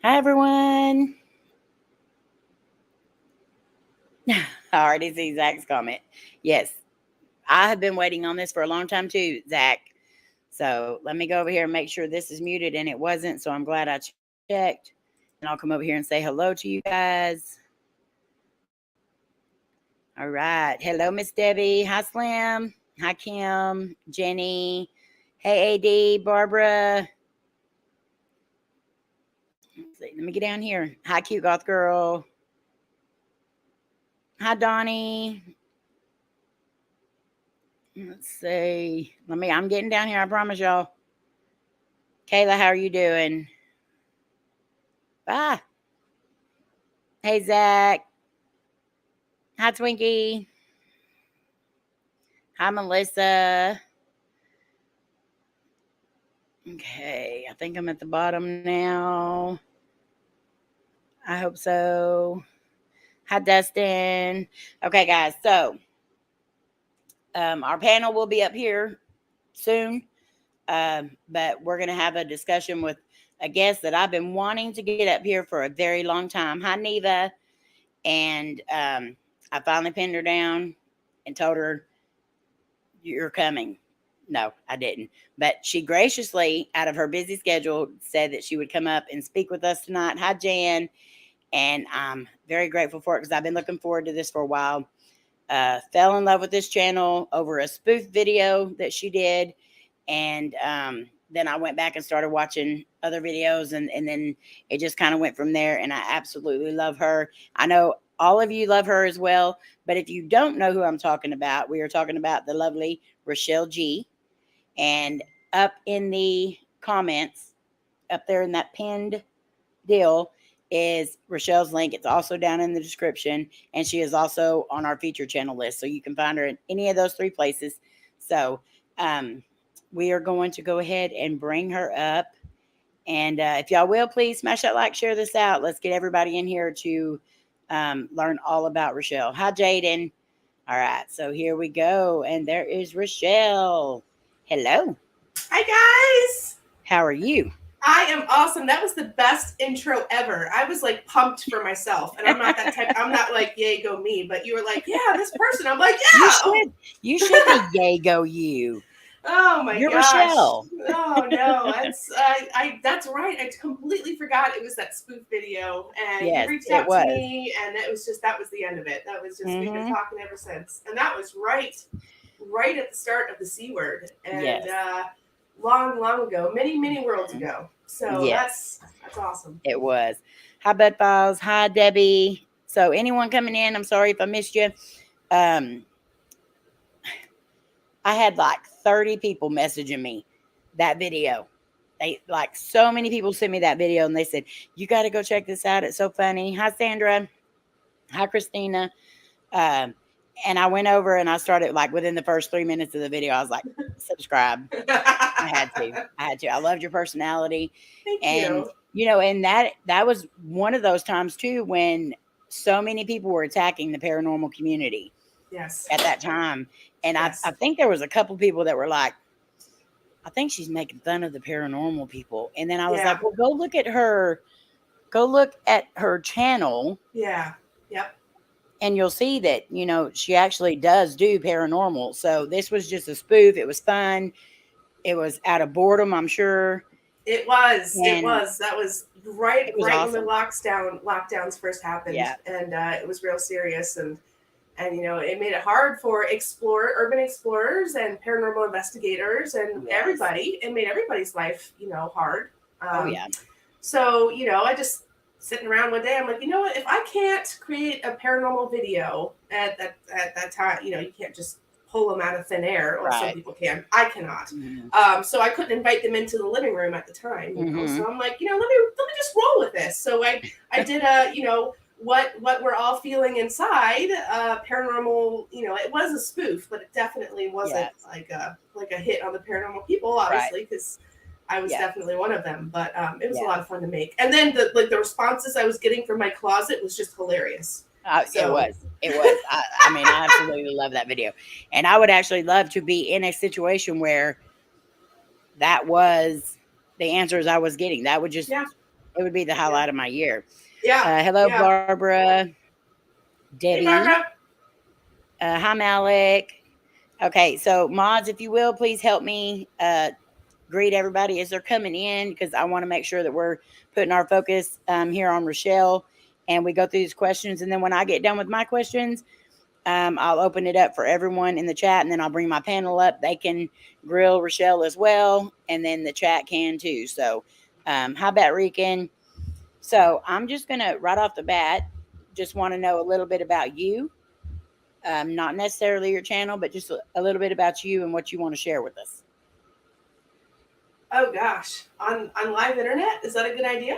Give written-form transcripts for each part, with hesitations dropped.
Hi, everyone. I already see Zach's comment. Yes, I have been waiting on this for a long time too, Zach. So let me go over here and make sure this is muted, and it wasn't. So I'm glad I checked. And I'll come over here and say hello to you guys. All right. Hello, Miss Debbie. Hi, Slim. Hi, Kim. Jenny. Hey, AD. Barbara. Let's see. Let me get down here. Hi, cute goth girl. Hi, Donnie. Let's see. I'm getting down here. I promise y'all. Kayla, how are you doing? Bye. Hey, Zach. Hi, Twinkie. Hi, Melissa. Okay, I think I'm at the bottom now. I hope so. Hi, Dustin. Okay, guys. So, our panel will be up here soon. But we're going to have a discussion with a guest that I've been wanting to get up here for a very long time. Hi, Neva. And I finally pinned her down and told her, you're coming. No, I didn't. But she graciously, out of her busy schedule, said that she would come up and speak with us tonight. Hi, Jan. And I'm very grateful for it because I've been looking forward to this for a while. Fell in love with this channel over a spoof video that she did. And then I went back and started watching other videos. And then it just kind of went from there. And I absolutely love her. I know all of you love her as well. But if you don't know who I'm talking about, we are talking about the lovely Richelle G. And up in the comments, up there in that pinned deal, is Richelle's link. It's also down in the description. And she is also on our feature channel list. So you can find her in any of those three places. So we are going to go ahead and bring her up. And if y'all will, please smash that like, share this out. Let's get everybody in here to learn all about Richelle. Hi, Jaden. All right. So here we go. And there is Richelle. Hello. Hi, guys. How are you? I am awesome. That was the best intro ever. I was like pumped for myself. And I'm not that type. I'm not like, yay, go me. But you were like, yeah, this person. I'm like, yeah. You should be yay, go you. Oh my You're gosh. Richelle. Oh no. That's right. I completely forgot it was that spoof video. And yes, you reached out to me, and that was the end of it. That was just we've been talking ever since. And that was right at the start of the C word. And long ago, many worlds ago. So that's awesome. It was. Hi, Bud Files. Hi, Debbie. So anyone coming in, I'm sorry if I missed you. I had like 30 people messaging me that video. They like so many people sent me that video and they said, you got to go check this out. It's so funny. Hi, Sandra. Hi, Christina. And I went over and I started like within the first 3 minutes of the video, I was like, subscribe. I had to. I loved your personality. Thank you. You know, and that was one of those times too when so many people were attacking the paranormal community. Yes. At that time. And I think there was a couple people that were like, I think she's making fun of the paranormal people. And then I was like, well, go look at her channel. Yeah. Yep. And you'll see that, you know, she actually does do paranormal. So this was just a spoof. It was fun. It was out of boredom, I'm sure. It was. That was right awesome. When the lockdowns first happened. Yeah. And it was real serious. And you know, it made it hard for urban explorers and paranormal investigators and everybody. It made everybody's life, you know, hard. So, you know, I just sitting around one day, I'm like, you know what? If I can't create a paranormal video at that time, you know, you can't just pull them out of thin air, or some people can. I cannot. Mm-hmm. So I couldn't invite them into the living room at the time. You know? So I'm like, you know, let me just roll with this. So I did you know, what we're all feeling inside, paranormal, you know, it was a spoof, but it definitely wasn't like a hit on the paranormal people, obviously, because I was definitely one of them. But it was a lot of fun to make. And then the responses I was getting from my closet was just hilarious. It was. I mean, I absolutely love that video. And I would actually love to be in a situation where that was the answers I was getting. That would just It would be the highlight of my year. Yeah. Hello, Barbara. Debbie. Hey, Barbara. Hi, Malik. Okay, so mods, if you will, please help me greet everybody as they're coming in, because I want to make sure that we're putting our focus here on Richelle, and we go through these questions. And then when I get done with my questions, I'll open it up for everyone in the chat, and then I'll bring my panel up. They can grill Richelle as well, and then the chat can too. So, hi, Batrican. So I'm just going to, right off the bat, just want to know a little bit about you. Not necessarily your channel, but just a little bit about you and what you want to share with us. Oh gosh, on live internet, is that a good idea?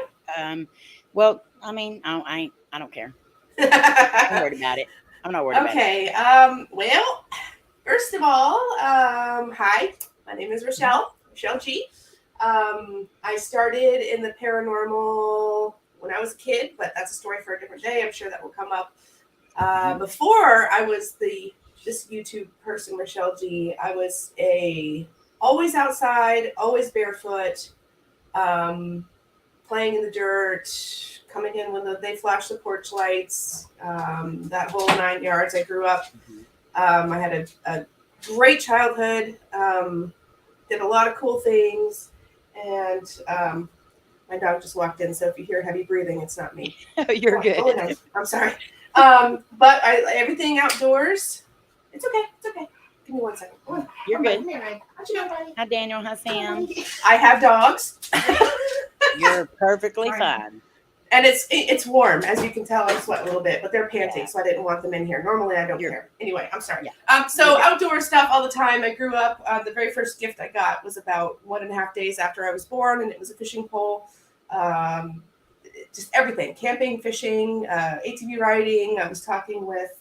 Well, I mean, I don't care. I'm worried about it. I'm not worried about it. Okay. Well, first of all, hi, my name is Richelle G. I started in the paranormal when I was a kid, but that's a story for a different day. I'm sure that will come up. Before I was this YouTube person, Richelle G, I was always outside, always barefoot, playing in the dirt, coming in when they flashed the porch lights, that whole 9 yards. I grew up. I had a great childhood, did a lot of cool things, and my dog just walked in, so if you hear heavy breathing, it's not me. You're good. Oh, no, I'm sorry. But everything outdoors, it's okay. It's okay. Give me 1 second. You're good. Hi, Daniel. Hi, Sam. I have dogs. You're perfectly fine. And it's warm, as you can tell. I sweat a little bit, but they're panting, so I didn't want them in here. Normally, I don't care. Anyway, I'm sorry. Yeah. So outdoor stuff all the time. I grew up. The very first gift I got was about 1.5 days after I was born, and it was a fishing pole. Just everything: camping, fishing, ATV riding. I was talking with.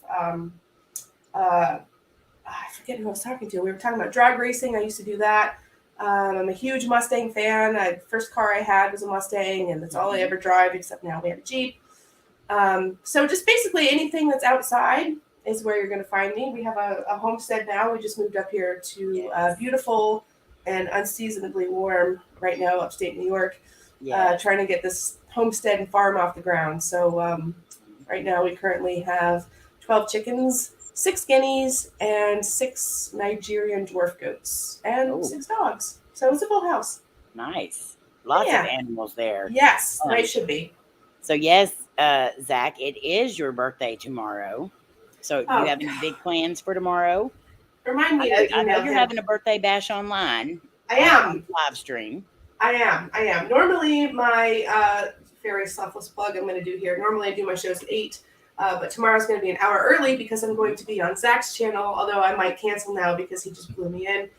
I forget who I was talking to. We were talking about drag racing. I used to do that. I'm a huge Mustang fan. The first car I had was a Mustang, and that's all I ever drive, except now we have a Jeep. So just basically anything that's outside is where you're going to find me. We have a homestead now. We just moved up here to beautiful and unseasonably warm right now, upstate New York, trying to get this homestead and farm off the ground. So right now we currently have 12 chickens, 6 guineas, and 6 Nigerian dwarf goats, and 6 dogs. So it's a full house. Nice. Lots of animals there. Yes, they should be. So yes, Zach, it is your birthday tomorrow. So do you have any big plans for tomorrow? Remind me. I know you're having a birthday bash online. I am. Live stream. I am. Normally, my very selfless plug I'm going to do here. Normally, I do my shows at 8. But tomorrow's going to be an hour early because I'm going to be on Zach's channel, although I might cancel now because he just blew me in,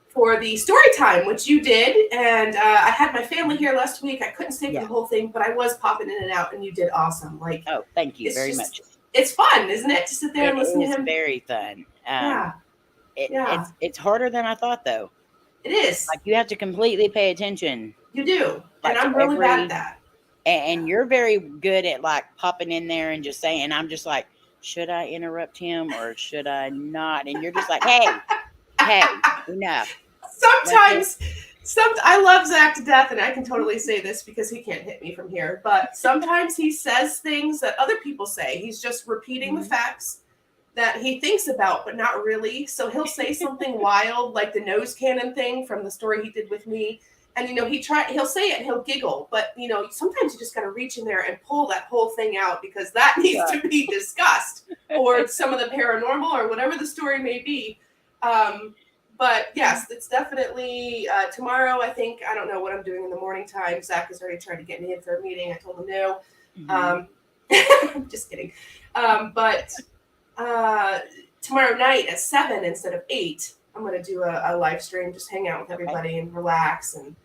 for the story time, which you did. And I had my family here last week. I couldn't stay for the whole thing, but I was popping in and out, and you did awesome. Oh, thank you very much. It's fun, isn't it, to sit there and listen to him? It's very fun. Yeah. It's harder than I thought, though. It is. You have to completely pay attention. You do. And I'm really bad at that. And you're very good at popping in there and just saying, I'm just like, should I interrupt him or should I not? And you're just like, hey, enough. Sometimes I love Zach to death, and I can totally say this because he can't hit me from here. But sometimes he says things that other people say. He's just repeating the facts that he thinks about, but not really. So he'll say something wild, like the nose cannon thing from the story he did with me. And, he'll say it and he'll giggle, but, sometimes you just got to reach in there and pull that whole thing out because that needs to be discussed, or some of the paranormal or whatever the story may be. But yes, it's definitely tomorrow. I think, I don't know what I'm doing in the morning time. Zach has already tried to get me in for a meeting. I told him no. I'm just kidding. But tomorrow night at 7 instead of 8, I'm going to do a live stream, just hang out with everybody and relax and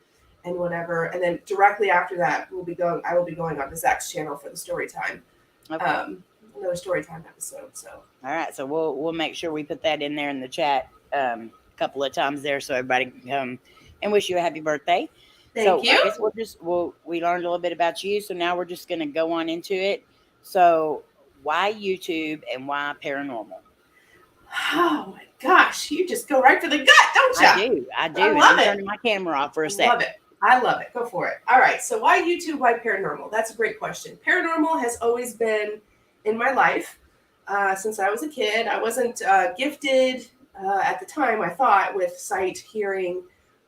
whatever. And then directly after that, I will be going on to Zach's channel for the story time. Another story time episode. So. All right. So we'll make sure we put that in there in the chat a couple of times there so everybody can come and wish you a happy birthday. Thank you. I guess we learned a little bit about you. So now we're just going to go on into it. So why YouTube and why paranormal? Oh my gosh, you just go right for the gut, don't you? I do. I love I'm turning my camera off for a second. Love it. I love it. Go for it. All right. So why YouTube? Why paranormal? That's a great question. Paranormal has always been in my life since I was a kid. I wasn't gifted at the time, I thought, with sight, hearing,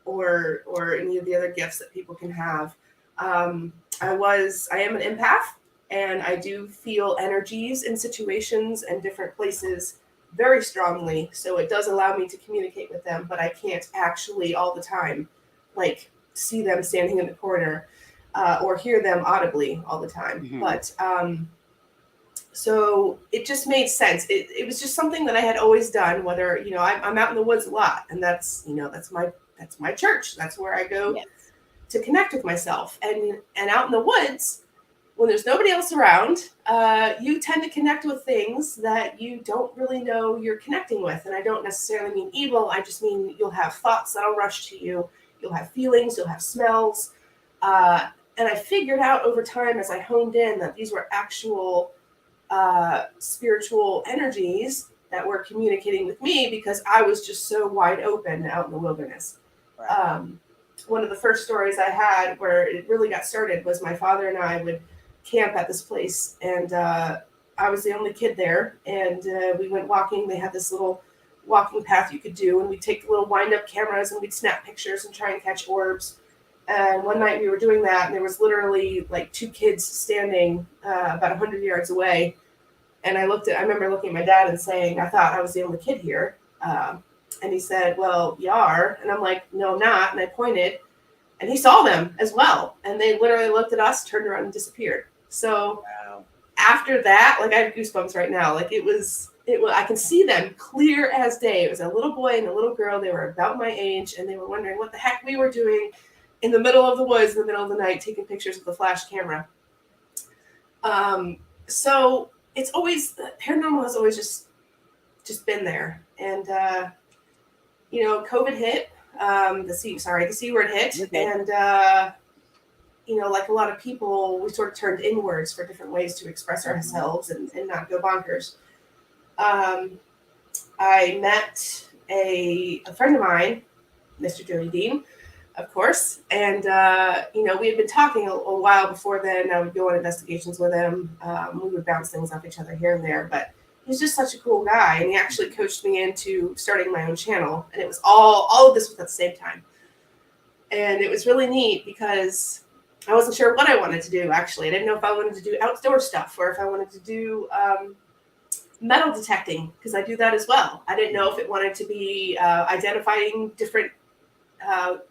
or any of the other gifts that people can have. I am an empath, and I do feel energies in situations and different places very strongly. So it does allow me to communicate with them, but I can't actually all the time, like, see them standing in the corner or hear them audibly all the time. Mm-hmm. But so it just made sense. It was just something that I had always done, whether, you know, I'm out in the woods a lot, and that's, you know, that's my church. That's where I go to connect with myself. And out in the woods, when there's nobody else around, you tend to connect with things that you don't really know you're connecting with. And I don't necessarily mean evil. I just mean you'll have thoughts that'll rush to you. You'll have feelings. You'll have smells. And I figured out over time as I honed in that these were actual spiritual energies that were communicating with me because I was just so wide open out in the wilderness. Right. One of the first stories I had where it really got started was my father and I would camp at this place, and I was the only kid there, and we went walking. They had this little walking path you could do, and we'd take the little wind-up cameras and we'd snap pictures and try and catch orbs. And one night we were doing that, and there was literally like two kids standing about 100 yards away. And I remember looking at my dad and saying, I thought I was the only kid here. And he said, well, you are. And I'm like, no, I'm not. And I pointed, and he saw them as well. And they literally looked at us, turned around, and disappeared. So after that, like, I have goosebumps right now. Like, it was, I can see them clear as day. It was a little boy and a little girl. They were about my age, and they were wondering what the heck we were doing in the middle of the woods, in the middle of the night, taking pictures with the flash camera. So it's always, paranormal has always just been there. And, you know, COVID hit, the C word hit. Okay. And, you know, like a lot of people, we sort of turned inwards for different ways to express ourselves and not go bonkers. I met a friend of mine, Mr. Joey Dean, of course. And, you know, we had been talking a while before then. I would go on investigations with him. We would bounce things off each other here and there, but he's just such a cool guy. And he actually coached me into starting my own channel. And it was all of this was at the same time. And it was really neat because I wasn't sure what I wanted to do, actually. I didn't know if I wanted to do outdoor stuff or if I wanted to do metal detecting, because I do that as well. I didn't know if it wanted to be identifying different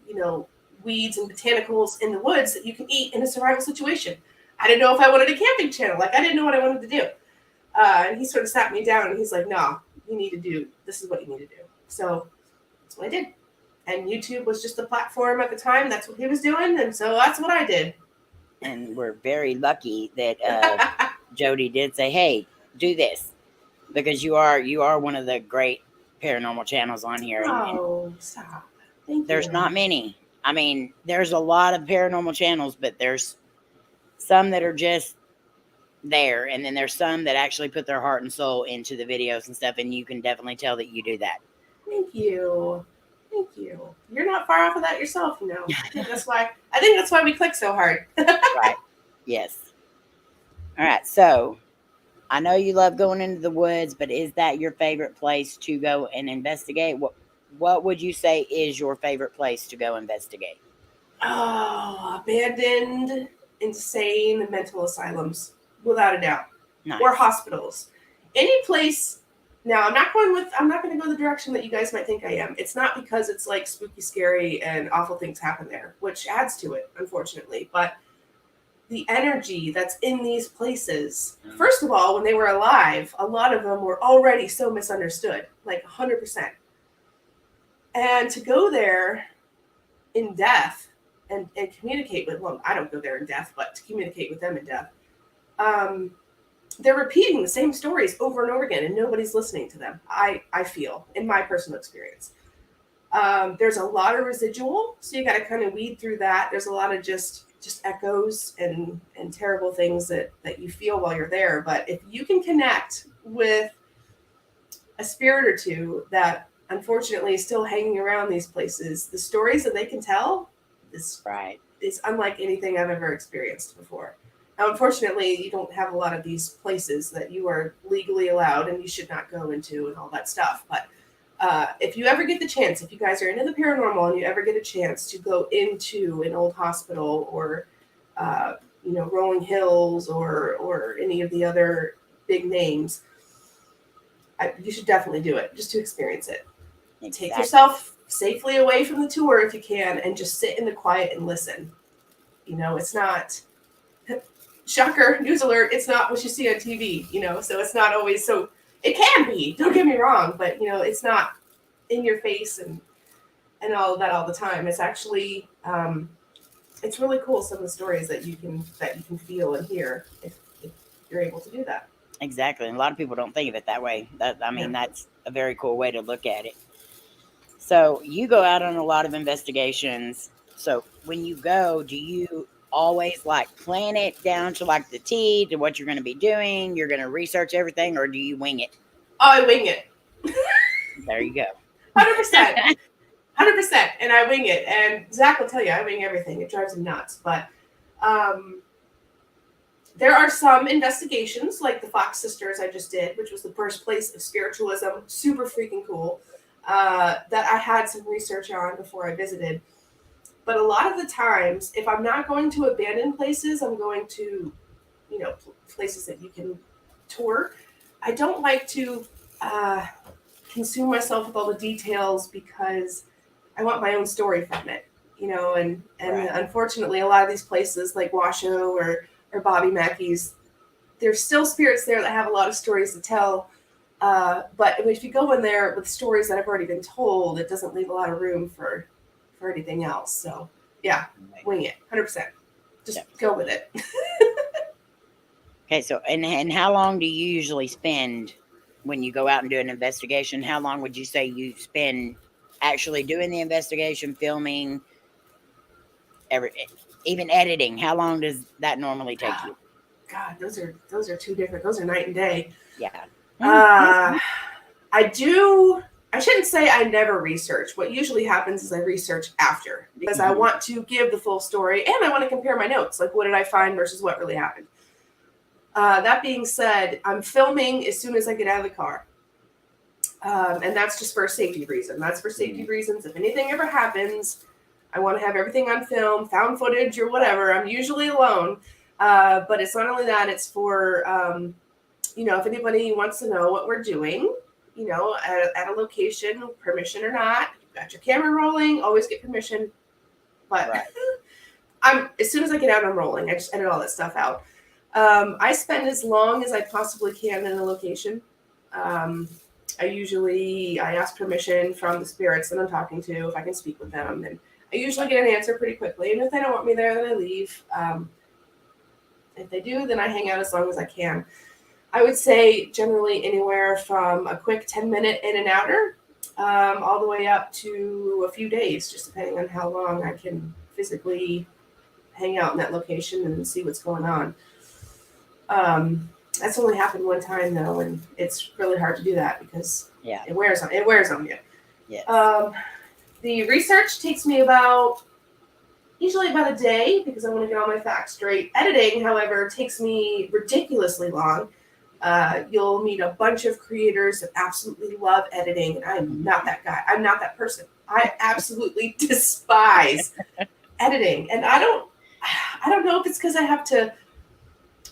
you know, weeds and botanicals in the woods that you can eat in a survival situation. I didn't know if I wanted a camping channel. Like, I didn't know what I wanted to do. And he sort of sat me down and he's like, no, this is what you need to do. So that's what I did. And YouTube was just a platform at the time. That's what he was doing. And so that's what I did. And we're very lucky that Jody did say, hey, do this. Because you are one of the great paranormal channels on here. Oh, stop. There's not many. I mean, there's a lot of paranormal channels, but there's some that are just there. And then there's some that actually put their heart and soul into the videos and stuff. And you can definitely tell that you do that. Thank you. Thank you. You're not far off of that yourself, you know. I think that's why we click so hard. Right. Yes. All right. So I know you love going into the woods, but is that your favorite place to go and investigate? What would you say is your favorite place to go investigate? Oh, abandoned, insane mental asylums, without a doubt. Nice. Or hospitals. Any place. Now, I'm not going to go the direction that you guys might think I am. It's not because it's like spooky, scary, and awful things happen there, which adds to it, unfortunately. But the energy that's in these places, first of all, when they were alive, a lot of them were already so misunderstood, like 100%. And to go there in death and communicate with, well, I don't go there in death, but to communicate with them in death, they're repeating the same stories over and over again, and nobody's listening to them, I feel, in my personal experience. There's a lot of residual, so you got to kind of weed through that. There's a lot of just echoes and terrible things that you feel while you're there. But if you can connect with a spirit or two that unfortunately is still hanging around these places, the stories that they can tell, This right. is unlike anything I've ever experienced before. Now, unfortunately, you don't have a lot of these places that you are legally allowed and you should not go into and all that stuff. But if you ever get the chance, if you guys are into the paranormal and you ever get a chance to go into an old hospital or, Rolling Hills or any of the other big names, you should definitely do it just to experience it. Exactly. Take yourself safely away from the tour if you can and just sit in the quiet and listen. It's not... Shocker, news alert, it's not what you see on TV, so it's not always so... It can be, don't get me wrong, but, it's not in your face and all of that all the time. It's actually, it's really cool, some of the stories that you can feel and hear if you're able to do that. Exactly, and a lot of people don't think of it that way. That's a very cool way to look at it. So you go out on a lot of investigations. So when you go, do you always plan it down to the T to what you're going to be doing? You're going to research everything, or do you wing it? Oh, I wing it. There you go. 100%. 100%. And I wing it. And Zach will tell you, I wing everything. It drives him nuts. But there are some investigations, like the Fox Sisters I just did, which was the birthplace of spiritualism. Super freaking cool. That I had some research on before I visited. But a lot of the times, if I'm not going to abandoned places, I'm going to, places that you can tour. I don't like to consume myself with all the details because I want my own story from it, and right. Unfortunately, a lot of these places like Washoe or Bobby Mackey's, there's still spirits there that have a lot of stories to tell. But if you go in there with stories that have already been told, it doesn't leave a lot of room for anything else. So yeah, wing it, 100%. Just go with it. Okay, so and how long do you usually spend when you go out and do an investigation? How long would you say you spend actually doing the investigation, filming, even editing? How long does that normally take you? God, those are two different. Those are night and day. Yeah. I shouldn't say I never research. What usually happens is I research after because I want to give the full story and I want to compare my notes. Like, what did I find versus what really happened? That being said, I'm filming as soon as I get out of the car. And that's just for a safety reason. That's for safety reasons. If anything ever happens, I want to have everything on film, found footage or whatever. I'm usually alone. But it's not only that, it's for, if anybody wants to know what we're doing, at a location, permission or not, you've got your camera rolling, always get permission. But right. As soon as I get out, I'm rolling. I just edit all that stuff out. I spend as long as I possibly can in a location. I ask permission from the spirits that I'm talking to if I can speak with them. And I usually get an answer pretty quickly. And if they don't want me there, then I leave. If they do, then I hang out as long as I can. I would say generally anywhere from a quick 10-minute in and outer, all the way up to a few days, just depending on how long I can physically hang out in that location and see what's going on. That's only happened one time though, and it's really hard to do that because it wears on you. Yeah. The research takes me usually about a day because I want to get all my facts straight. Editing, however, takes me ridiculously long. You'll meet a bunch of creators that absolutely love editing, and I'm not that guy. I'm not that person. I absolutely despise editing, and I don't know if it's because I have to.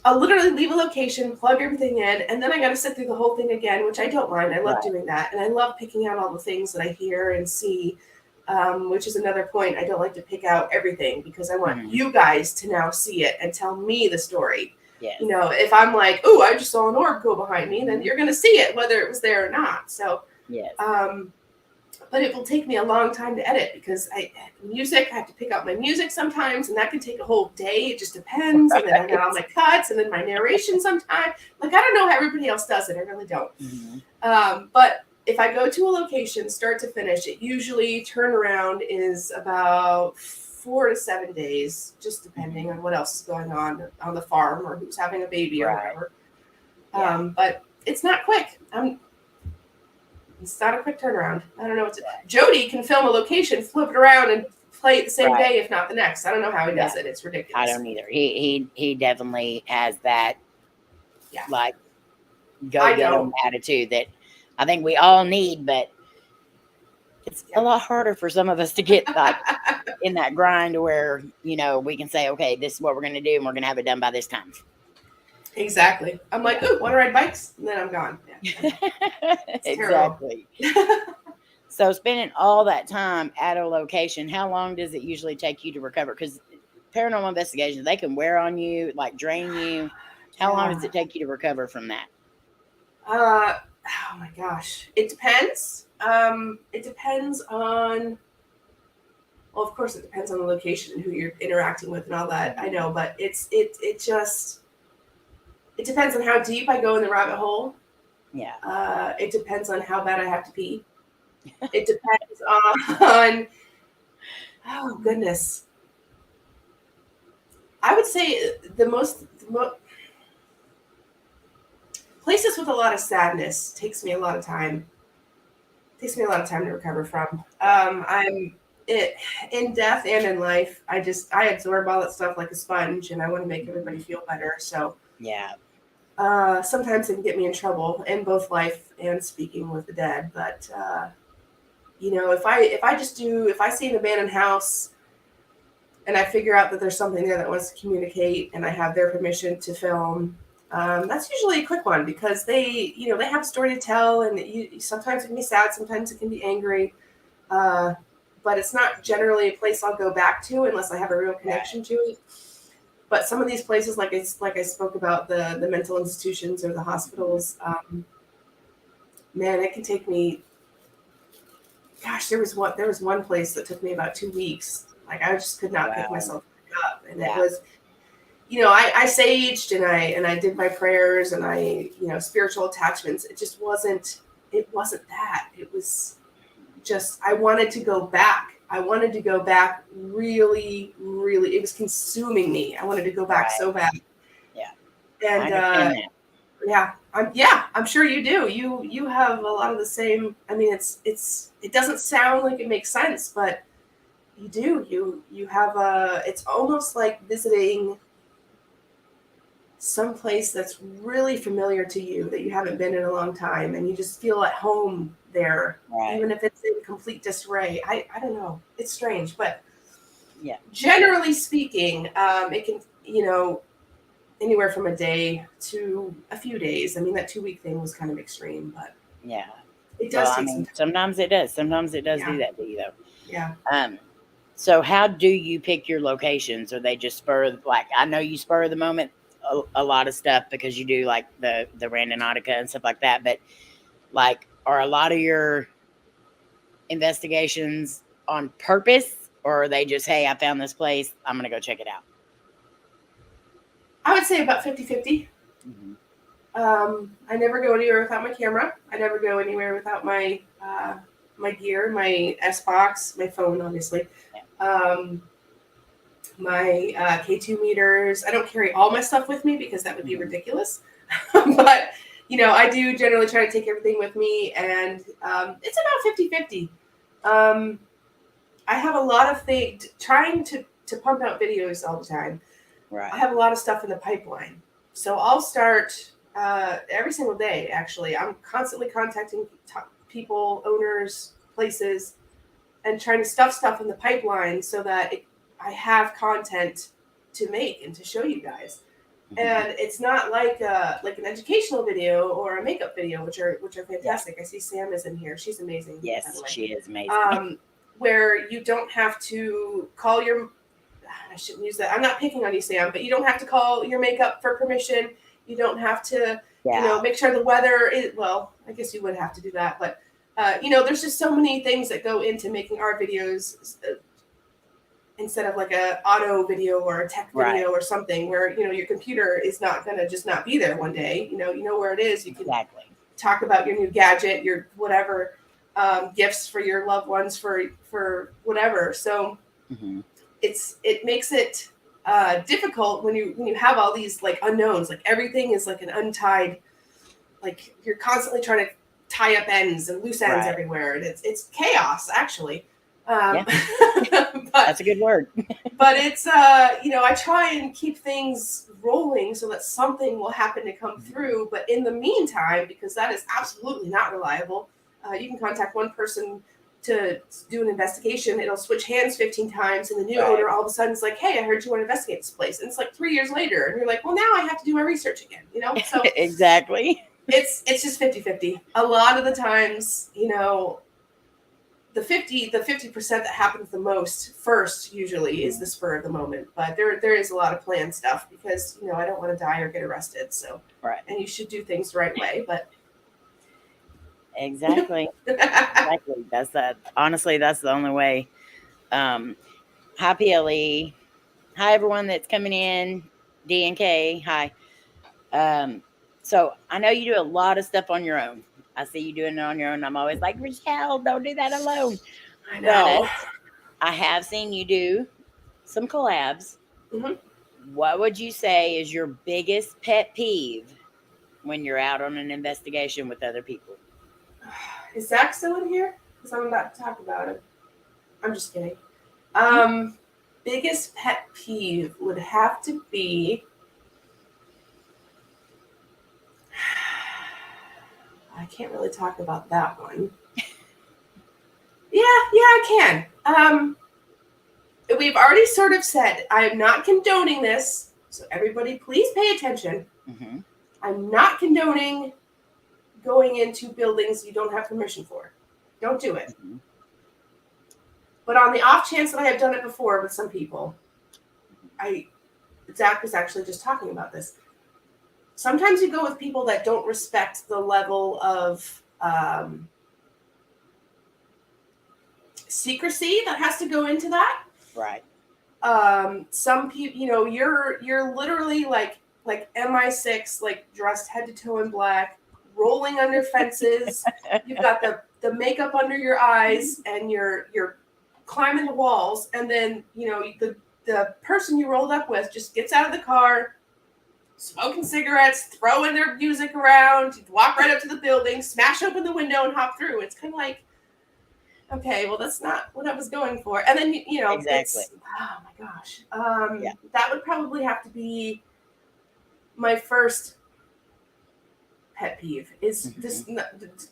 I'll literally leave a location, plug everything in, and then I got to sit through the whole thing again, which I don't mind. I love doing that, and I love picking out all the things that I hear and see. Which is another point. I don't like to pick out everything because I want you guys to now see it and tell me the story. Yes. If I'm like, oh, I just saw an orb go behind me, then you're going to see it, whether it was there or not. So, yes. But it will take me a long time to edit because I have to pick out my music sometimes, and that can take a whole day. It just depends. And then I got all my cuts and then my narration sometimes. I don't know how everybody else does it. I really don't. But if I go to a location, start to finish, it usually turnaround is about 4 to 7 days, just depending on what else is going on the farm or who's having a baby or whatever. But it's not quick. It's not a quick turnaround. I don't know what to. Jody can film a location, flip it around, and play it the same day, if not the next. I don't know how he does it. It's ridiculous. I don't either. He definitely has that, like, go get 'em attitude that I think we all need, but it's a lot harder for some of us to get like in that grind where, you know, we can say, okay, this is what we're going to do and we're going to have it done by this time. Exactly. I'm like, ooh, want to ride bikes? And then I'm gone. Yeah. Exactly. So spending all that time at a location, how long does it usually take you to recover? Because paranormal investigations, they can wear on you, like drain you. How long does it take you to recover from that? Oh my gosh. It depends. It depends on, well, of course it depends on the location and who you're interacting with and all that. I know, but it depends on how deep I go in the rabbit hole. Yeah. It depends on how bad I have to pee. It depends on, oh goodness. I would say the most places with a lot of sadness takes me a lot of time. Takes me a lot of time to recover from. I'm in death and in life. I absorb all that stuff like a sponge, and I want to make everybody feel better. So yeah. Sometimes it can get me in trouble in both life and speaking with the dead. But you know, if I see an abandoned house and I figure out that there's something there that wants to communicate and I have their permission to film, that's usually a quick one because they have a story to tell, and sometimes it can be sad, sometimes it can be angry, but it's not generally a place I'll go back to unless I have a real connection to it. But some of these places, like I spoke about, the mental institutions or the hospitals, man, it can take me. Gosh, there was one place that took me about 2 weeks. Like I just could not pick myself back up, and it was, you know, I saged and I did my prayers and I, you know, spiritual attachments. It just wasn't. It wasn't that. It was just I wanted to go back. I wanted to go back really, really. It was consuming me. I wanted to go back so bad. Yeah. And I'm sure you do. You have a lot of the same. I mean, it doesn't sound like it makes sense, but you do. You have it's almost like visiting some place that's really familiar to you that you haven't been in a long time, and you just feel at home there, even if it's in complete disarray. I don't know. It's strange, but generally speaking, it can, you know, anywhere from a day to a few days. I mean, that 2-week thing was kind of extreme, but it does take some time. Sometimes it does. Sometimes it does do that to you, though. Yeah. So how do you pick your locations? Are they just I know you spur of the moment a lot of stuff because you do like the Randonautica and stuff like that, but like, are a lot of your investigations on purpose, or are they just, hey, I found this place, I'm going to go check it out? I would say about 50-50. Mm-hmm. I never go anywhere without my camera. I never go anywhere without my my gear, my S-Box, my phone, obviously. My K2 meters. I don't carry all my stuff with me because that would be ridiculous. But, you know, I do generally try to take everything with me, and it's about 50-50. I have a lot of things, trying to pump out videos all the time. Right. I have a lot of stuff in the pipeline. So I'll start every single day, actually. I'm constantly contacting people, owners, places, and trying to stuff in the pipeline so that I have content to make and to show you guys. Mm-hmm. And it's not like an educational video or a makeup video, which are fantastic. Yeah. I see Sam is in here. She's amazing. Yes, she is amazing. Where you don't have to call your, I shouldn't use that. I'm not picking on you, Sam, but you don't have to call your makeup for permission. You don't have to, you know, make sure the weather is, well, I guess you would have to do that, but you know, there's just so many things that go into making our videos instead of like a auto video or a tech video or something where, you know, your computer is not going to just not be there one day. You know where it is. You can talk about your new gadget, your whatever, gifts for your loved ones, for whatever. So it makes it difficult when you have all these like unknowns, like everything is like an untied, like you're constantly trying to tie up ends and loose ends everywhere, and it's chaos actually. But That's a good word. But it's, you know, I try and keep things rolling so that something will happen to come through. But in the meantime, because that is absolutely not reliable, you can contact one person to do an investigation. It'll switch hands 15 times, and the new owner all of a sudden is like, hey, I heard you want to investigate this place. And it's like 3 years later, and you're like, well, now I have to do my research again, you know? So exactly. It's just 50-50. A lot of the times, you know, the 50% that happens the most first usually is the spur of the moment. But there is a lot of planned stuff because, you know, I don't want to die or get arrested. So and you should do things the right way. But exactly. Exactly. That's that. Honestly, that's the only way. Hi PLE. Hi everyone that's coming in. D and K. Hi. So I know you do a lot of stuff on your own. I see you doing it on your own. I'm always like, Richelle, don't do that alone. I know. But I have seen you do some collabs. What would you say is your biggest pet peeve when you're out on an investigation with other people? Is Zach still in here? Because I'm about to talk about him. I'm just kidding. Biggest pet peeve would have to be... I can't really talk about that one. Yeah, I can. We've already sort of said, I am not condoning this, so everybody please pay attention. I'm not condoning going into buildings you don't have permission for. Don't do it. But on the off chance that I have done it before with some people, Zach was actually just talking about this. Sometimes you go with people that don't respect the level of secrecy that has to go into that. Right. Some people, you know, you're literally like MI6, like dressed head to toe in black, rolling under fences. You've got the makeup under your eyes, and you're climbing the walls, and then, you know, the person you rolled up with just gets out of the car, smoking cigarettes, throwing their music around, walk right up to the building, smash open the window, and hop through. It's kind of like, okay, well, that's not what I was going for. And then, you know, exactly. Oh my gosh. That would probably have to be my first pet peeve, is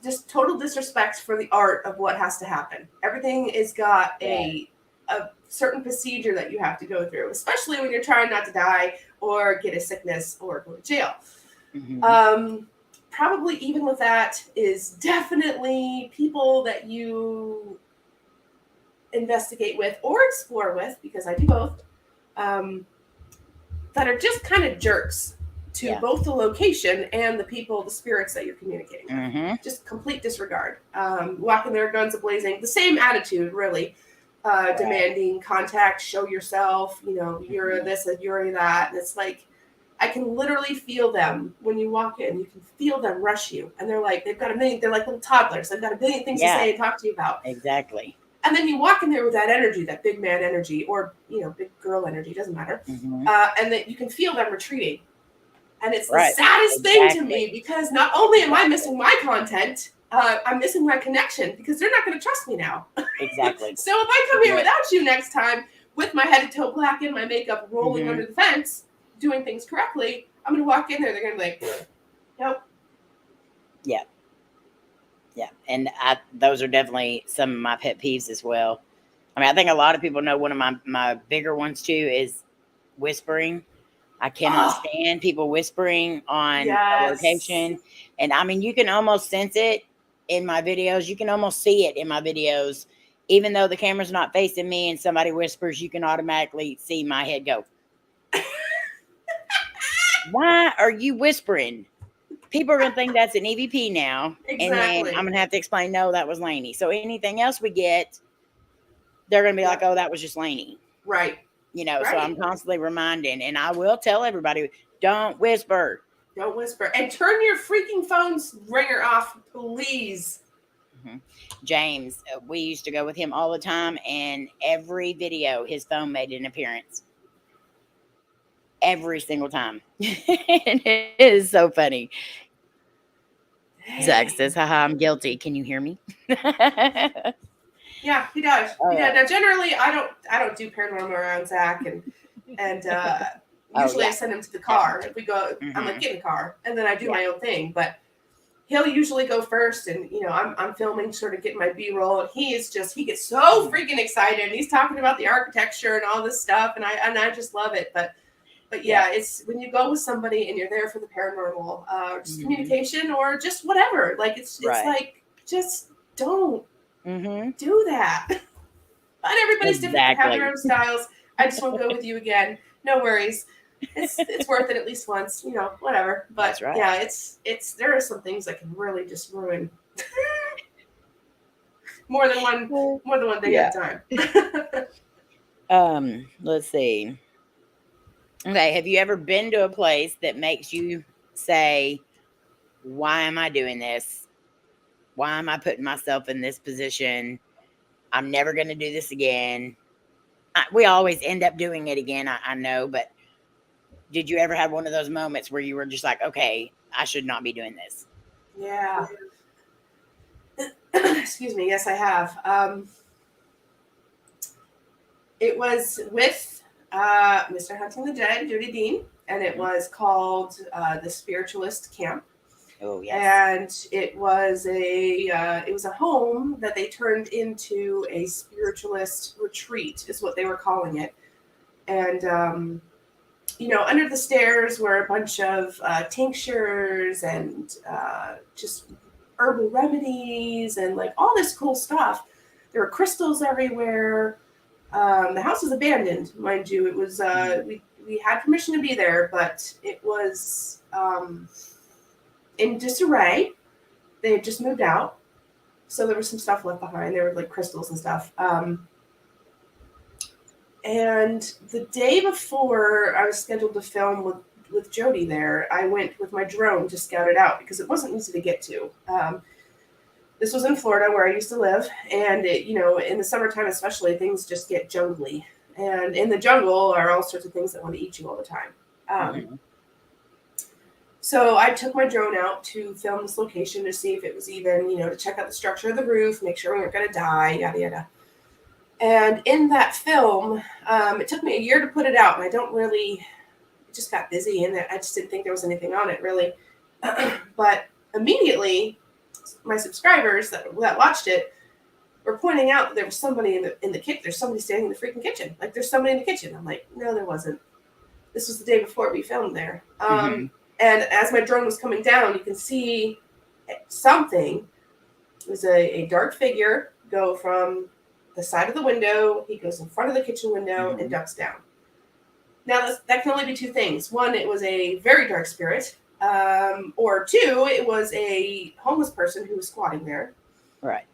just total disrespect for the art of what has to happen. Everything is got a certain procedure that you have to go through, especially when you're trying not to die or get a sickness or go to jail. Probably even with that is definitely people that you investigate with or explore with, because I do both, that are just kind of jerks to both the location and the people, the spirits that you're communicating with. Just complete disregard. Walking there, guns a-blazing. The same attitude, really. Demanding contact, show yourself, you know, you're this and you're that. And it's like, I can literally feel them when you walk in. You can feel them rush you. And they're like, they're like little toddlers. They've got a million things to say and talk to you about. Exactly. And then you walk in there with that energy, that big man energy, or, you know, big girl energy, doesn't matter. And that you can feel them retreating. And it's the saddest thing to me, because not only am I missing my content, I'm missing my connection, because they're not going to trust me now. Exactly. So if I come here without you next time, with my head to toe black and my makeup rolling under the fence, doing things correctly, I'm going to walk in there. They're going to be like, nope. Yeah. Yeah. And those are definitely some of my pet peeves as well. I mean, I think a lot of people know one of my bigger ones too is whispering. I cannot stand people whispering on a location. And I mean, you can almost sense it in my videos. You can almost see it in my videos. Even though the camera's not facing me and somebody whispers, you can automatically see my head go. Why are you whispering? People are going to think that's an EVP now. Exactly. And then I'm going to have to explain, no, that was Layne. So anything else we get, they're going to be like, oh, that was just Layne. Right. You know, so I'm constantly reminding, and I will tell everybody, don't whisper. Don't whisper. And turn your freaking phone's ringer off, please. James, we used to go with him all the time, and every video, his phone made an appearance. Every single time. And it is so funny. Zach says, haha, I'm guilty. Can you hear me? Yeah, he does. He does. Now, generally, I don't do paranormal around Zach, and usually I send him to the car. If we go, I'm like, get in the car, and then I do my own thing. But he'll usually go first, and I'm filming, sort of getting my B-roll, and he gets so freaking excited. And he's talking about the architecture and all this stuff, and I just love it. But yeah, it's when you go with somebody and you're there for the paranormal, just communication or just whatever. Like it's like just don't do that. But everybody's different. They have their own styles. I just won't go with you again. No worries. It's worth it at least once, whatever. But yeah, it's there are some things that can really just ruin more than one day at a time. Let's see. Okay, have you ever been to a place that makes you say, why am I doing this? Why am I putting myself in this position? I'm never going to do this again. We always end up doing it again, I know, but did you ever have one of those moments where you were just like, okay, I should not be doing this? Yeah. Excuse me. Yes, I have. It was with Mr. Hunting the Dead, Judy Dean, and it was called the Spiritualist Camp. Oh, yes. And it was a home that they turned into a spiritualist retreat, is what they were calling it. And under the stairs were a bunch of tinctures and just herbal remedies and like all this cool stuff. There were crystals everywhere. The house was abandoned, mind you. It was we had permission to be there, but it was in disarray. They had just moved out, so there was some stuff left behind. There were like crystals and stuff. And the day before I was scheduled to film with Jody there, I went with my drone to scout it out because it wasn't easy to get to. This was in Florida where I used to live, and in the summertime especially, things just get jungly. And in the jungle are all sorts of things that want to eat you all the time. So I took my drone out to film this location to see if it was even, to check out the structure of the roof, make sure we weren't going to die, yada, yada. And in that film, it took me a year to put it out, and it just got busy, and I just didn't think there was anything on it, really. But immediately, my subscribers that watched it were pointing out that there was somebody in the kitchen. There's somebody standing in the freaking kitchen. Like, there's somebody in the kitchen. I'm like, no, there wasn't. This was the day before we filmed there. And as my drone was coming down, you can see something. It was a dark figure go from the side of the window. He goes in front of the kitchen window and ducks down. Now, that can only be two things. One, it was a very dark spirit. Or two, it was a homeless person who was squatting there. Right.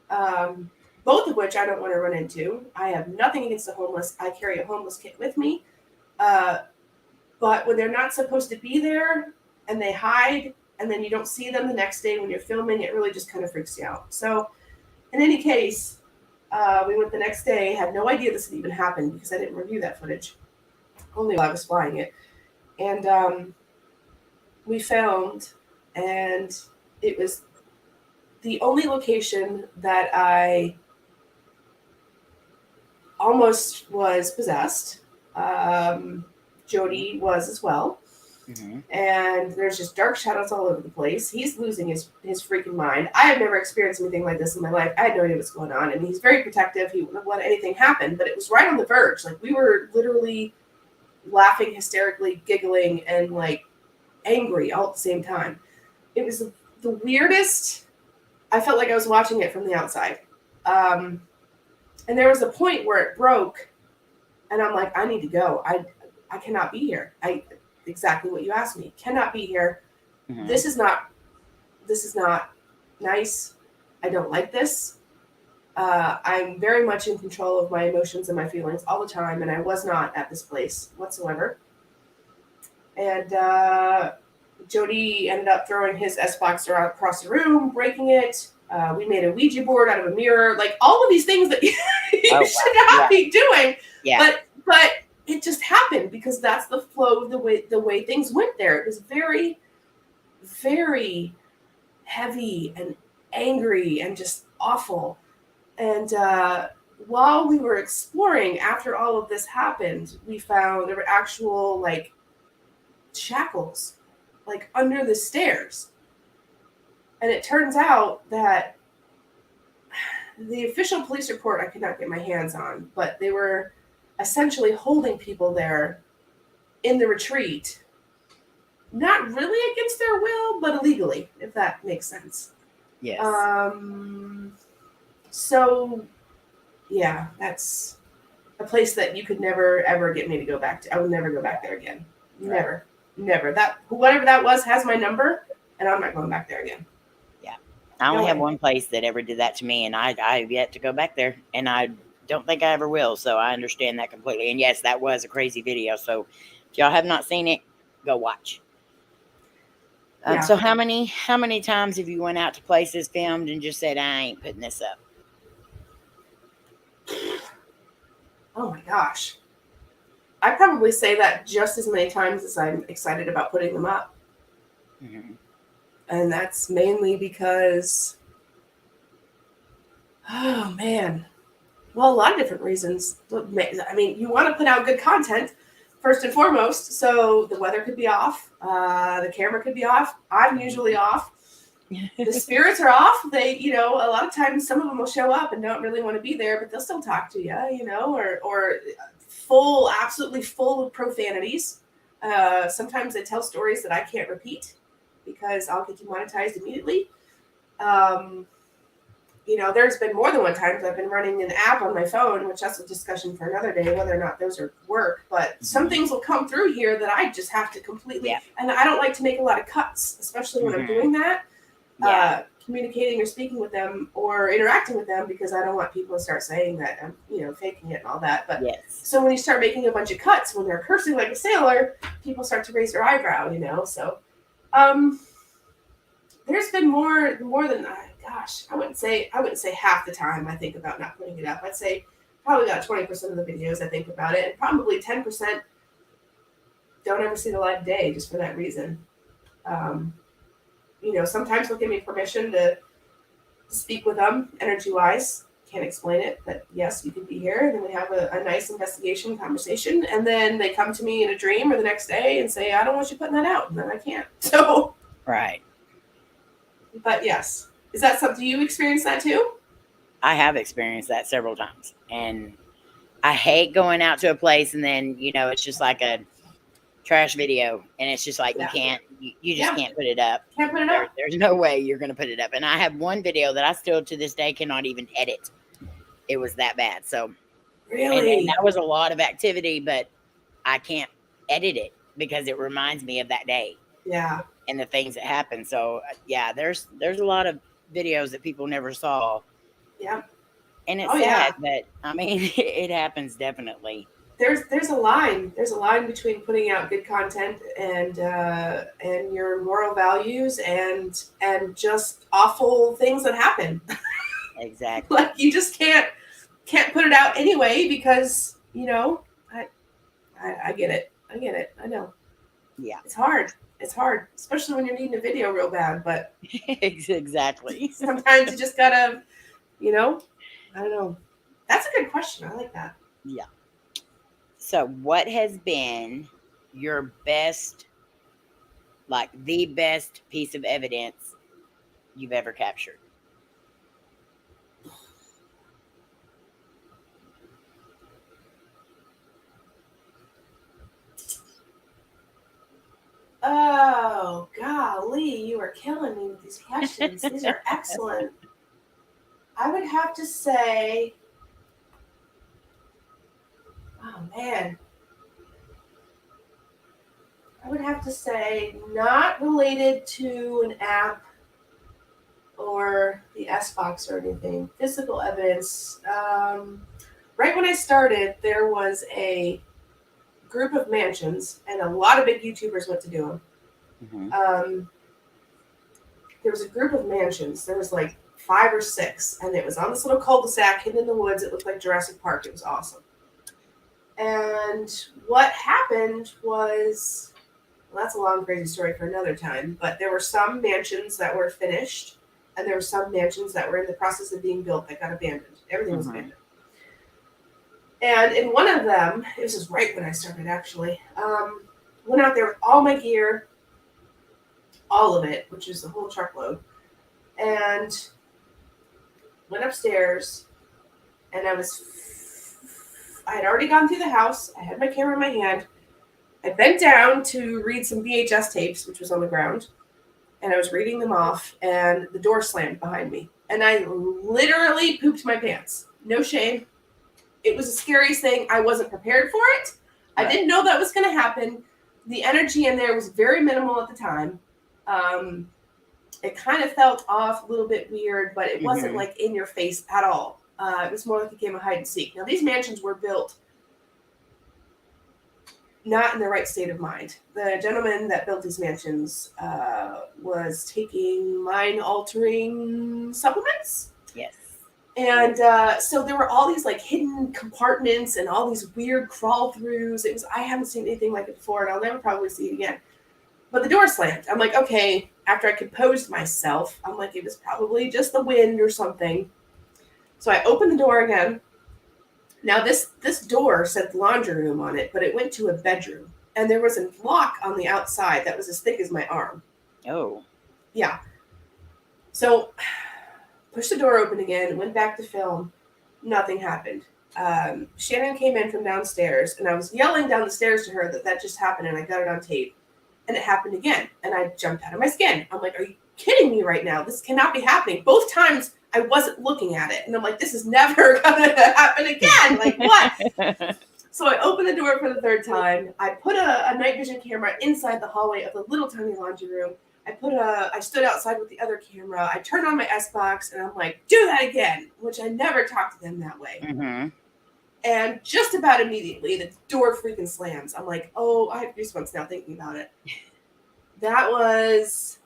Both of which I don't want to run into. I have nothing against the homeless. I carry a homeless kit with me. But when they're not supposed to be there and they hide and then you don't see them the next day when you're filming, it really just kind of freaks you out. So in any case, we went the next day, had no idea this had even happened because I didn't review that footage, only while I was flying it. And we filmed, and it was the only location that I almost was possessed. Jody was as well. And there's just dark shadows all over the place. He's losing his freaking mind. I have never experienced anything like this in my life. I had no idea what's going on. And he's very protective. He wouldn't let anything happen. But it was right on the verge. Like, we were literally laughing hysterically, giggling, and like angry all at the same time. It was the weirdest. I felt like I was watching it from the outside. And there was a point where it broke. And I'm like, I need to go. I cannot be here. Exactly what you asked me. Cannot be here. This is not nice. I don't like this. I'm very much in control of my emotions and my feelings all the time, and I was not at this place whatsoever. And Jody ended up throwing his S-Box across the room, breaking it. We made a Ouija board out of a mirror. Like, all of these things that you should not be doing. Yeah. But it just happened because that's the flow of the way things went there. It was very, very heavy and angry and just awful. And while we were exploring, after all of this happened, we found there were actual like shackles like under the stairs. And it turns out that the official police report I could not get my hands on, but they were essentially holding people there in the retreat, not really against their will, but illegally, if that makes sense. Yes. So, yeah, that's a place that you could never, ever get me to go back to. I would never go back there again. Never. Never. That whatever that was has my number, and I'm not going back there again. Yeah. I only have one place that ever did that to me, and I've yet to go back there, and I don't think I ever will, so I understand that completely. And yes, that was a crazy video, so if y'all have not seen it, go watch. So how many times have you went out to places, filmed, and just said, I ain't putting this up? Oh my gosh. I probably say that just as many times as I'm excited about putting them up. Mm-hmm. And that's mainly because, oh man, well, a lot of different reasons. I mean, you want to put out good content, first and foremost, so the weather could be off, the camera could be off. I'm usually off. The spirits are off. They, a lot of times some of them will show up and don't really want to be there, but they'll still talk to you, or absolutely full of profanities. Sometimes they tell stories that I can't repeat because I'll get demonetized immediately. There's been more than one time that I've been running an app on my phone, which that's a discussion for another day, whether or not those are work. But some things will come through here that I just have to completely, and I don't like to make a lot of cuts, especially when I'm doing that. Communicating or speaking with them or interacting with them, because I don't want people to start saying that I'm, faking it and all that. But so when you start making a bunch of cuts, when they're cursing like a sailor, people start to raise their eyebrow, So, there's been more than gosh, I wouldn't say half the time I think about not putting it up. I'd say probably about 20% of the videos I think about it, and probably 10% don't ever see the light of day just for that reason. Sometimes they'll give me permission to speak with them energy-wise. Can't explain it, but yes, you can be here. And then we have a nice investigation conversation. And then they come to me in a dream or the next day and say, I don't want you putting that out. And then I can't. So. Right. But yes. Is that something you experience that too? I have experienced that several times. And I hate going out to a place and then, it's just like a trash video, and it's just like you just can't put it up. Can't put it up. There's no way you're gonna put it up. And I have one video that I still to this day cannot even edit. It was that bad. So really, and that was a lot of activity, but I can't edit it because it reminds me of that day. Yeah. And the things that happened. So there's a lot of videos that people never saw. Yeah. And it's sad, but I mean it happens definitely. There's a line between putting out good content and your moral values and just awful things that happen. Exactly. Like you just can't put it out anyway because I get it. I know. Yeah. It's hard, especially when you're needing a video real bad. But exactly. Sometimes you just gotta, I don't know. That's a good question. I like that. Yeah. So what has been your best, like the best piece of evidence you've ever captured? Oh, golly, you are killing me with these questions. These are excellent. I would have to say, oh man. I would have to say not related to an app or the S-Box or anything. Physical evidence. Right when I started, there was a group of mansions, and a lot of big YouTubers went to do them. Mm-hmm. There was a group of mansions. There was like 5 or 6, and it was on this little cul-de-sac hidden in the woods. It looked like Jurassic Park. It was awesome. And what happened was, well, that's a long, crazy story for another time, but there were some mansions that were finished, and there were some mansions that were in the process of being built that got abandoned. Everything was abandoned. And in one of them, this is right when I started actually, went out there with all my gear, all of it, which is the whole truckload, and went upstairs, and I had already gone through the house. I had my camera in my hand. I bent down to read some VHS tapes, which was on the ground, and I was reading them off, and the door slammed behind me, and I literally pooped my pants. No shame. It was the scariest thing. I wasn't prepared for it. I didn't know that was going to happen. The energy in there was very minimal at the time. It kind of felt off, a little bit weird, but it wasn't like in your face at all. It was more like a game of hide and seek. Now, these mansions were built not in the right state of mind. The gentleman that built these mansions was taking mind-altering supplements. Yes. And so there were all these like hidden compartments and all these weird crawl throughs. I haven't seen anything like it before, and I'll never probably see it again. But the door slammed. I'm like, okay. After I composed myself, I'm like, it was probably just the wind or something. So I opened the door again. Now this door said laundry room on it, but it went to a bedroom, and there was a lock on the outside that was as thick as my arm. Oh. Yeah. So pushed the door open again, went back to film. Nothing happened. Shannon came in from downstairs, and I was yelling down the stairs to her that just happened, and I got it on tape. And it happened again, and I jumped out of my skin. I'm like, are you kidding me right now? This cannot be happening. Both times I wasn't looking at it, and I'm like, this is never going to happen again. Like, what? So I opened the door for the third time. I put a night vision camera inside the hallway of the little tiny laundry room. I stood outside with the other camera. I turned on my S-Box, and I'm like, do that again, which I never talked to them that way. Mm-hmm. And just about immediately, the door freaking slams. I'm like, oh, I have goosebumps now thinking about it. That was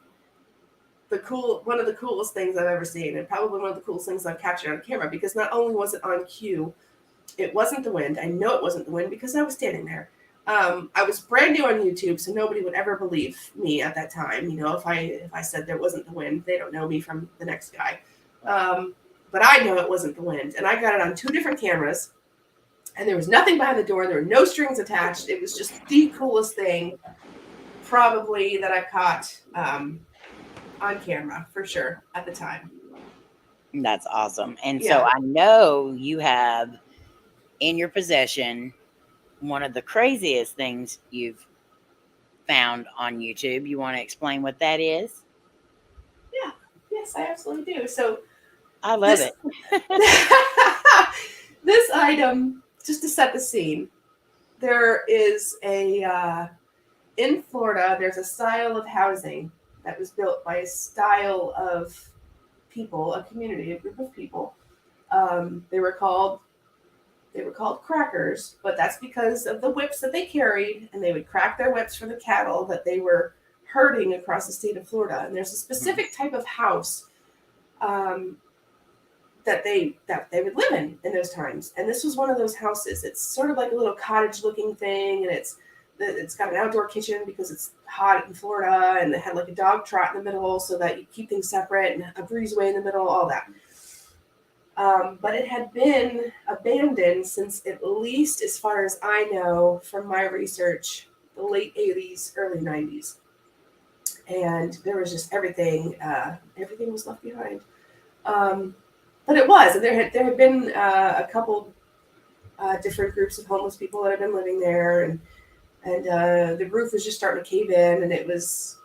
one of the coolest things I've ever seen, and probably one of the coolest things I've captured on camera, because not only was it on cue, it wasn't the wind. I know it wasn't the wind because I was standing there. I was brand new on YouTube, so nobody would ever believe me at that time. You know, if I said there wasn't the wind, they don't know me from the next guy. But I know it wasn't the wind, and I got it on 2 different cameras. And there was nothing behind the door. There were no strings attached. It was just the coolest thing, probably, that I caught on camera, for sure, at the time. That's awesome. And so I know you have in your possession one of the craziest things you've found on YouTube. You want to explain what that is? Yeah. Yes, I absolutely do. So I love it. This item, just to set the scene, there is in Florida, there's a style of housing that was built by a style of people, a community, a group of people. They were called crackers, but that's because of the whips that they carried, and they would crack their whips for the cattle that they were herding across the state of Florida. And there's a specific type of house that they would live in those times. And this was one of those houses. It's sort of like a little cottage looking thing, and it's got an outdoor kitchen because it's hot in Florida, and it had like a dog trot in the middle so that you keep things separate, and a breezeway in the middle, all that. But it had been abandoned since, at least as far as I know from my research, the late 80s, early 90s. And there was just everything was left behind. But it was, and there had been a couple different groups of homeless people that had been living there, and the roof was just starting to cave in, and it was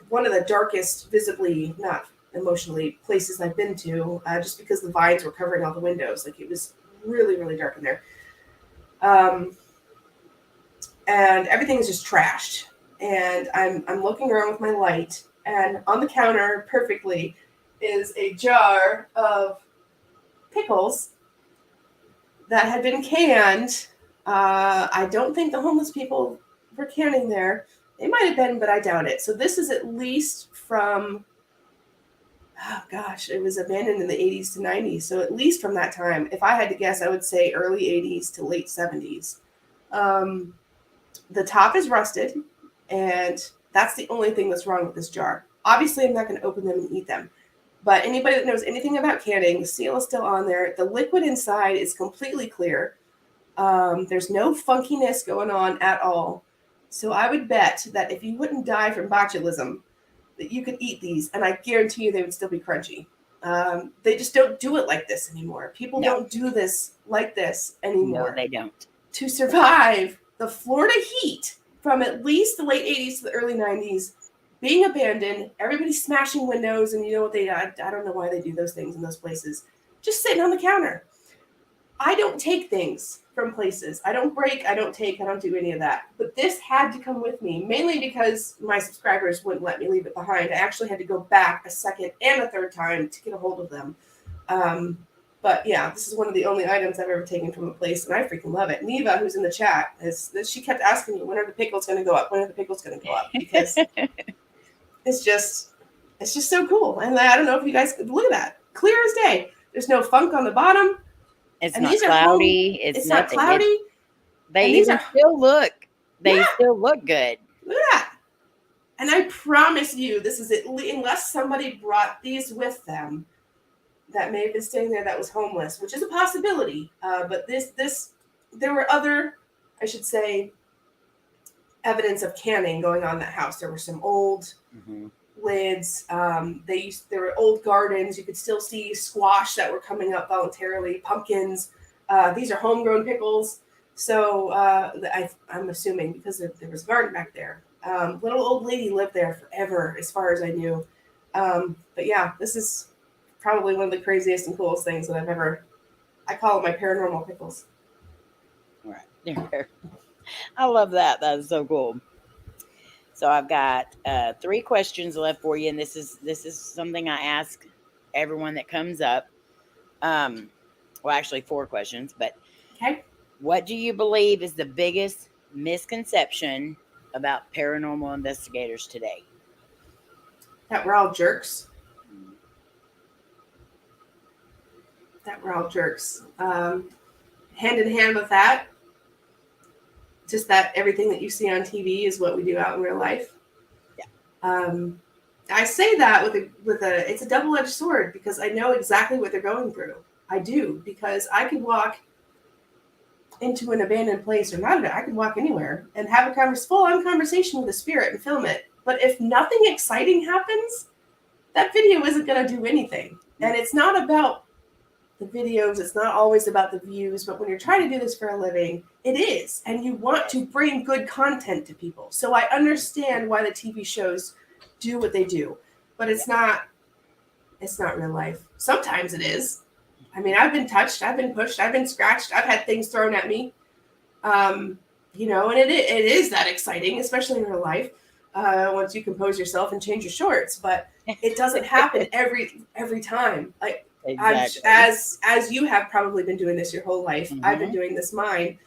one of the darkest, visibly, not emotionally, places I've been to, just because the vines were covering all the windows. Like, it was really, really dark in there. And everything is just trashed. And I'm looking around with my light, and on the counter, perfectly, is a jar of pickles that had been canned. I don't think the homeless people were canning there. They might have been, but I doubt it. So this is at least from, oh gosh, it was abandoned in the 80s to 90s. So at least from that time, if I had to guess, I would say early 80s to late 70s. The top is rusted, and that's the only thing that's wrong with this jar. Obviously, I'm not going to open them and eat them. But anybody that knows anything about canning, the seal is still on there. The liquid inside is completely clear. There's no funkiness going on at all. So I would bet that if you wouldn't die from botulism, that you could eat these, and I guarantee you they would still be crunchy. They just don't do it like this anymore. People don't do this like this anymore. No, they don't. To survive the Florida heat from at least the late 80s to the early 90s, being abandoned, everybody smashing windows, and you know what I don't know why they do those things in those places. Just sitting on the counter. I don't take things from places. I don't break, I don't do any of that. But this had to come with me, mainly because my subscribers wouldn't let me leave it behind. I actually had to go back a second and a third time to get a hold of them. But yeah, this is one of the only items I've ever taken from a place, and I freaking love it. Neva, who's in the chat, she kept asking me, when are the pickles going to go up? When are the pickles going to go up? Because it's just so cool. And I don't know if you guys look at that. Clear as day. There's no funk on the bottom. It's not cloudy. It's not cloudy. They still look good. Look at that. And I promise you, this is unless somebody brought these with them that may have been staying there that was homeless, which is a possibility. But there were other, I should say, evidence of canning going on in that house. There were some old lids. There were old gardens. You could still see squash that were coming up voluntarily, pumpkins. These are homegrown pickles. So I'm assuming because there was a garden back there. Little old lady lived there forever, as far as I knew. But yeah, this is probably one of the craziest and coolest things that I've ever. I call it my paranormal pickles. All right. I love that. That's so cool. So I've got 3 questions left for you, and this is something I ask everyone that comes up. Well, actually 4 questions, but okay. What do you believe is the biggest misconception about paranormal investigators today? That we're all jerks. That we're all jerks. Hand in hand with that, just that everything that you see on TV is what we do out in real life. Yeah. I say that with a it's a double-edged sword because I know exactly what they're going through. I do, because I could walk into an abandoned place or not. I could walk anywhere and have a full-on conversation with a spirit and film it. But if nothing exciting happens, that video isn't going to do anything. And it's not about the videos. It's not always about the views. But when you're trying to do this for a living, it is. And you want to bring good content to people. So I understand why the TV shows do what they do. But it's not real life. Sometimes it is. I mean, I've been touched, I've been pushed, I've been scratched, I've had things thrown at me, and it is that exciting, especially in real life, once you compose yourself and change your shorts. But it doesn't happen every time. Like exactly. As you have probably been doing this your whole life, I've been doing this mine,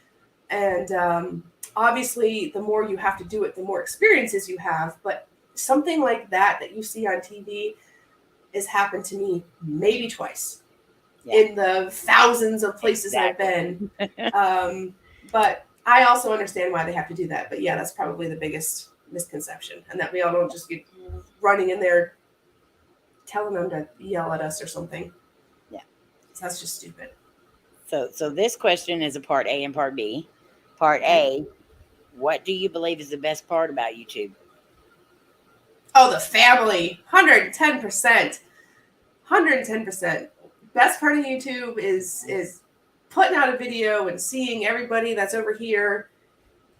and obviously, the more you have to do it, the more experiences you have. But something like that you see on TV has happened to me maybe twice. Yeah. In the thousands of places exactly. I've been. But I also understand why they have to do that. But yeah, that's probably the biggest misconception. And that we all don't just get running in there telling them to yell at us or something. Yeah. So that's just stupid. So this question is a part A and part B. Part A, what do you believe is the best part about YouTube? Oh, the family. 110%. 110%. Best part of YouTube is putting out a video and seeing everybody that's over here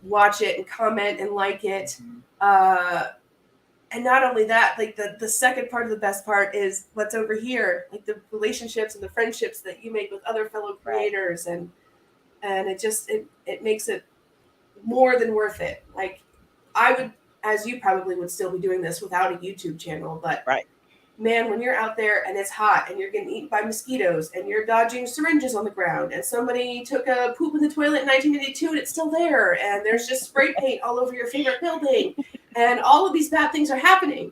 watch it and comment and like it. And not only that, like the second part of the best part is what's over here, like the relationships and the friendships that you make with other fellow creators, and it makes it more than worth it. Like I would, as you probably would still be doing this without a YouTube channel, but man, when you're out there and it's hot and you're getting eaten by mosquitoes and you're dodging syringes on the ground and somebody took a poop in the toilet in 1982 and it's still there and there's just spray paint all over your favorite building and all of these bad things are happening,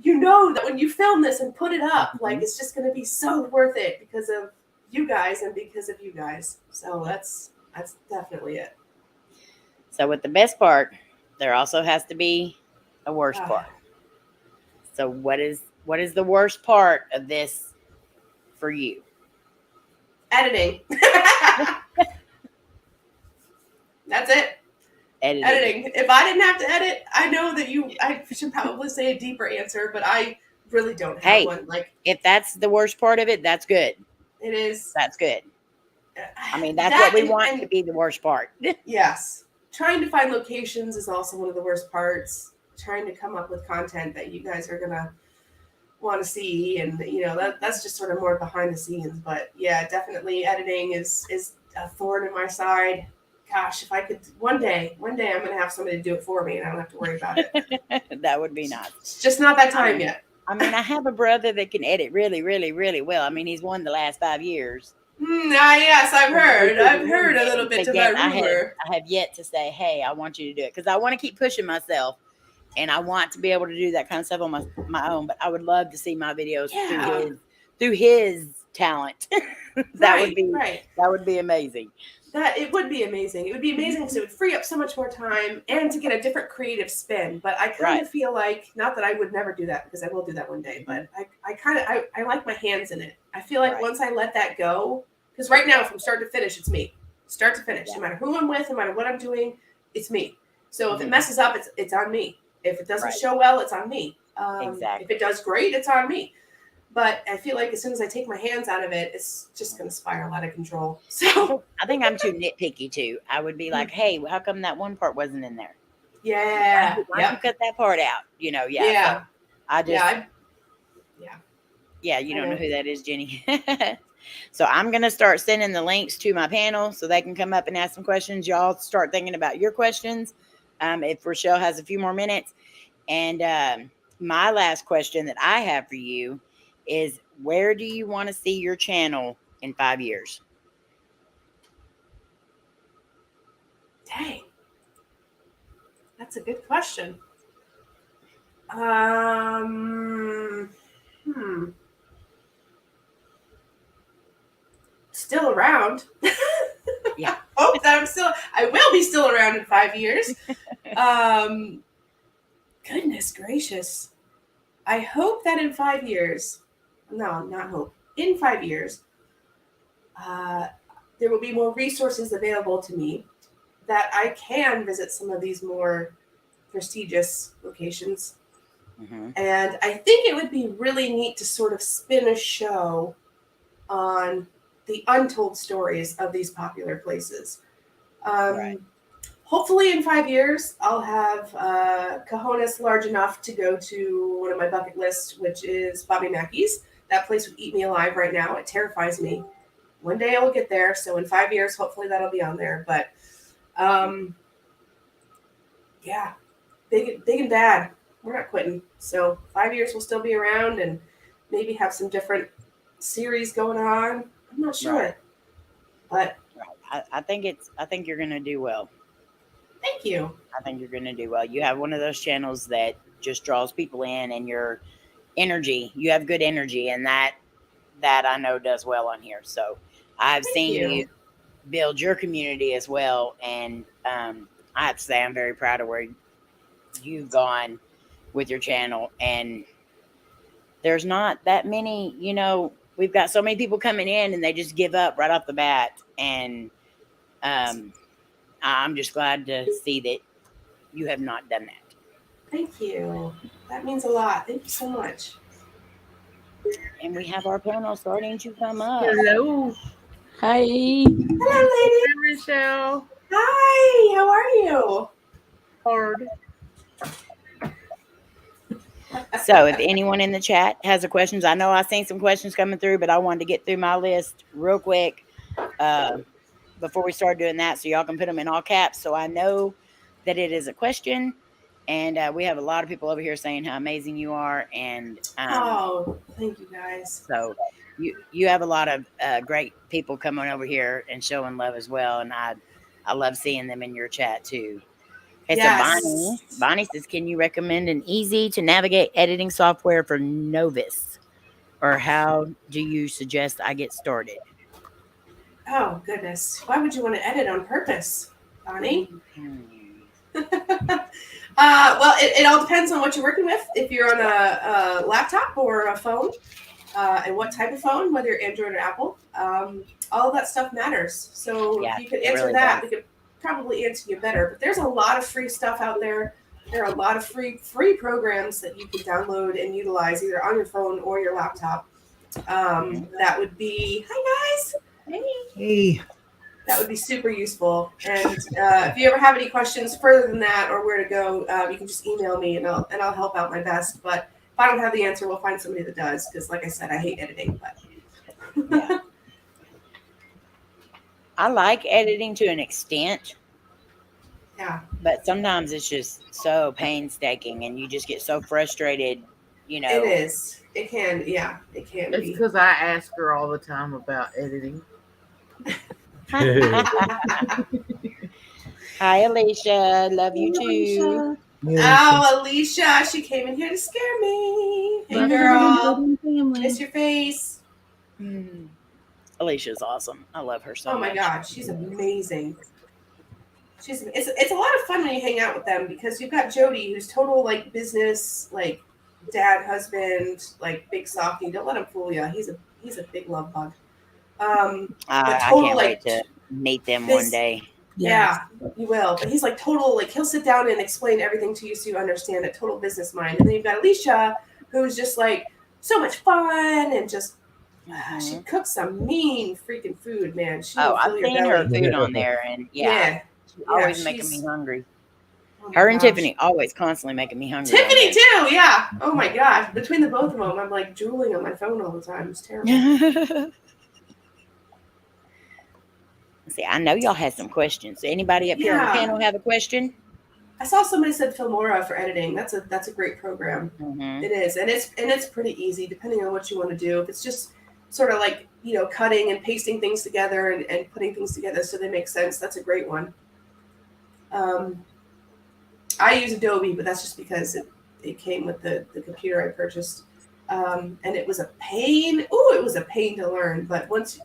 you know that when you film this and put it up, like it's just going to be so worth it because of you guys and because of you guys. So that's definitely it. So with the best part, there also has to be a worst part. So what is What is the worst part of this for you? Editing. That's it. Editing. If I didn't have to edit, I know that I should probably say a deeper answer, but I really don't have one. Like, if that's the worst part of it, that's good. It is. That's good. I mean, that's what we want to be the worst part. Yes. Trying to find locations is also one of the worst parts. Trying to come up with content that you guys are going to want to see. And, that's just sort of more behind the scenes. But, yeah, definitely editing is a thorn in my side. Gosh, if I could, one day I'm going to have somebody do it for me and I don't have to worry about it. That would be nice. It's just not that time yet. I mean, I have a brother that can edit really, really, really well. I mean, he's won the last 5 years. Yes, I've heard a little bit of that rumor. I have yet to say, hey, I want you to do it. Because I want to keep pushing myself. And I want to be able to do that kind of stuff on my own. But I would love to see my videos through his talent. That would be amazing. It would be amazing. It would be amazing because it would free up so much more time and to get a different creative spin. But I kind of feel like, not that I would never do that because I will do that one day, but I like my hands in it. I feel like once I let that go, because right now from start to finish, it's me. Start to finish. No matter who I'm with, no matter what I'm doing, it's me. So if it messes up, it's on me. If it doesn't show well, it's on me. If it does great, it's on me. But I feel like as soon as I take my hands out of it, it's just going to spiral out of control. So I think I'm too nitpicky too. I would be like, hey, how come that one part wasn't in there? Yeah. Why you cut that part out? Yeah. Yeah. So I just, yeah, you don't know who that is, Jenny. So I'm going to start sending the links to my panel so they can come up and ask some questions. Y'all start thinking about your questions. If Richelle has a few more minutes. And my last question that I have for you is, where do you want to see your channel in 5 years? Dang. That's a good question. Still around. Yeah. Hope that I will be still around in 5 years. Goodness gracious. I hope that in 5 years, no, not hope, in 5 years, there will be more resources available to me that I can visit some of these more prestigious locations. Mm-hmm. And I think it would be really neat to sort of spin a show on the untold stories of these popular places. Hopefully in 5 years, I'll have cojones large enough to go to one of my bucket lists, which is Bobby Mackey's. That place would eat me alive right now. It terrifies me. One day I will get there. So in 5 years, hopefully that'll be on there. But yeah, big and bad. We're not quitting. So 5 years we'll still be around and maybe have some different series going on. I'm not sure. But I think you're going to do well. Thank you. I think you're going to do well. You have one of those channels that just draws people in, and your energy, you have good energy, and that I know does well on here. So I've seen you build your community as well. And I have to say, I'm very proud of where you've gone with your channel. And there's not that many, we've got so many people coming in and they just give up right off the bat. And I'm just glad to see that you have not done that. Thank you. That means a lot. Thank you so much. And we have our panel starting to come up. Hello. Hi. Hello, lady. Hi, Richelle. Hi. How are you? Hard. So if anyone in the chat has a questions, I know I've seen some questions coming through, but I wanted to get through my list real quick before we start doing that, so y'all can put them in all caps so I know that it is a question. And we have a lot of people over here saying how amazing you are. And thank you guys. So you have a lot of great people coming over here and showing love as well. And I love seeing them in your chat too. Okay, yes. So Bonnie says, can you recommend an easy to navigate editing software for novice? Or how do you suggest I get started? Oh, goodness. Why would you want to edit on purpose, Bonnie? Mm-hmm. Well, it all depends on what you're working with. If you're on a laptop or a phone, and what type of phone, whether you're Android or Apple, all of that stuff matters. So if you could answer really that, we could probably answer you better. But there's a lot of free stuff out there. There are a lot of free programs that you can download and utilize either on your phone or your laptop. That would be, hi guys. Hey. That would be super useful. And if you ever have any questions further than that or where to go, you can just email me and I'll help out my best. But if I don't have the answer, we'll find somebody that does. Because like I said, I hate editing. But yeah. I like editing to an extent. Yeah. But sometimes it's just so painstaking and you just get so frustrated, you know. It is. It can. Yeah, it can be. It's because I ask her all the time about editing. Hi, Alicia. Love you too. Oh, Alicia. She came in here to scare me. Hey, girl. Kiss your face. Alicia's awesome. I love her so much. Oh, my God. She's amazing. It's a lot of fun when you hang out with them because you've got Jody, who's total, like, business, like, dad, husband, like, big softy. Don't let him fool you. He's a big love bug. I can't wait to meet them one day. Yeah, you will. But he's like total, like he'll sit down and explain everything to you so you understand it. Total business mind. And then you've got Alicia, who's just like so much fun and just she cooks some mean freaking food, man. I've seen her food on there, and she's always making me hungry. Her and Tiffany always constantly making me hungry. Tiffany too, yeah. Oh my gosh, between the both of them, I'm like drooling on my phone all the time. It's terrible. See, I know y'all had some questions. Anybody up here on the panel have a question? I saw somebody said Filmora for editing. That's a great program. It is, and it's pretty easy depending on what you want to do. If it's just sort of like cutting and pasting things together and putting things together so they make sense, that's a great one. I use Adobe, but that's just because it came with the computer I purchased, and it was a pain. It was a pain to learn, but once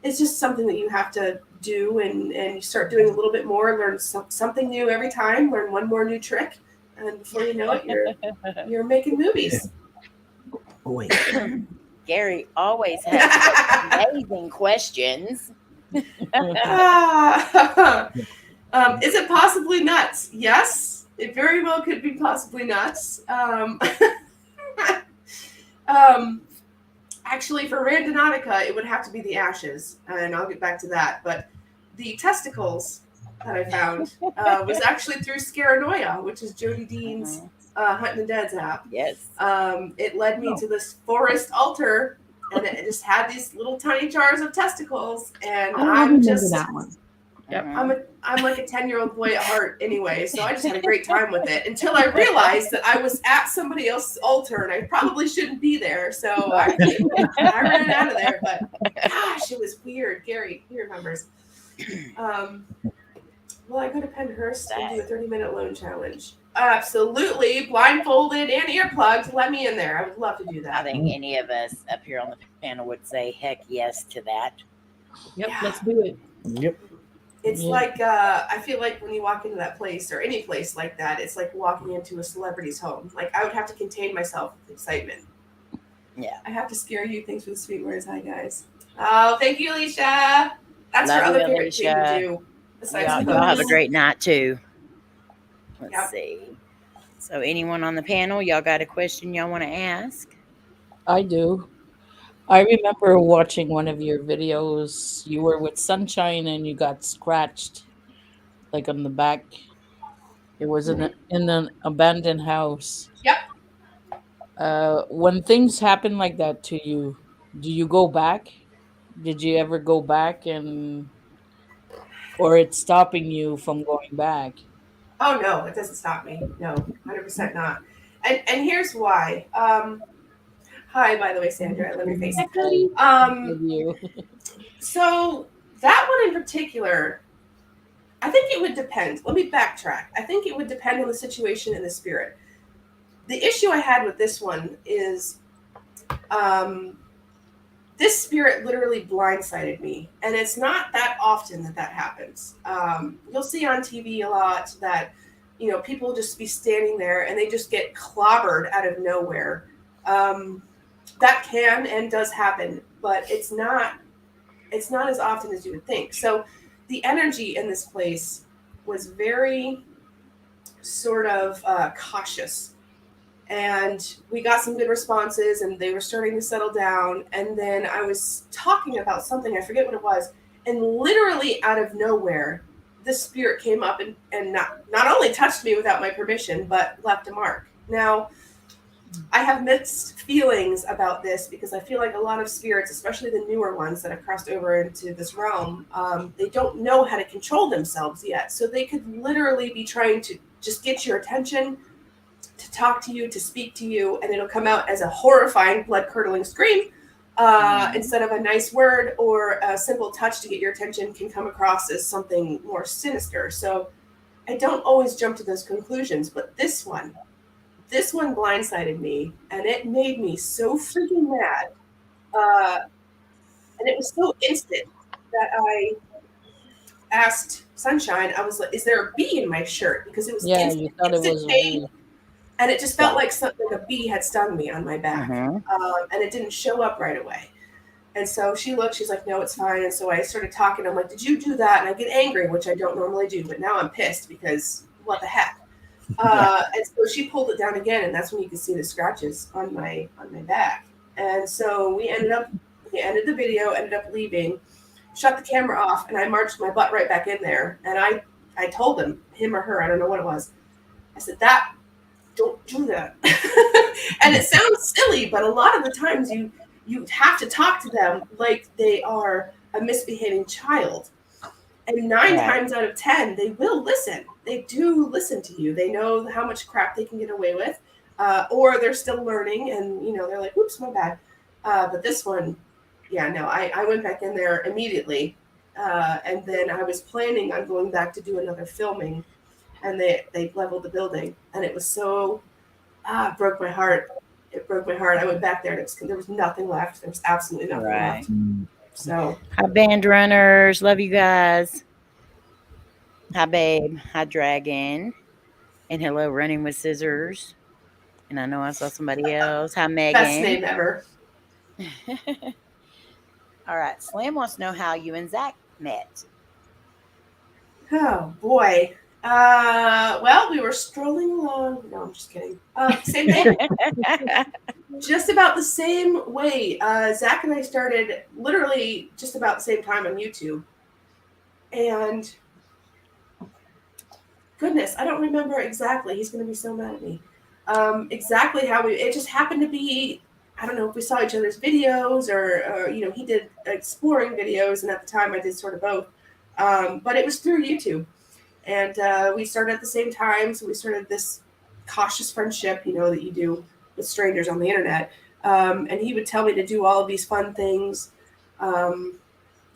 it's just something that you have to do, and you start doing a little bit more, learn something new every time, learn one more new trick, and before you know it, you're making movies. Boy, Gary always has amazing questions. Is it possibly nuts? Yes, it very well could be possibly nuts. Actually, for Randonautica, it would have to be the ashes, and I'll get back to that. But the testicles that I found was actually through Scaranoia, which is Jody Dean's Hunting the Dead's app. Yes. It led me to this forest altar, and it just had these little tiny jars of testicles, and I'm just that one. Yep. I'm like a 10-year-old boy at heart anyway, so I just had a great time with it until I realized that I was at somebody else's altar and I probably shouldn't be there. So I ran out of there, but gosh, it was weird. Gary, he remembers. Will I go to Pennhurst and do a 30-minute loan challenge? Absolutely. Blindfolded and earplugged. Let me in there. I would love to do that. I think any of us up here on the panel would say heck yes to that. Yep, let's do it. Yep. It's like, I feel like when you walk into that place or any place like that, it's like walking into a celebrity's home. Like I would have to contain myself with excitement. Yeah. I have to scare you. Thanks for the sweet words. Hi, guys. Oh, thank you, Alicia. That's her other favorite thing to do. Y'all have a great night too. Let's see. So anyone on the panel, y'all got a question y'all want to ask? I do. I remember watching one of your videos. You were with Sunshine and you got scratched, like on the back. It was in an abandoned house. Yep. When things happen like that to you, do you go back? Did you ever go back or it's stopping you from going back? Oh no, it doesn't stop me. No, 100% not. And here's why. Hi, by the way, Sandra. I love your face. Love you. So that one in particular, I think it would depend. Let me backtrack. I think it would depend on the situation and the spirit. The issue I had with this one is this spirit literally blindsided me. And it's not that often that happens. You'll see on TV a lot that people just be standing there and they just get clobbered out of nowhere. That can and does happen, but it's not as often as you would think. So the energy in this place was very sort of cautious. And we got some good responses and they were starting to settle down. And then I was talking about something, I forget what it was. And literally out of nowhere, this spirit came up and not only touched me without my permission, but left a mark. Now, I have mixed feelings about this because I feel like a lot of spirits, especially the newer ones that have crossed over into this realm, they don't know how to control themselves yet. So they could literally be trying to just get your attention, to talk to you, to speak to you, and it'll come out as a horrifying, blood-curdling scream instead of a nice word, or a simple touch to get your attention can come across as something more sinister. So I don't always jump to those conclusions, but this one blindsided me, and it made me so freaking mad. And it was so instant that I asked Sunshine, I was like, is there a bee in my shirt? Because it was instant, you thought it was a bee. And it just felt like something, a bee had stung me on my back. And it didn't show up right away. And so she looked, she's like, no, it's fine. And so I started talking. I'm like, did you do that? And I get angry, which I don't normally do. But now I'm pissed because what the heck? And so she pulled it down again. And that's when you could see the scratches on my back. And so we ended the video, ended up leaving, shut the camera off. And I marched my butt right back in there. And I told him or her, I don't know what it was. I said, don't do that. And it sounds silly, but a lot of the times you have to talk to them like they are a misbehaving child. And 9 times out of 10, they will listen. They do listen to you. They know how much crap they can get away with, or they're still learning and, they're like, oops, my bad. But this one, I went back in there immediately. And then I was planning on going back to do another filming. And they leveled the building, and it was so it broke my heart. It broke my heart. I went back there, and there was nothing left. There was absolutely nothing left. So, hi, band runners, love you guys. Hi, babe. Hi, Dragon, and hello, Running with Scissors. And I know I saw somebody else. Hi, Megan. Best name ever. All right, Slim wants to know how you and Zach met. Oh boy. Well, we were strolling along. No, I'm just kidding. Same thing. Just about the same way. Zach and I started literally just about the same time on YouTube. And goodness, I don't remember exactly. He's going to be so mad at me. Exactly how it just happened to be, I don't know if we saw each other's videos or he did exploring videos. And at the time I did sort of both. But it was through YouTube. And we started at the same time. So we started this cautious friendship, that you do with strangers on the internet. And he would tell me to do all of these fun things,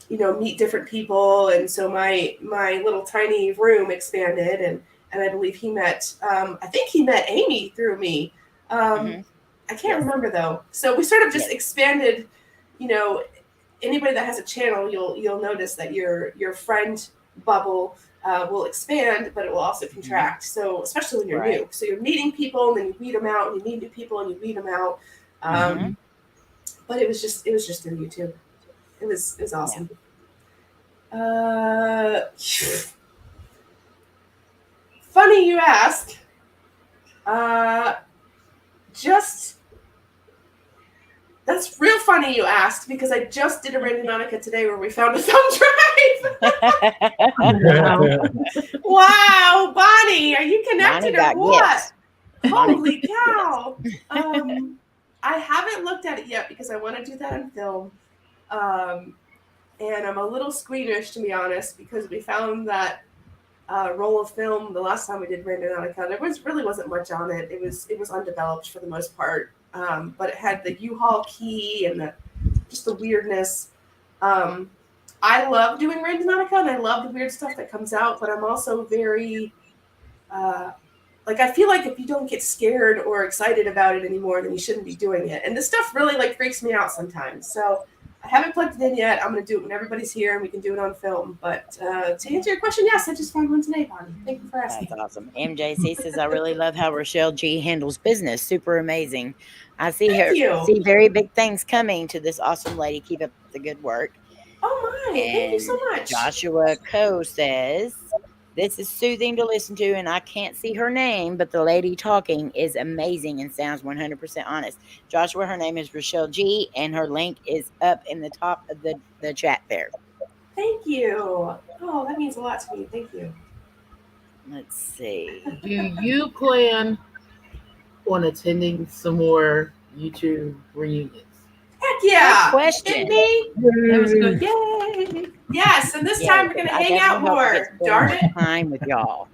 meet different people. And so my little tiny room expanded. And I believe he met, I think he met Amy through me. I can't remember though. So we sort of just expanded, anybody that has a channel, you'll notice that your friend bubble will expand, but it will also contract. So especially when you're new, so you're meeting people and then you weed them out, and you meet new people and you weed them out. But it was just through YouTube. It was awesome. Funny you ask. That's real funny you asked, because I just did a Randonautica today where we found a thumb drive. Wow, Bonnie, are you connected or what? Holy cow. I haven't looked at it yet because I want to do that on film. And I'm a little squeamish, to be honest, because we found that roll of film the last time we did Randonautica. There really wasn't much on it. It was undeveloped for the most part. But it had the U-Haul key and just the weirdness. I love doing Randonautica and I love the weird stuff that comes out, but I'm also very, I feel like if you don't get scared or excited about it anymore, then you shouldn't be doing it. And this stuff really freaks me out sometimes. So I haven't plugged it in yet. I'm going to do it when everybody's here and we can do it on film. But to answer your question, yes, I just found one today, Bonnie. Thank you for asking. That's awesome. MJC says, I really love how Richelle G handles business. Super amazing. I see see very big things coming to this awesome lady. Keep up the good work. Oh my, thank you so much. Joshua Coe says, this is soothing to listen to, and I can't see her name, but the lady talking is amazing and sounds 100% honest. Joshua, her name is Richelle G, and her link is up in the top of the chat there. Thank you. Oh, that means a lot to me. Thank you. Let's see. Do you plan on attending some more YouTube reunions? Heck yeah. Good question. That was good. Yay. Yes, and this time we're going to hang out more. Darn it. Time with y'all.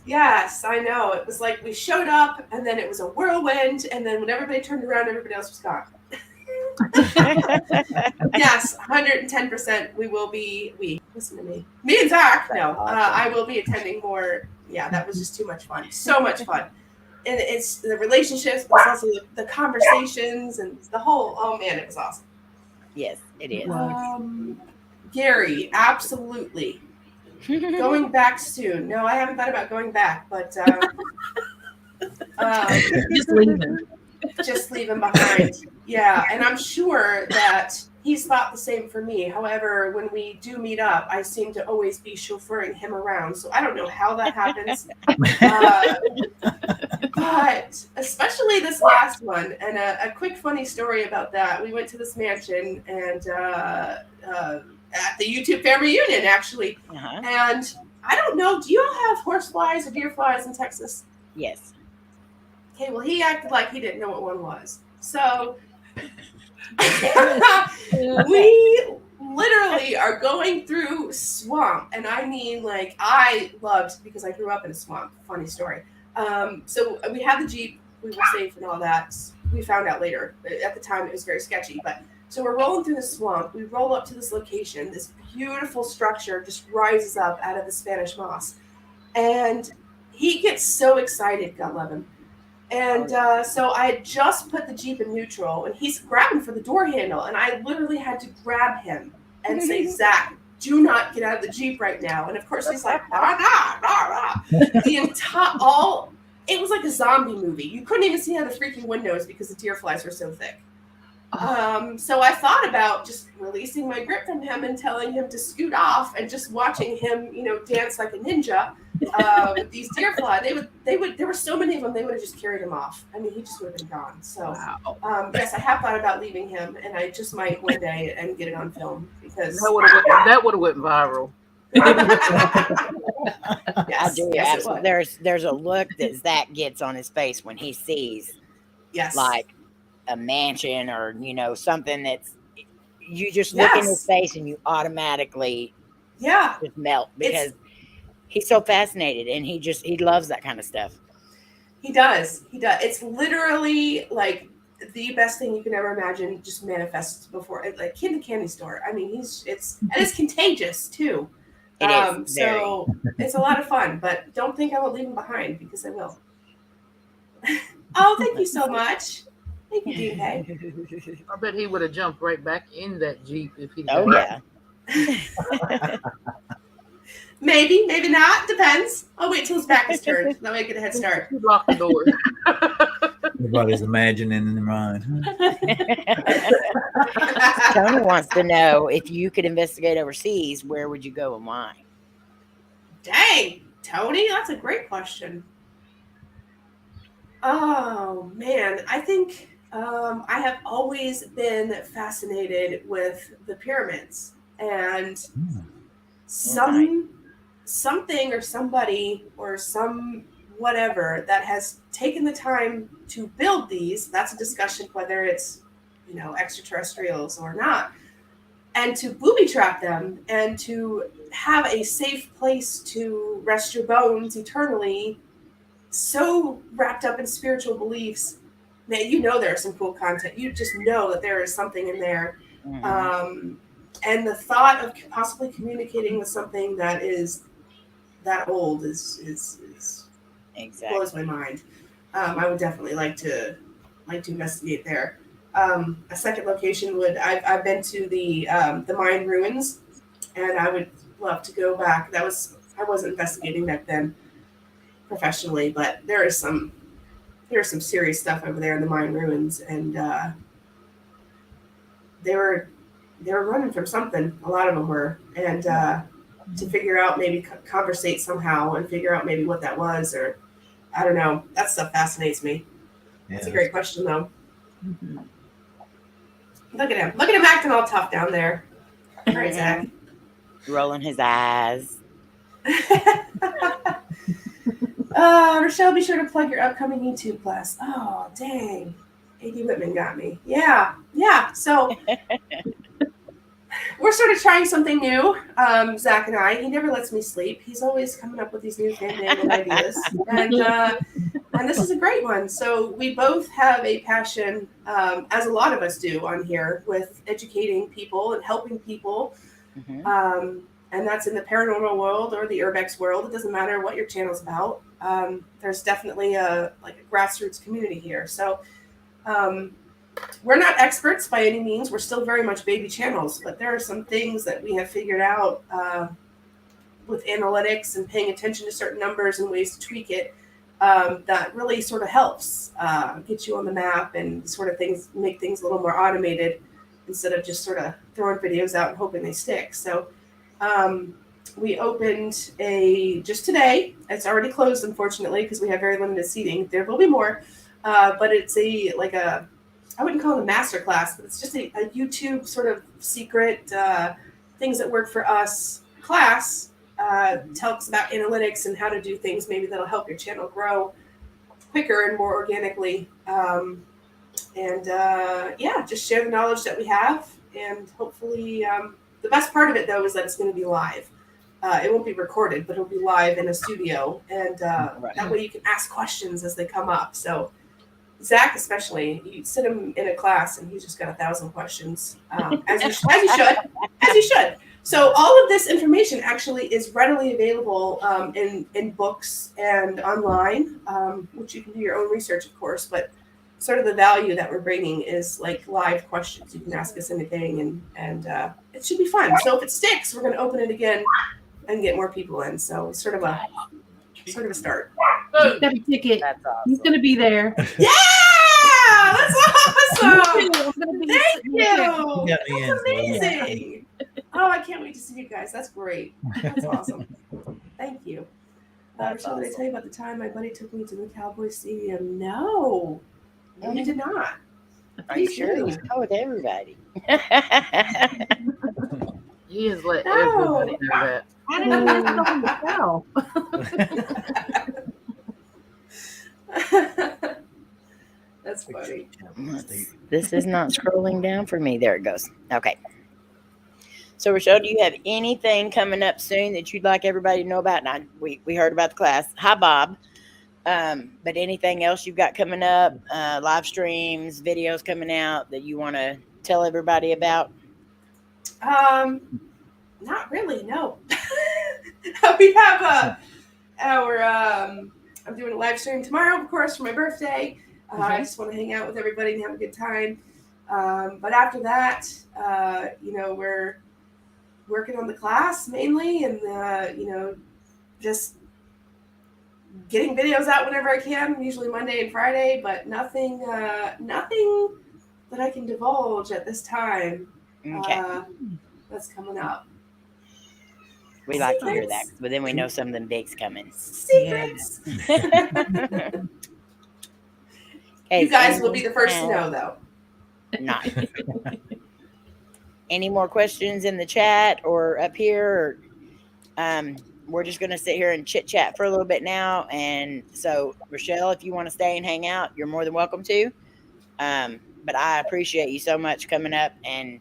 Yes, I know. It was like we showed up, and then it was a whirlwind, and then when everybody turned around, everybody else was gone. Yes, 110%. We will be. Listen to me. Me and Zach. No, I will be attending more. Yeah, that was just too much fun. So much fun. And it's the relationships, but it's also the conversations and the whole. Oh man, it was awesome. Yes, it is. Gary, absolutely. Going back soon. No, I haven't thought about going back, but Just leave him. Just leave him behind. Yeah, and I'm sure that he's thought the same for me. However, when we do meet up, I seem to always be chauffeuring him around. So I don't know how that happens. But especially this last one, and a quick funny story about that. We went to this mansion and at the YouTube family reunion, actually. And I don't know, do you all have horse flies or deer flies in Texas? Yes. Okay, well, he acted like he didn't know what one was. So we literally are going through swamp. And I mean, like, I loved, because I grew up in a swamp. Funny story. So we had the Jeep. We were safe and all that. We found out later. At the time, it was very sketchy. But so we're rolling through the swamp. We roll up to this location. This beautiful structure just rises up out of the Spanish moss. And he gets so excited. God love him. And so I had just put the Jeep in neutral, and he's grabbing for the door handle, and I literally had to grab him and say, Zach, do not get out of the Jeep right now. And of course he's like, nah. The entire, it was like a zombie movie. You couldn't even see out the freaking windows because the deer flies were so thick. So I thought about just releasing my grip from him and telling him to scoot off and just watching him, dance like a ninja with these deer flies. There were so many of them, they would have just carried him off. I mean, he just would have been gone. So, yes, I have thought about leaving him, and I just might one day and get it on film because that would have went viral. Yes, I do. Yes, there's a look that Zach gets on his face when he sees, like a mansion or something that's you just look in his face and you automatically just melt because he's so fascinated and he loves that kind of stuff. He does. It's literally like the best thing you can ever imagine just manifests before like in the candy store. I mean, it's contagious too. It is so it's a lot of fun, but don't think I will leave him behind because I will. Oh, thank you so much. Thank you, DK. I bet he would have jumped right back in that Jeep if he. Oh yeah. Maybe not. Depends. I'll wait till his back is turned. That way I get a head start. Lock the door. Everybody's imagining in their mind. Tony wants to know if you could investigate overseas, where would you go and why? Dang, Tony, that's a great question. Oh man, I think I have always been fascinated with the pyramids and something or somebody or some whatever that has taken the time to build these. That's a discussion whether it's extraterrestrials or not, and to booby trap them and to have a safe place to rest your bones eternally, so wrapped up in spiritual beliefs that there's some cool content. You just know that there is something in there. And the thought of possibly communicating with something that is that old is exactly blows my mind. I would definitely like to investigate there. A second location I've been to the mine ruins, and I would love to go back. I wasn't investigating back then professionally, but there's some serious stuff over there in the mine ruins, and they were running from something. A lot of them were, and to figure out, maybe conversate somehow and figure out maybe what that was, or I don't know. That stuff fascinates me. That's a great question, though. Mm-hmm. Look at him acting all tough down there. All right, Zach. Rolling his eyes. Richelle, be sure to plug your upcoming YouTube class. Oh, dang. A.D. Whitman got me. Yeah. So we're sort of trying something new, Zach and I. He never lets me sleep. He's always coming up with these new fandangled ideas. And this is a great one. So we both have a passion, as a lot of us do on here, with educating people and helping people. Mm-hmm. And that's in the paranormal world or the Urbex world. It doesn't matter what your channel's about. There's definitely a grassroots community here. So we're not experts by any means. We're still very much baby channels, but there are some things that we have figured out with analytics and paying attention to certain numbers and ways to tweak it that really sort of helps get you on the map and sort of make things a little more automated instead of just sort of throwing videos out and hoping they stick. So we opened just today. It's already closed, unfortunately, because we have very limited seating. There will be more, but it's I wouldn't call it a master class, but it's just a YouTube sort of secret things that work for us class. Talks about analytics and how to do things maybe that'll help your channel grow quicker and more organically. Just share the knowledge that we have, and hopefully the best part of it, though, is that it's going to be live. It won't be recorded, but it'll be live in a studio, and that way you can ask questions as they come up. So Zach, especially, you sit him in a class, and he's just got 1,000 questions, as you should. So all of this information actually is readily available in books and online, which you can do your own research, of course, but sort of the value that we're bringing is like live questions. You can ask us anything, and it should be fun. So if it sticks, we're going to open it again and get more people in. So it's sort of a start. He's got a ticket. That's awesome. He's going to be there. Yeah! That's awesome! Thank you! That's amazing! Oh, I can't wait to see you guys. That's great. That's awesome. Thank you. Richelle, did I tell you about the time my buddy took me to the Cowboy Stadium? No, you did not. Are you sure? It was with everybody. He has let everybody know that. I didn't even know that. That's funny. This is not scrolling down for me. There it goes. Okay. So, Richelle, do you have anything coming up soon that you'd like everybody to know about? Now, we heard about the class. Hi, Bob. But anything else you've got coming up? Live streams, videos coming out that you want to tell everybody about? Not really, no. We have I'm doing a live stream tomorrow, of course, for my birthday. I just want to hang out with everybody and have a good time. But after that, we're working on the class mainly, and just getting videos out whenever I can, usually Monday and Friday, but nothing that I can divulge at this time. Okay. That's coming up. We like to hear that, but then we know something big's coming. Secrets. Okay, you guys will be the first to know, though. Not. Any more questions in the chat or up here? We're just going to sit here and chit chat for a little bit now. And so, Richelle, if you want to stay and hang out, you're more than welcome to. But I appreciate you so much coming up and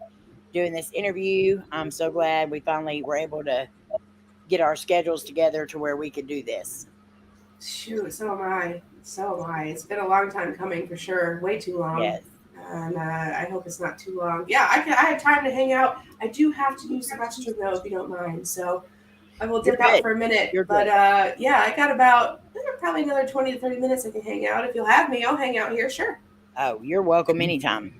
doing this interview. I'm so glad we finally were able to get our schedules together to where we could do this. Shoot, so am I. It's been a long time coming for sure. Way too long. Yes. And I hope it's not too long. Yeah, I have time to hang out. I do have to use the restroom, though, if you don't mind. So I will dip out for a minute. But I got about probably another 20 to 30 minutes I can hang out. If you'll have me, I'll hang out here. Sure. Oh, you're welcome anytime.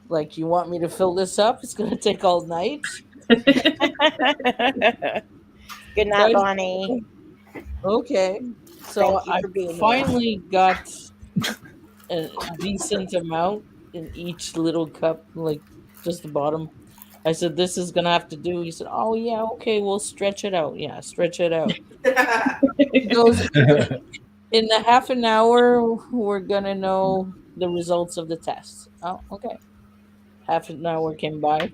Like, you want me to fill this up? It's gonna take all night. Good night, Bonnie. Okay. So Thank you I for being here. finally got a decent amount in each little cup, like just the bottom. I said, this is gonna have to do. He said, oh yeah, okay, we'll stretch it out. Yeah, stretch it out. He goes, in the half an hour, we're gonna know the results of the test. Oh, okay. Half an hour came by.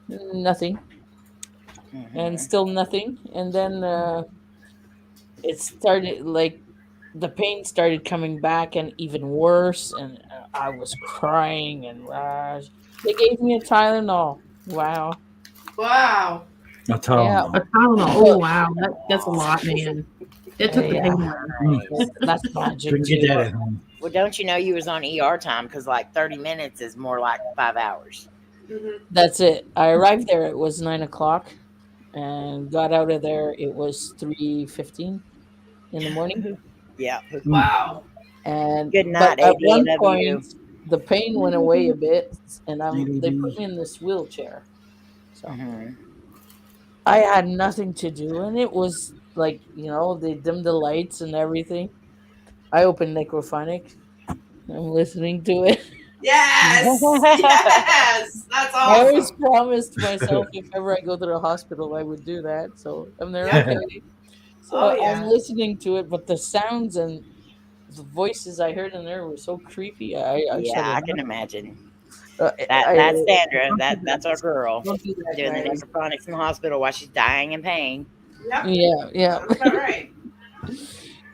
Nothing. And still nothing. And then it started, like, the pain started coming back and even worse. And I was crying. And they gave me a Tylenol. Wow. Wow. A Tylenol. I don't know. Oh wow, that's a lot, man. It took the Yeah. pain away. That's magic. Couldn't get too. that at home. Well, don't you know you was on ER time? Because like 30 minutes is more like 5 hours. That's it. I arrived there. It was 9:00, and got out of there. It was 3:15 in the morning. Yeah. Wow. And Good night, but at AD, one love point, you. the pain went away a bit, and they ADD. put me in this wheelchair. So Mhm. I had nothing to do, and it was like, they dimmed the lights and everything. I opened Necrophonic. I'm listening to it. Yes. Yes. That's I always awesome. promised myself if ever I go to the hospital, I would do that. So I'm there. Yeah. Okay. So Oh, yeah. I'm listening to it, but the sounds and the voices I heard in there were so creepy. I Yeah, shut I it can down. imagine. That's That's Sandra. That's our girl Don't do that, doing the guys. necrophonics in the hospital while she's dying in pain. Yep. Yeah. Sounds about right.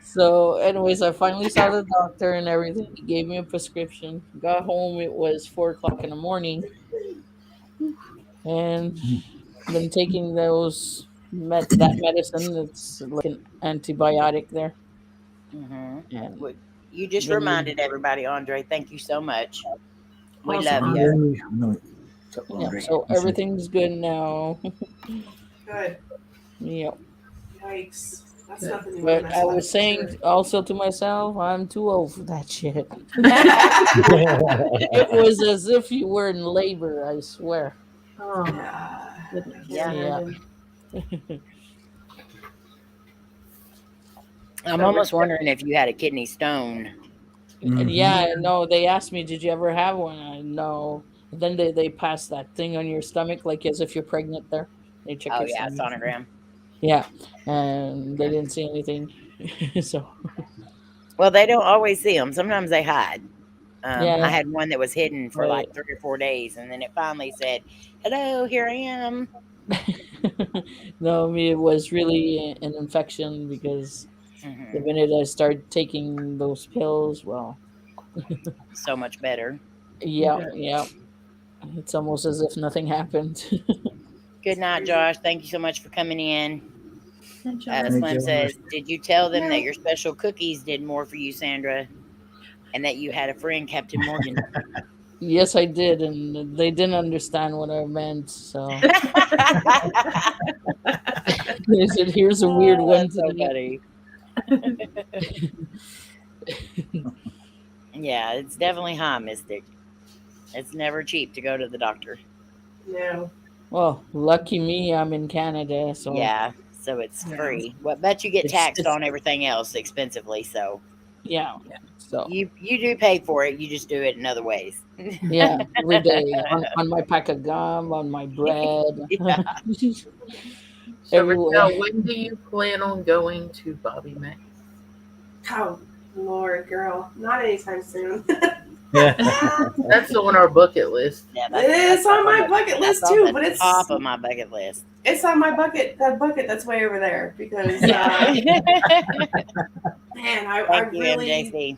So, anyways, I finally saw the doctor and everything. He gave me a prescription. Got home. It was 4:00 in the morning, and been taking that medicine. It's like an antibiotic there. Mm-hmm. And You just been reminded everybody, Andre. Thank you so much. We Awesome. love you. so everything's good now. Good. Yep. Yikes. That's Good. nothing you want to But mess I with. was saying also to myself, I'm too old for that shit. It was as if you were in labor, I swear. Oh, Yeah. goodness. Yeah. Yeah. I'm almost wondering if you had a kidney stone. Yeah, no, they asked me, did you ever have one? No. Then they pass that thing on your stomach, like as if you're pregnant there. They check Oh, your yeah, stomach. sonogram. Yeah, and they didn't see anything. So, Well, they don't always see them. Sometimes they hide. yeah. I had one that was hidden for Right. like 3 or 4 days, and then it finally said, "Hello, here I am." No, I mean, it was really an infection because Mhm. the minute I started taking those pills, well, So much better. yeah. It's almost as if nothing happened. Good night, Josh. Thank you so much for coming in. Good job. Thank Slim you. says, "Did you tell them that your special cookies did more for you, Sandra, and that you had a friend, Captain Morgan?" Yes, I did, and they didn't understand what I meant. So they said, "Here's a weird one That's so today." funny. Yeah, it's definitely high, Mystic. It's never cheap to go to the doctor. No. Well, lucky me, I'm in Canada, so Yeah, so it's Yeah. free. Well, but you get It's- taxed it's- on everything else expensively. So yeah. So you do pay for it. You just do it in other ways. yeah, every day on my pack of gum, on my bread, Yeah. So, everywhere. Richelle, when do you plan on going to Bobby Mack? Oh, Lord, girl. Not anytime soon. That's on our bucket list. Yeah, It's on my bucket list that's on too, the but it's top of my bucket list. it's on my bucket. That bucket that's way over there because Thank man, I you, really MJC.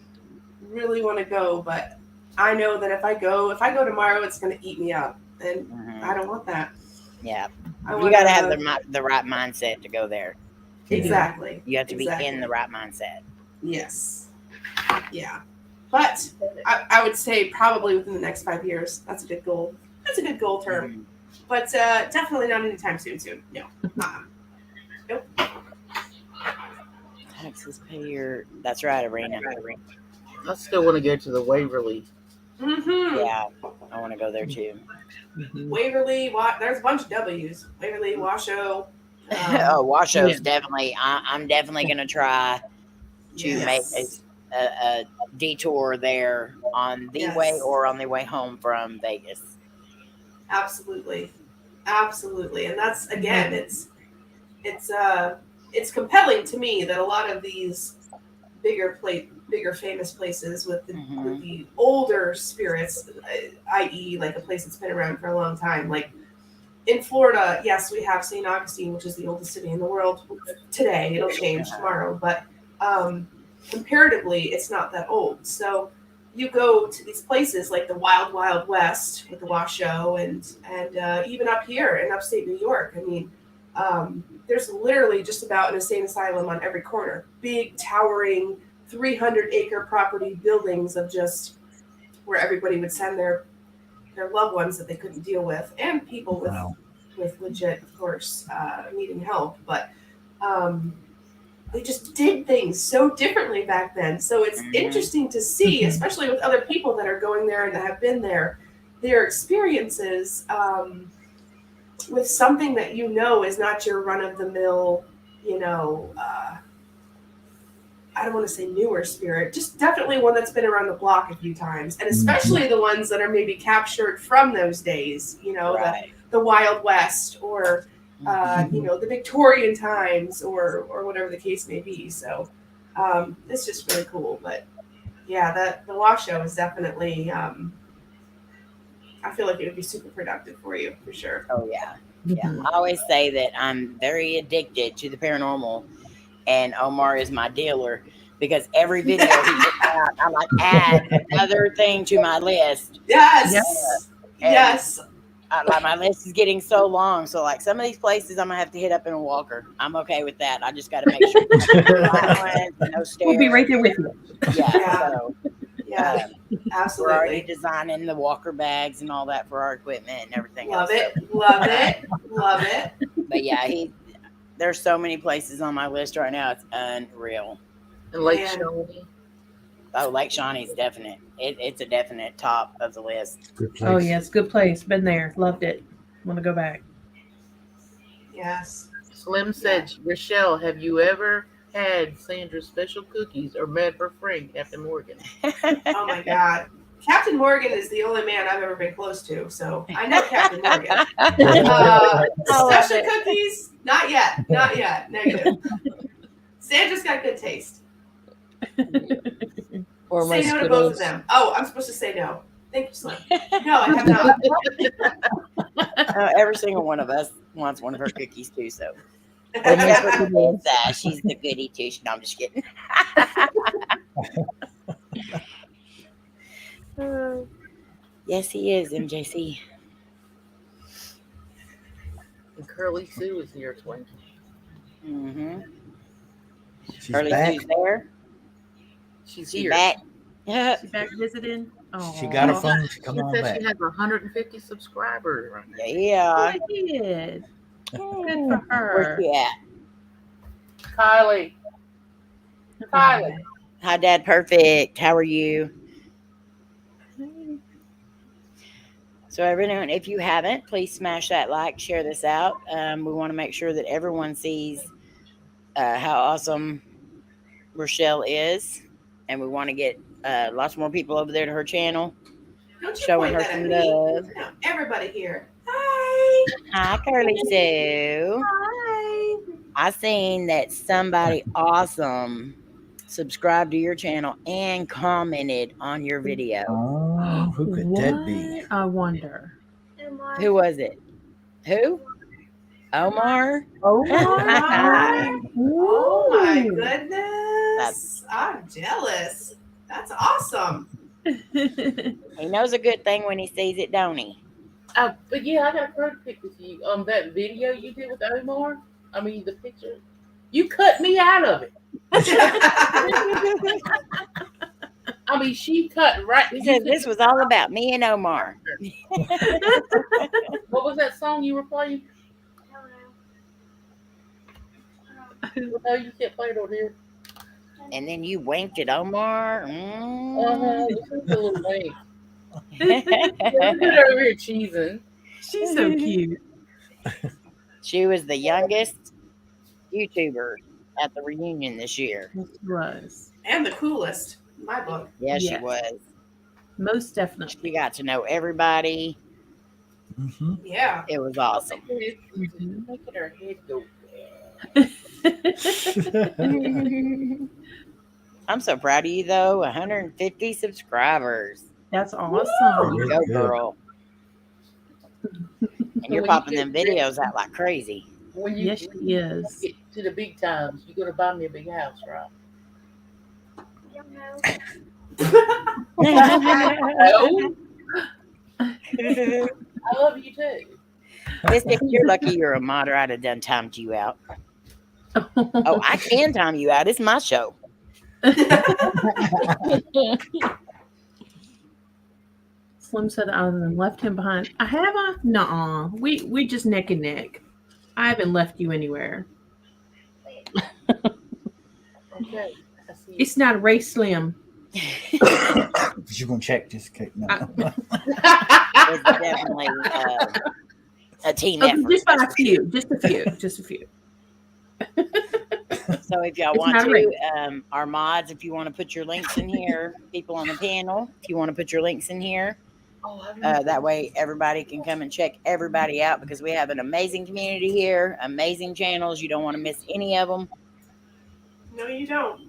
really want to go, but I know that if I go tomorrow, it's going to eat me up, and Mhm. I don't want that. Yeah, I you wanna- got to have the right mindset to go there. exactly. You have to be Exactly. in the right mindset. Yes. Yeah. But I would say probably within the next 5 years. That's a good goal. That's a good goal term. Mhm. But definitely not anytime soon. No. Nope. Taxes pay your. That's right, Arena. I still want to go to the Waverly. Mm-hmm. Yeah, I want to go there too. Waverly, there's a bunch of W's. Waverly, Washoe. Washoe's definitely. I'm definitely gonna try to make a detour there on the way or on the way home from Vegas. Absolutely, and that's again, it's compelling to me that a lot of these bigger famous places with the older spirits, i.e., like a place that's been around for a long time, like. In Florida, yes, we have St. Augustine, which is the oldest city in the world today. It'll change tomorrow, but comparatively, it's not that old. So you go to these places like the Wild Wild West with the Washoe, and even up here in upstate New York. I mean, there's literally just about an insane asylum on every corner. Big, towering, 300-acre property buildings of just where everybody would send their loved ones that they couldn't deal with, and people with legit, of course, needing help. But they just did things so differently back then. So it's interesting to see, especially with other people that are going there and that have been there, their experiences with something that is not your run-of-the-mill, I don't want to say newer spirit, just definitely one that's been around the block a few times. And especially the ones that are maybe captured from those days, the Wild West or, the Victorian times or whatever the case may be. So it's just really cool. But yeah, the Washoe is definitely, I feel like it would be super productive for you, for sure. Oh, yeah. Yeah. I always say that I'm very addicted to the paranormal. And Omar is my dealer because every video he puts out, I like add another thing to my list. Yes. Yes. My list is getting so long. So like some of these places I'm gonna have to hit up in a walker. I'm okay with that. I just got to make sure no stairs. We'll be right there with you. Yeah. Absolutely. We're already designing the walker bags and all that for our equipment and everything. Love else. Love it. But yeah, there's so many places on my list right now. It's unreal. And Lake Shawnee. Oh, Lake Shawnee's definite. It's a definite top of the list. Good place. Oh, yes. Good place. Been there. Loved it. Want to go back. Yes. Slim said, Richelle, have you ever had Sandra's special cookies or met her friend, Captain Morgan? Oh, my God. Captain Morgan is the only man I've ever been close to, so I know Captain Morgan. Special cookies? Not yet. Negative. Sandra's got good taste. Or say no to both of them. Oh, I'm supposed to say no. Thank you, Slim. No, I have not. Every single one of us wants one of her cookies too, so. She's the goody too. No, I'm just kidding. Yes, he is, MJC. And Curly Sue is here, twin. She's Curly back. Sue's there. She's She here. back. She back visiting. Oh, She got her phone. She come on said back. she has 150 subscribers right now. Yeah. Good. Good for her. Where's she at? Kylie. Hi, Dad. Perfect. How are you? So everyone, if you haven't, please smash that like, share this out. We want to make sure that everyone sees how awesome Richelle is, and we want to get lots more people over there to her channel, showing her some love. No, everybody here. Hi. Hi, Curly Sue. Hi. I seen that somebody awesome subscribed to your channel and commented on your video. Oh, who could that be? I wonder. Who was it? Who? Omar? Oh, Oh my goodness. I'm jealous. That's awesome. He knows a good thing when he sees it, don't he? But yeah, I got a photo pic with you. That video you did with Omar. I mean, the picture. You cut me out of it. I mean, she cut right. He said this was all about me and Omar. What was that song you were playing? No, you can't play it on here. And then you winked at Omar. Just a little wink. Look at her over here cheesing. She's so cute. She was the youngest YouTuber at the reunion this year. Yes, she was. And the coolest, in my book. Yeah, she Yes. was. Most She definitely. got to know everybody. Mm-hmm. Yeah. It was awesome. Making her head go. I'm so proud of you, though. 150 subscribers. That's There awesome. you Very go, good. girl. And you're When popping you them get videos out like crazy. When you Yes, she is. get to the big times, you're gonna buy me a big house, right? No. I love you too. Mystic, you're lucky you're a moderator. I'd have done timed you out. Oh, I can time you out. It's my show. Slim said I left him behind. I haven't. Nuh-uh. We just neck and neck. I haven't left you anywhere. Okay. I see you. It's not a race, Slim. You're gonna check just in case. No. It's definitely a team Okay, effort. just by a that's for few. Just a few. Just a few. sure. So if y'all It's want not a to, race. our mods, if you want to put your links in here, people on the panel, if you want to put your links in here, Oh, I remember. that way everybody can come and check everybody out because we have an amazing community here, amazing channels. You don't want to miss any of them. No, you don't.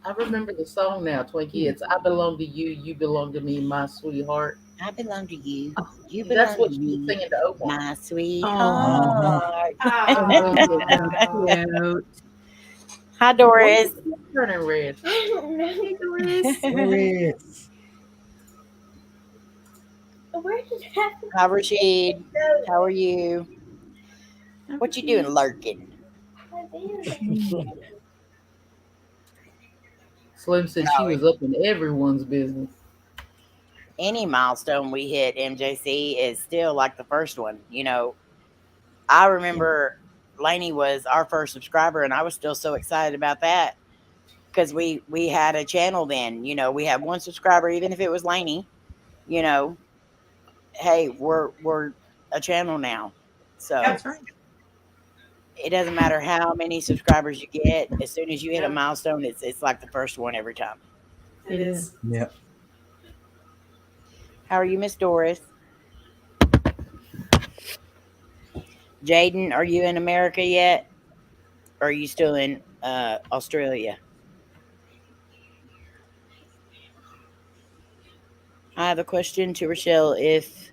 I remember the song now, Twinkie. It's I belong to you, you belong to me, my sweetheart. I belong to you. You belong That's what to she was me, singing to Omar. my sweetheart. Cute. Hi, Doris. Turning red. Hey, Doris. Doris. Hi, Rashid. How are you? What you doing, lurking? Slim said she was up in everyone's business. Any milestone we hit, MJC, is still like the first one. You know, I remember Layne was our first subscriber, and I was still so excited about that because we had a channel then. You know, we had one subscriber, even if it was Layne. You know, hey, we're a channel now, so That's right. it doesn't matter how many subscribers you get. As soon as you hit a milestone, it's like the first one every time. It is. Yep. How are you, Miss Doris? Jaden, are you in America yet? Or are you still in Australia? I have a question to Richelle. If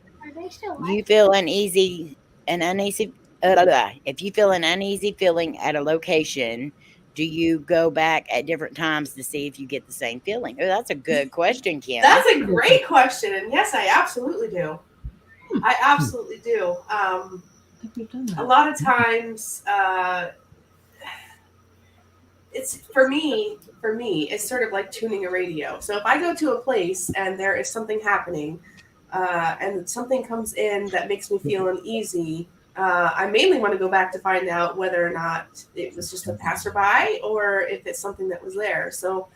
you feel uneasy, if you feel an uneasy feeling at a location, do you go back at different times to see if you get the same feeling? Oh, that's a good question, Kim. That's a great question. And yes, I absolutely do. I absolutely do. I think we've done A that. lot of times, it's for me, it's sort of like tuning a radio. So if I go to a place and there is something happening, and something comes in that makes me feel uneasy, I mainly want to go back to find out whether or not it was just a passerby or if it's something that was there. So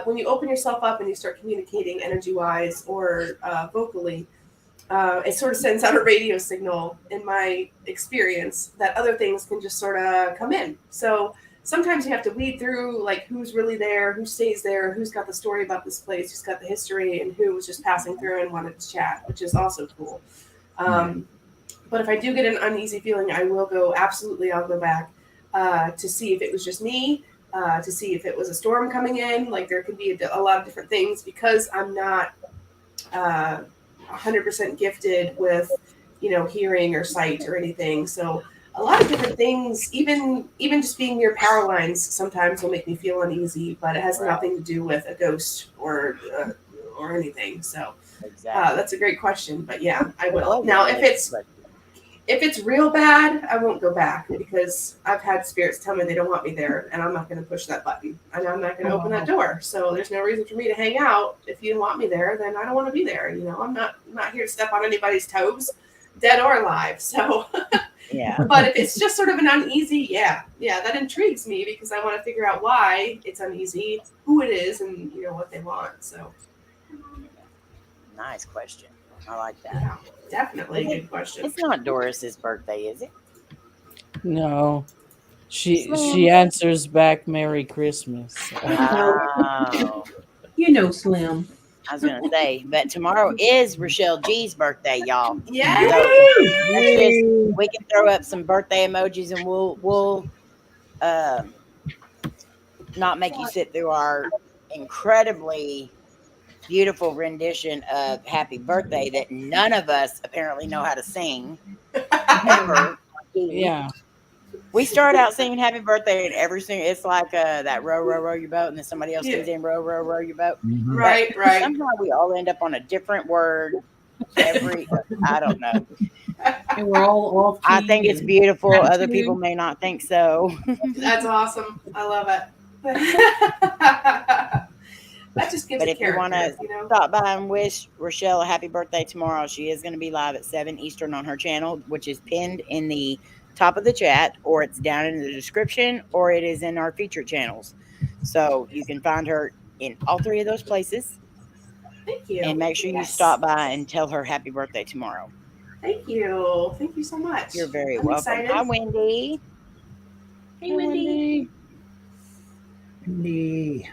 when you open yourself up and you start communicating energy-wise or vocally, it sort of sends out a radio signal, in my experience, that other things can just sort of come in. So sometimes you have to weed through, like, who's really there, who stays there, who's got the story about this place, who's got the history, and who was just passing through and wanted to chat, which is also cool. But if I do get an uneasy feeling, I will go, absolutely, I'll go back to see if it was just me, to see if it was a storm coming in. Like, there could be a lot of different things, because I'm not 100% gifted with, hearing or sight or anything. So a lot of different things, even just being near power lines, sometimes will make me feel uneasy, but it has nothing to do with a ghost or anything. So Exactly. that's a great question. But yeah, I will. Now, if it's real bad, I won't go back, because I've had spirits tell me they don't want me there, and I'm not going to push that button, and I'm not going to open that door. So there's no reason for me to hang out. If you don't want me there, then I don't want to be there. I'm not here to step on anybody's toes, dead or alive. So Yeah. but if it's just sort of an uneasy, that intrigues me, because I want to figure out why it's uneasy, who it is, and what they want. So Nice question. I like that. Yeah, definitely a good question. It's not Doris's birthday, is it? No. She answers back Merry Christmas. Oh. You know, Slim. I was gonna say, but tomorrow is Richelle G's birthday, y'all. Yay! So we can throw up some birthday emojis, and we'll not make you sit through our incredibly beautiful rendition of Happy Birthday that none of us apparently know how to sing ever. Yeah. We start out singing Happy Birthday, and every single, it's like that row, row, row your boat, and then somebody else comes in, row, row, row your boat. Mhm. Right, right. Somehow we all end up on a different word every, I don't know. And we're all off. I think it's beautiful. Other people may not think so. That's awesome. I love it. That just gives But a if you want to stop by and wish Richelle a happy birthday tomorrow, she is going to be live at 7 Eastern on her channel, which is pinned in the top of the chat, or it's down in the description, or it is in our featured channels. So you can find her in all three of those places. Thank you. And make sure you stop by and tell her happy birthday tomorrow. Thank you. Thank you so much. You're very I'm welcome. excited. Hi, Wendy. Hey, Wendy. Wendy.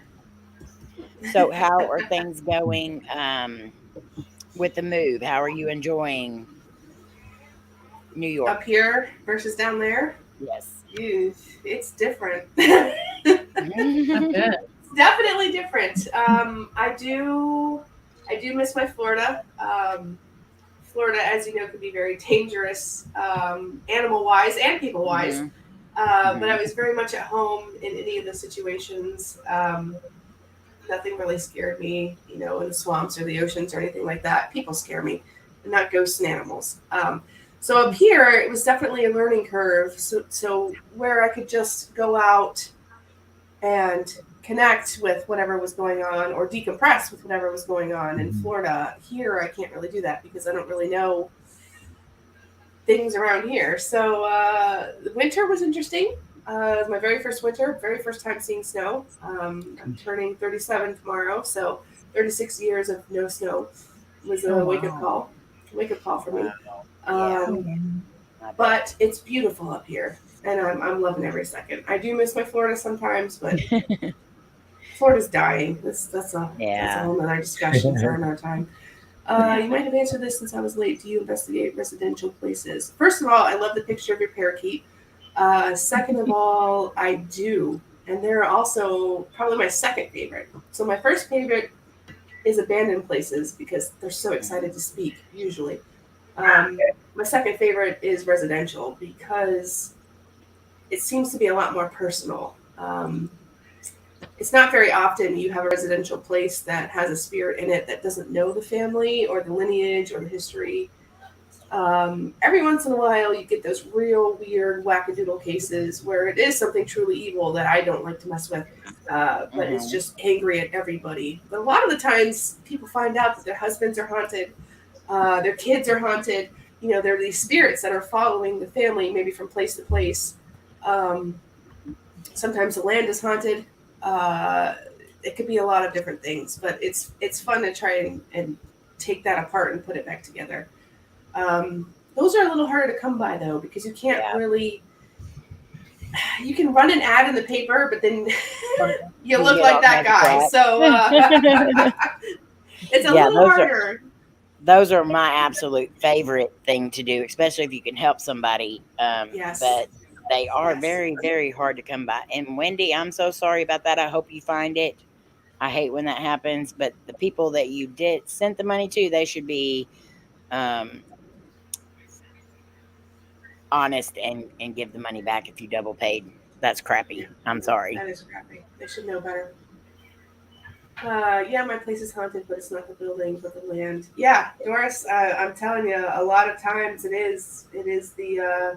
So how are things going with the move? How are you enjoying New York? Up here versus down there? Yes. It's different. I bet. It's definitely different. I do miss my Florida. Florida, as you know, could be very dangerous, animal-wise and people-wise. But I was very much at home in any of the situations. Nothing really scared me, in the swamps or the oceans or anything like that. People scare me, and not ghosts and animals. So up here, it was definitely a learning curve. So where I could just go out and connect with whatever was going on, or decompress with whatever was going on in Florida. Here, I can't really do that because I don't really know things around here. So the winter was interesting. It was my very first winter, very first time seeing snow. I'm turning 37 tomorrow, so 36 years of no snow was a wake-up call. Wake-up call for me. But it's beautiful up here, and I'm loving every second. I do miss my Florida sometimes, but Florida's dying. That's a whole other discussion for another time. You might have answered this since I was late. Do you investigate residential places? First of all, I love the picture of your parakeet. Second of all, I do. And they're also probably my second favorite. So my first favorite is abandoned places because they're so excited to speak, usually. My second favorite is residential because it seems to be a lot more personal. It's not very often you have a residential place that has a spirit in it that doesn't know the family or the lineage or the history. Every once in a while, you get those real weird wackadoodle cases where it is something truly evil that I don't like to mess with, but it's just angry at everybody. But a lot of the times, people find out that their husbands are haunted, their kids are haunted. There are these spirits that are following the family, maybe from place to place. Sometimes the land is haunted. It could be a lot of different things, but it's fun to try and take that apart and put it back together. Those are a little harder to come by though, because you can't really, you can run an ad in the paper, but then you look like that guy. So it's a little harder. Those are my absolute favorite thing to do, especially if you can help somebody. But they are very, very hard to come by. And Wendy, I'm so sorry about that. I hope you find it. I hate when that happens, but the people that you sent the money to, they should be honest and give the money back if you double paid. That's crappy. I'm sorry. That is crappy. They should know better. My place is haunted, but it's not the building, but the land. Yeah, Doris, I'm telling you, a lot of times it is the,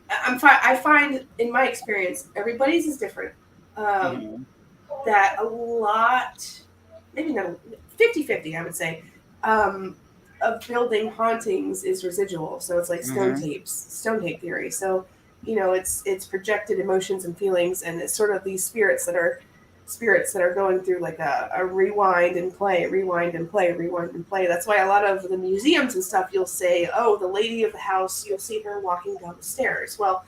I find in my experience, everybody's is different. That a lot, maybe not 50-50, I would say, of building hauntings is residual. So it's like stone tape theory. So, it's projected emotions and feelings, and it's sort of these spirits that are spirits that are going through like a rewind and play, rewind and play, rewind and play. That's why a lot of the museums and stuff, you'll say, oh, the lady of the house, you'll see her walking down the stairs. Well,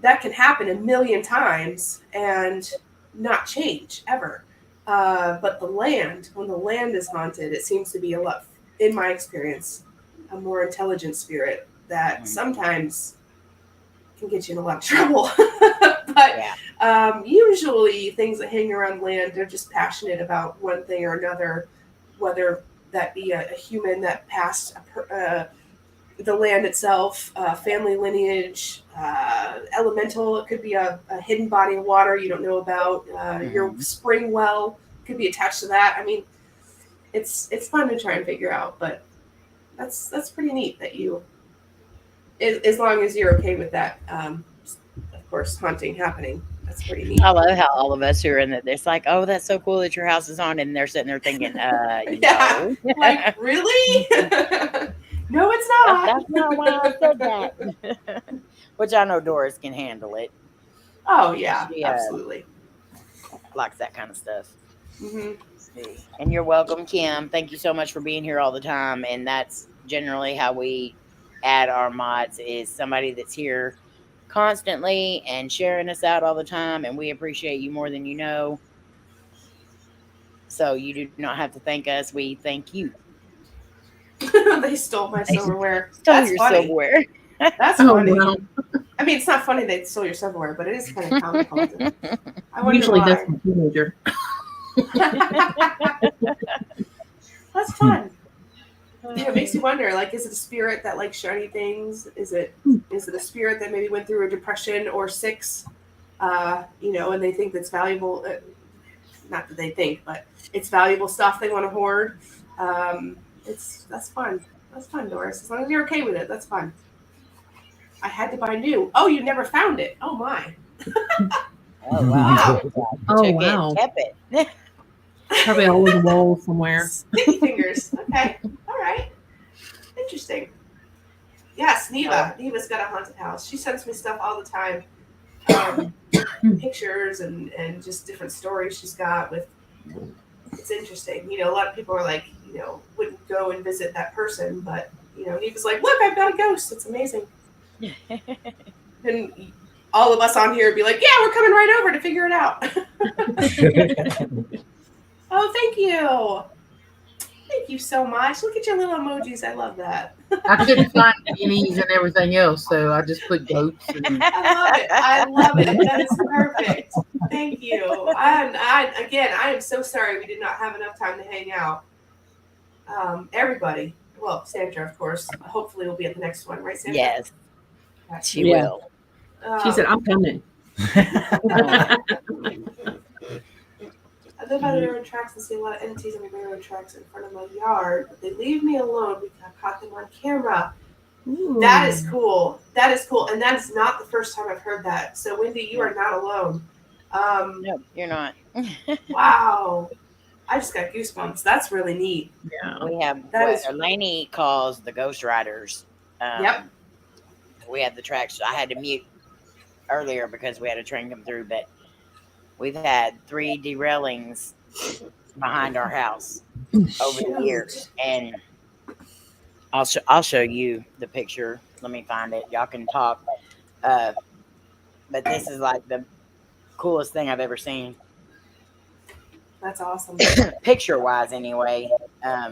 that can happen a million times and not change ever. But the land, when the land is haunted, it seems to be a lot, in my experience, a more intelligent spirit that sometimes can get you in a lot of trouble. But usually things that hang around land, they're just passionate about one thing or another, whether that be a human that passed the land itself, family lineage, elemental. It could be a hidden body of water you don't know about. Your spring well could be attached to that. I mean, it's fun to try and figure out, but that's pretty neat that you, as long as you're okay with that, of course, haunting happening. That's pretty neat. I love how all of us who are in it, it's like, oh, that's so cool that your house is haunted, and they're sitting there thinking, no. Like, really? No, it's not. That's not why I said that. Which I know Doris can handle it. Oh, yeah, She, absolutely. Likes that kind of stuff. Mm-hmm. And you're welcome, Kim. Thank you so much for being here all the time. And that's generally how we add our mods, is somebody that's here constantly and sharing us out all the time. And we appreciate you more than you know. So you do not have to thank us. We thank you. They stole my silverware. Stole That's your funny. silverware. That's Oh, funny. wow. I mean, it's not funny they stole your silverware, but it is kind of comical. I wonder Usually why. that's a teenager. That's fun. It makes you wonder, like, is it a spirit that likes shiny things? Is it a spirit that maybe went through a depression or 6, and they think that's valuable, not that they think, but it's valuable stuff they want to hoard. That's fun. That's fun, Doris. As long as you're okay with it, that's fun. I had to buy new. Oh, you never found it. Oh, my. Oh, wow. Oh, Took wow. it, kept it. Probably all over the wall somewhere. Sticky fingers. Okay. All right. Interesting. Yes, Neva. Neva's got a haunted house. She sends me stuff all the time. Pictures and just different stories she's got with. It's interesting. A lot of people are like, wouldn't go and visit that person, but, Neva's like, look, I've got a ghost. It's amazing. And all of us on here would be like, yeah, we're coming right over to figure it out. Oh, thank you. Thank you so much. Look at your little emojis. I love that. I couldn't find guineas and everything else, so I just put goats. And... I love it. That is perfect. Thank you. I am so sorry we did not have enough time to hang out. Everybody. Well, Sandra, of course. Hopefully we'll be at the next one, right, Sandra? Yes, she Yeah. will. She said, I'm coming. I live by the railroad tracks and see a lot of entities on the railroad tracks in front of my yard, but they leave me alone because I caught them on camera. Ooh. That is cool. That is cool. And that is not the first time I've heard that. So, Wendy, you are not alone. No, you're not. Wow. I just got goosebumps. That's really neat. Yeah. We have That what is- Layne calls the Ghost Riders. Yep. We had the tracks. I had to mute earlier because we had a train come through, but we've had 3 derailings behind our house over the years, and I'll show you the picture. Let me find it. Y'all can talk. But this is like the coolest thing I've ever seen. That's awesome. Picture wise, anyway,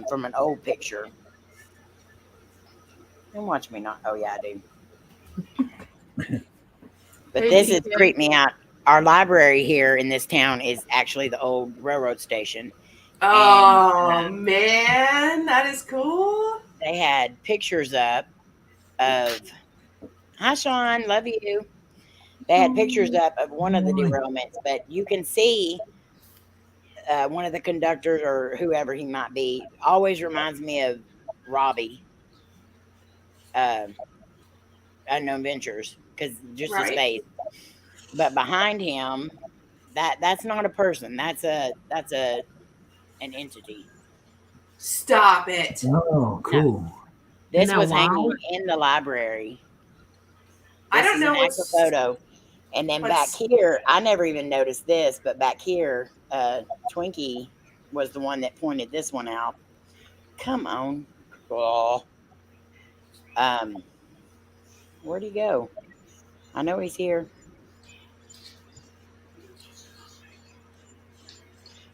from an old picture. Don't watch me not. Oh, yeah, I do. But this has creeped me out. Our library here in this town is actually the old railroad station. Oh, man. That is cool. They had pictures up of, hi, Shawn, love you. They had pictures up of one of the derailments, but you can see one of the conductors or whoever he might be always reminds me of Robbie, Unknown Ventures, because just his face. But behind him, that's not a person. That's an entity. Stop it. Oh, cool. This No, was wow. hanging in the library. I This don't is know an actual photo. And then back Let's- here, I never even noticed this, but back here, Twinkie was the one that pointed this one out. Come on. Oh. Where'd he go? I know he's here.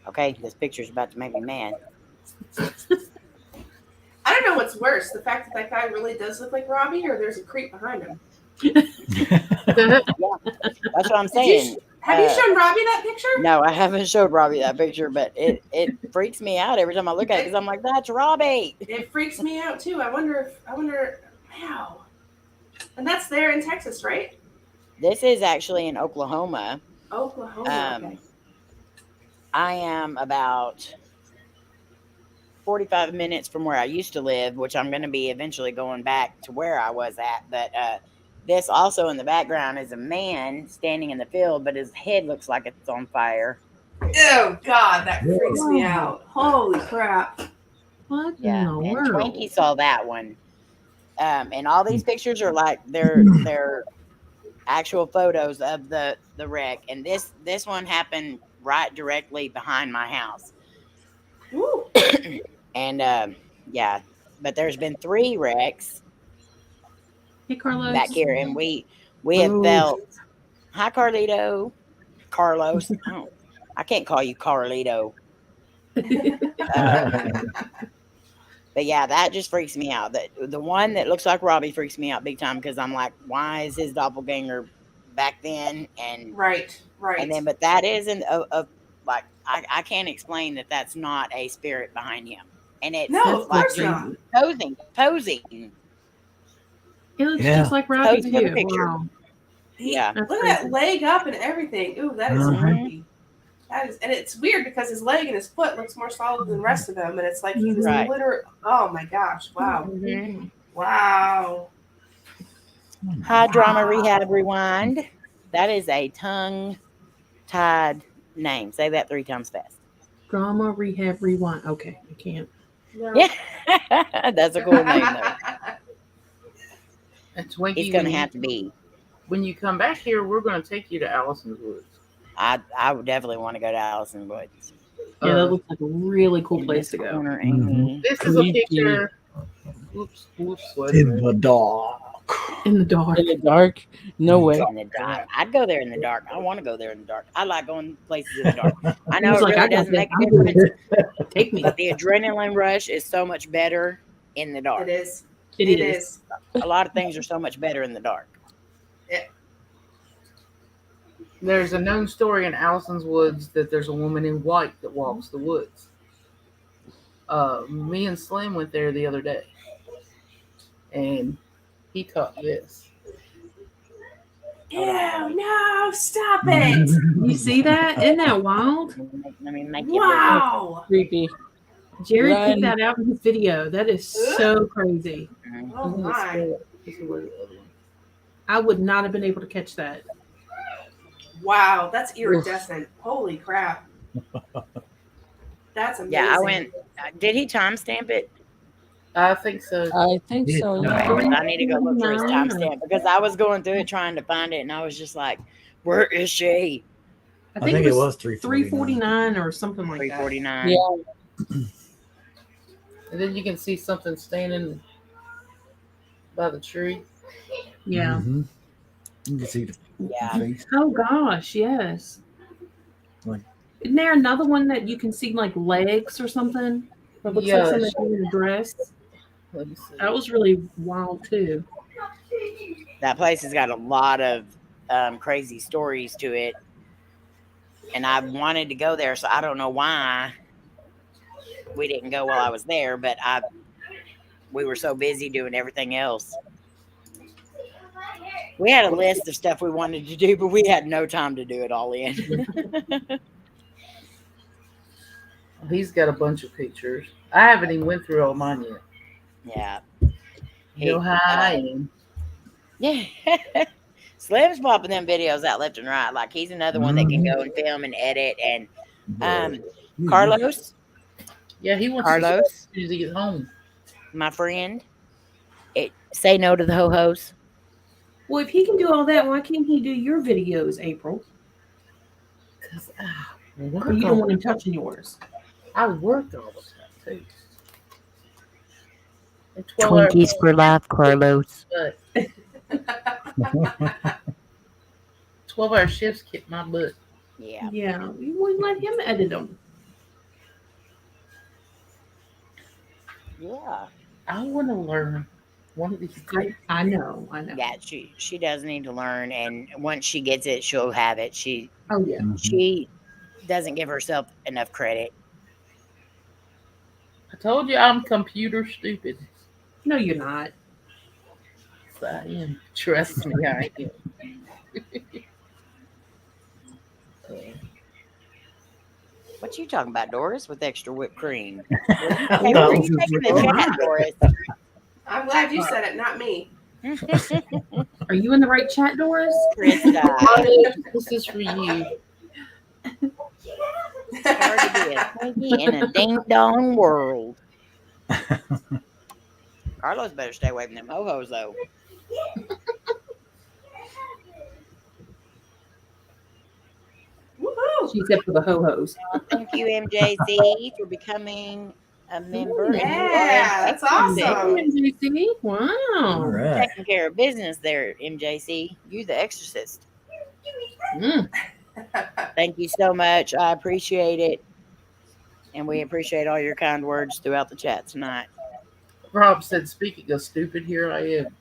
Okay, this picture's about to make me mad. I don't know what's worse, the fact that guy really does look like Robbie, or there's a creep behind him. That's what I'm saying. Have you shown Robbie that picture? No, I haven't showed Robbie that picture, but it freaks me out every time I look at it because I'm like, that's Robbie. It freaks me out too. I wonder, wow. And that's there in Texas, right? This is actually in Oklahoma. Oklahoma. Okay. I am about 45 minutes from where I used to live, which I'm going to be eventually going back to where I was at. But this also in the background is a man standing in the field, but his head looks like it's on fire. Oh, God, that freaks me out. Holy crap. What Yeah, in the and world? Twinkie saw that one. And all these pictures are like they're actual photos of the wreck. And this one happened right directly behind my house. Woo. And yeah, but there's been 3 wrecks Hey, Carlos. back here, and we have felt. Hi, Carlito. Carlos. Oh, I can't call you Carlito. But yeah, that just freaks me out. The one that looks like Robbie freaks me out big time because I'm like, why is his doppelganger back then? And Right. and then, but that isn't like I can't explain that that's not a spirit behind him, and it's No, of like course not. posing. It looks Yeah. just like Robbie Post for the too. picture. Wow. Yeah. That's Look at that crazy. leg up and everything. Ooh, that is Mhm. creepy. That is, and it's weird because his leg and his foot looks more solid than the rest of him, and it's like he was Right. literally. Oh my gosh! Wow! Mhm. Wow! Hi, Drama Rehab Rewind. That is a tongue-tied name. Say that 3 times fast. Drama Rehab Rewind. Okay, I can't. No. Yeah, that's a cool name though. And Twinkie, He's gonna have to be. when you come back here, we're gonna take you to Allison's Woods. I would definitely want to go to Allison Woods. Yeah, that looks like a really cool In place this to go. corner, Mhm. Amy. This is a Creepy. picture. Oops, In the dark. In the dark. In the dark? No way. In the dark. I'd go there in the dark. I want to go there in the dark. I like going places in the dark. I know He's it like, really I got doesn't this. make a I'm doing difference, Take me. but the adrenaline rush is so much better in the dark. It is. It It is. is. A lot of things are so much better in the dark. There's a known story in Allison's Woods that there's a woman in white that walks the woods. Me and Slim went there the other day, and he taught this. Ew! No! Stop it! You see that? Isn't that wild? Let me make it bigger. Wow! Creepy. Jared Run. put that out in his video. That is so crazy. Mhm. Oh my! This is where the other one. I would not have been able to catch that. Wow! That's iridescent. Holy crap! That's amazing. Yeah, I went. Did he timestamp it? I think so. I think so. Yeah. Yeah. Because I need to go look for his timestamp because I was going through it trying to find it, and I was just like, "Where is she?" I I think, think it was 349. 349 or something like that. 349. Yeah. And then you can see something standing by the tree. Yeah. Mhm. You can see the Yeah. face. Oh gosh, yes. Like- Isn't there another one that you can see like legs or something? That looks Yeah. like somebody in a dress. Let me see. That was really wild too. That place has got a lot of crazy stories to it, and I wanted to go there, so I don't know why we didn't go while I was there, but we were so busy doing everything else. We had a list of stuff we wanted to do, but we had no time to do it all in. He's got a bunch of pictures. I haven't even went through all mine yet. Yeah. You know how I am. Yeah. Slim's popping them videos out left and right. Like he's another one that can go and film and edit. And Carlos, Yeah, he wants Carlos, to as soon as he gets home. my friend, say no to the ho-hos. Well, if he can do all that, why can't he do your videos, April? Because Or you don't want him touching yours? I work all the time, too. And Twinkies for life, Carlos. 12-hour shifts kick my butt. Yeah. Yeah, we wouldn't let him edit them. Yeah. I want to learn one of these days. I know. Yeah, she does need to learn, and once she gets it, she'll have it. She doesn't give herself enough credit. I told you I'm computer stupid. No, you're not. Yes, I am. Trust me, I am. What you talking about, Doris? With extra whipped cream? Hey, where are you taking the chat, Doris? I'm glad you said it, not me. Are you in the right chat, Doris? Krista, This is for you. hard to be a Twinkie in a ding dong world. Carlos better stay away from them ho-hos, though. Woohoo! She said for the ho-hos. Thank you, MJC, for becoming a member. Yeah, that's awesome. MJC. Wow. All right. Taking care of business there, MJC. You the exorcist. Mm. Thank you so much. I appreciate it. And we appreciate all your kind words throughout the chat tonight. Rob said, speaking of stupid, here I am.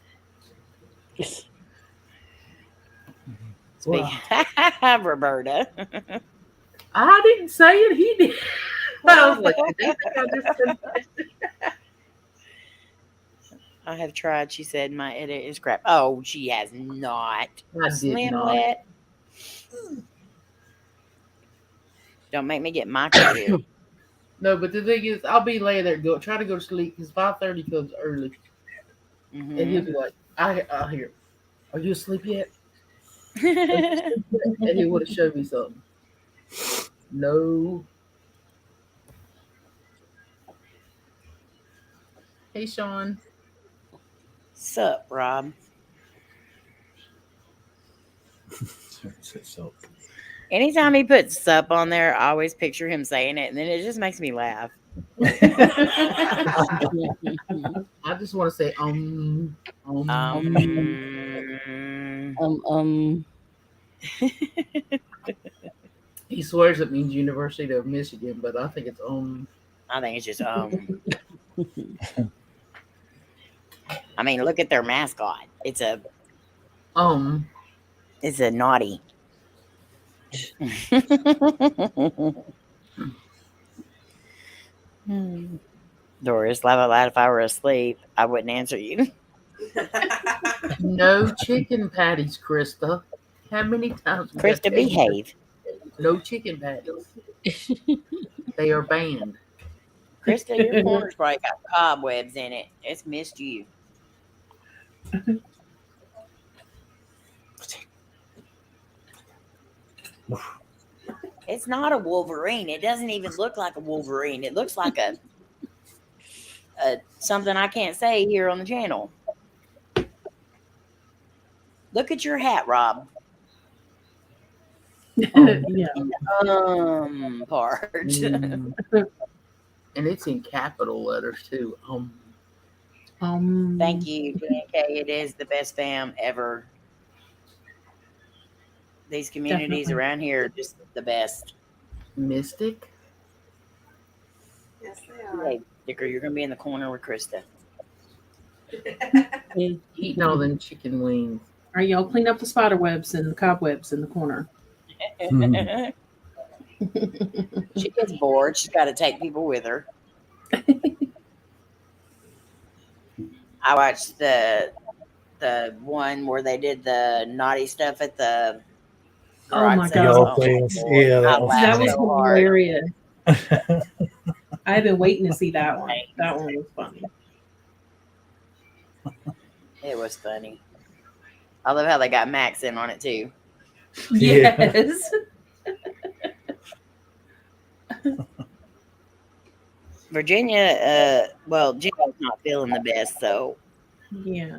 Roberta. I didn't say it, he did. I was like, I think I just said that. I have tried, she said, my edit is crap. Oh, she has not. I did not. Don't make me get my computer. No, but the thing is, I'll be laying there, try to go to sleep, because 5:30 comes early. Mm-hmm. And he'll be like, I hear, are you asleep yet? And he would have showed me something. No. Hey, Shawn. Sup, Rob? Anytime he puts sup on there, I always picture him saying it, and then it just makes me laugh. I just want to say, He swears it means University of Michigan, but I think it's I think it's just I mean, look at their mascot. It's a It's a naughty. Doris, laugh out loud. If I were asleep, I wouldn't answer you. No chicken patties, Krista. How many times? Krista, behave. No chicken patties. They are banned. Krista, your corner's probably got cobwebs in it. It's missed you. It's not a Wolverine. It doesn't even look like a Wolverine. It looks like a something I can't say here on the channel. Look at your hat, Rob. Yeah. Part. And it's in capital letters too. Thank you, DNK. It is the best fam ever. These communities around here are just the best. Mystic. Yes, they are. Hey, Dicker, you're gonna be in the corner with Krista. Eating all them chicken wings. All right, y'all clean up the spider webs and the cobwebs in the corner. She gets bored. She's got to take people with her. I watched the one where they did the naughty stuff at the. Oh my god! Yeah, that was hilarious. I've been waiting to see that one. That one was funny. It was funny. I love how they got Max in on it too. Yes. Virginia, well, Jimmy's not feeling the best, so yeah.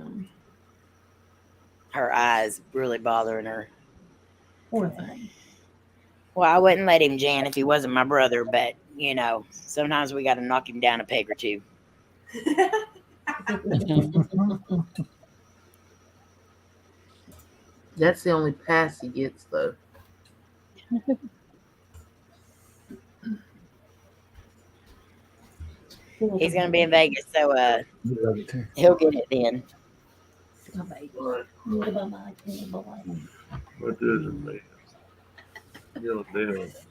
her eyes really bothering her. Poor thing. Well, I wouldn't let him, Jan, if he wasn't my brother, but, sometimes we got to knock him down a peg or two. That's the only pass he gets, though. He's going to be in Vegas, so he'll get it then. But there's a man. There, and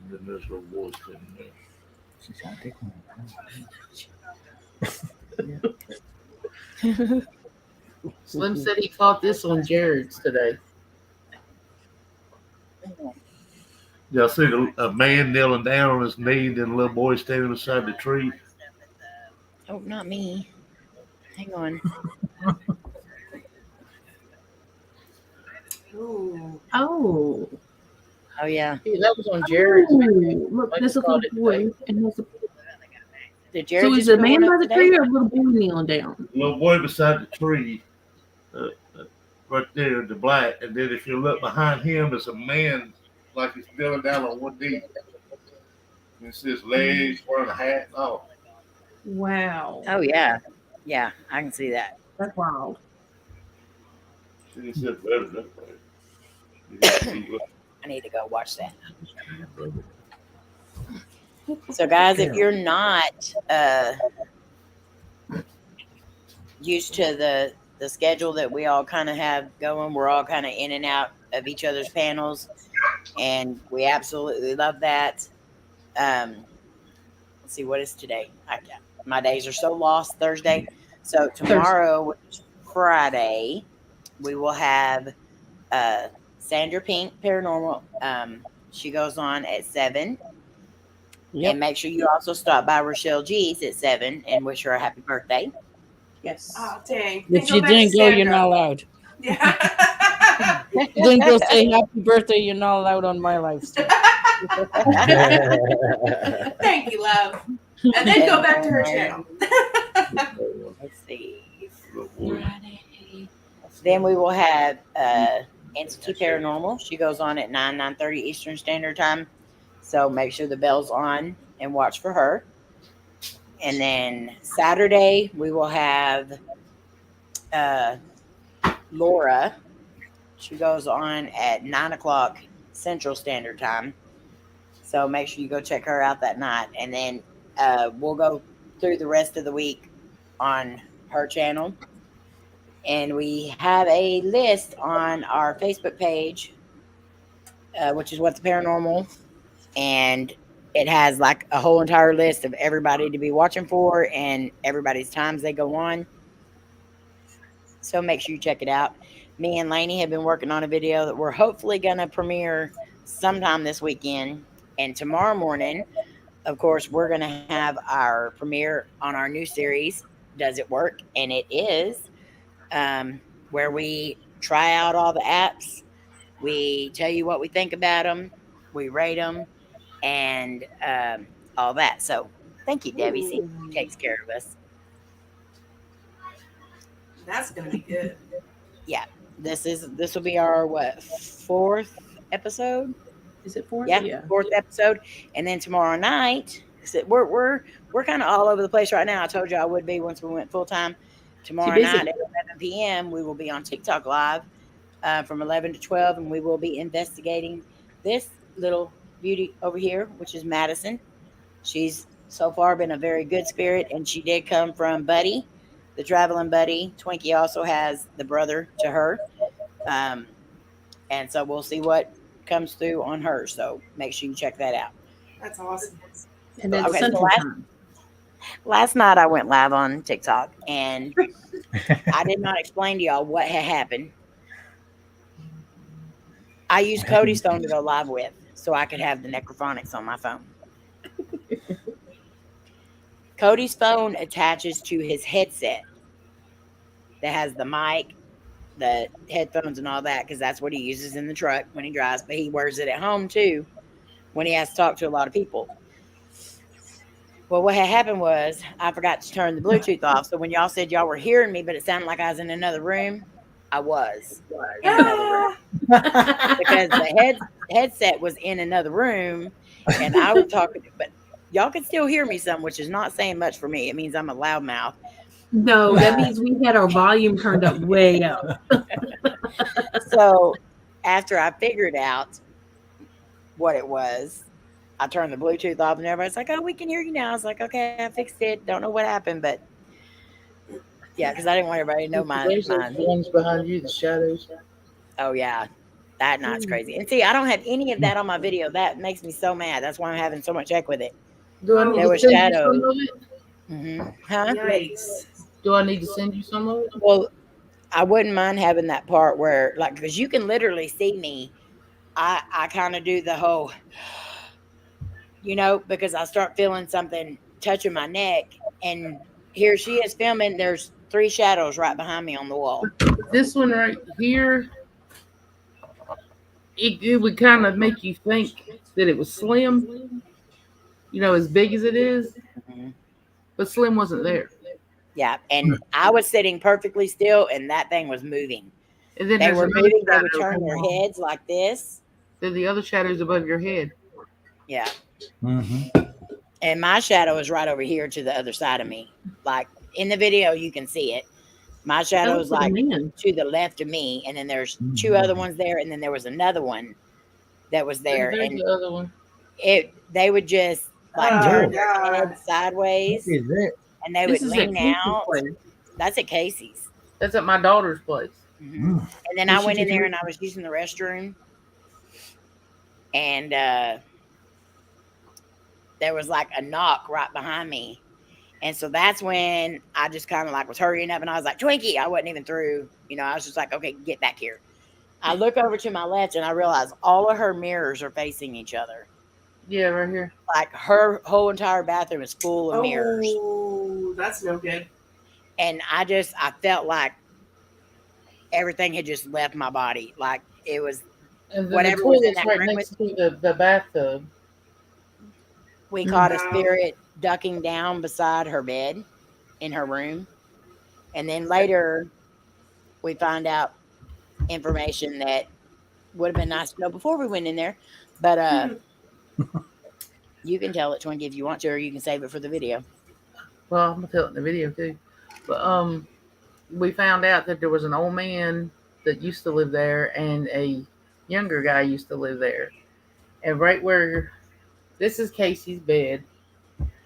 then there's a voice in there. Slim said he caught this on Jared's today. Yeah, I see a man kneeling down on his knee, then a little boy standing beside the tree. Oh, not me. Hang on. Ooh. Oh. Oh, yeah. Yeah, that was on Jared's. Ooh, look, there's a little boy. And there's a... Did Jared So is a man by the tree or a little boy kneeling down? Little boy beside the tree, right there, the black. And then if you look behind him, there's a man like he's kneeling down on one knee. And it's his legs, wearing a hat and all. Wow. Oh, yeah. Yeah, I can see that. That's wild. He said better that way. I need to go watch that. So, guys, if you're not used to the schedule that we all kind of have going, we're all kind of in and out of each other's panels, and we absolutely love that. Let's see, what is today? My days are so lost. Thursday. So tomorrow, which is Friday, we will have Sandra Pink Paranormal. She goes on at 7. Yep. And make sure you also stop by Richelle G's at 7 and wish her a happy birthday. Yes. Oh, dang. If you didn't go, you're not allowed. Yeah. You didn't go say happy birthday, you're not allowed on my live stream. Thank you, love. And then go back to her channel. Let's see. Then we will have Entity Paranormal. She goes on at 9:30 Eastern Standard Time. So make sure the bell's on and watch for her. And then Saturday, we will have Lora. She goes on at 9 o'clock Central Standard Time. So make sure you go check her out that night. And then we'll go through the rest of the week on her channel. And we have a list on our Facebook page, which is WhatTheParanormal. And it has like a whole entire list of everybody to be watching for and everybody's times they go on. So make sure you check it out. Me and Layne have been working on a video that we're hopefully going to premiere sometime this weekend. And tomorrow morning, of course, we're going to have our premiere on our new series, Does It Work? And it is where we try out all the apps. We tell you what we think about them. We rate them. And all that. So thank you, Debbie. See, she takes care of us. That's gonna be good. Yeah, this will be our 4th episode? Is it 4th? Yeah, 4th episode. And then tomorrow night, we're kind of all over the place right now. I told you I would be once we went full time. Tomorrow night at 11 p.m. we will be on TikTok live from 11 to 12, and we will be investigating this little beauty over here, which is Madison. She's so far been a very good spirit, and she did come from Buddy, the traveling buddy. Twinkie also has the brother to her, and so we'll see what comes through on her. So make sure you check that out. That's awesome. And then last night I went live on TikTok, and I did not explain to y'all what had happened. I used Cody's phone to go live with, so I could have the necrophonics on my phone. Cody's phone attaches to his headset that has the mic, the headphones, and all that, because that's what he uses in the truck when he drives, but he wears it at home too when he has to talk to a lot of people. Well, what had happened was I forgot to turn the Bluetooth off, so when y'all said y'all were hearing me, but it sounded like I was in another room, I was in another room because the headset was in another room, and I was talking. But y'all can still hear me some, which is not saying much for me. It means I'm a loudmouth. No, that means we had our volume turned up way up. So after I figured out what it was, I turned the Bluetooth off, and everybody's like, "Oh, we can hear you now." I was like, "Okay, I fixed it. Don't know what happened, but yeah, because I didn't want everybody to know There's those mine." ones behind you, the shadows. Oh yeah, that night's crazy. And see, I don't have any of that on my video. That makes me so mad. That's why I'm having so much heck with it. Do I need There to was send you shadows. some of it? Huh? Yikes. Do I need to send you some of it? Well, I wouldn't mind having that part where, like, because you can literally see me. I kind of do the whole, because I start feeling something touching my neck, and here she is filming. There's 3 shadows right behind me on the wall. This one right here, it would kind of make you think that it was Slim, as big as it is, but Slim wasn't there. Yeah, and I was sitting perfectly still, and that thing was moving. And then They there's were another moving. They shadow. would turn their heads like this. Then the other shadow's above your head. Yeah. And my shadow is right over here to the other side of me. Like in the video, you can see it. My shadow is like to the left of me, and then there's 2 other ones there, and then there was another one that was there. There's and the other one. They would just like turn their head sideways, What is that? and they would lean out. That's at Casey's. That's at my daughter's place. And then I went in there and I was using the restroom, and there was like a knock right behind me. And so that's when I just kind of like was hurrying up, and I was like, Twinkie, I wasn't even through. I was just like, okay, get back here. I look over to my left and I realize all of her mirrors are facing each other. Yeah, right here. Like her whole entire bathroom is full of mirrors. Oh, that's no good. And I felt like everything had just left my body. Like it was and whatever the was in toilet's that right room. next to the bathtub. We caught a spirit ducking down beside her bed in her room. And then later we find out information that would have been nice to know before we went in there. But you can tell it, Twinkie, if you want to, or you can save it for the video. Well, I'm gonna tell it in the video too. But we found out that there was an old man that used to live there, and a younger guy used to live there. And right where this is Casey's bed,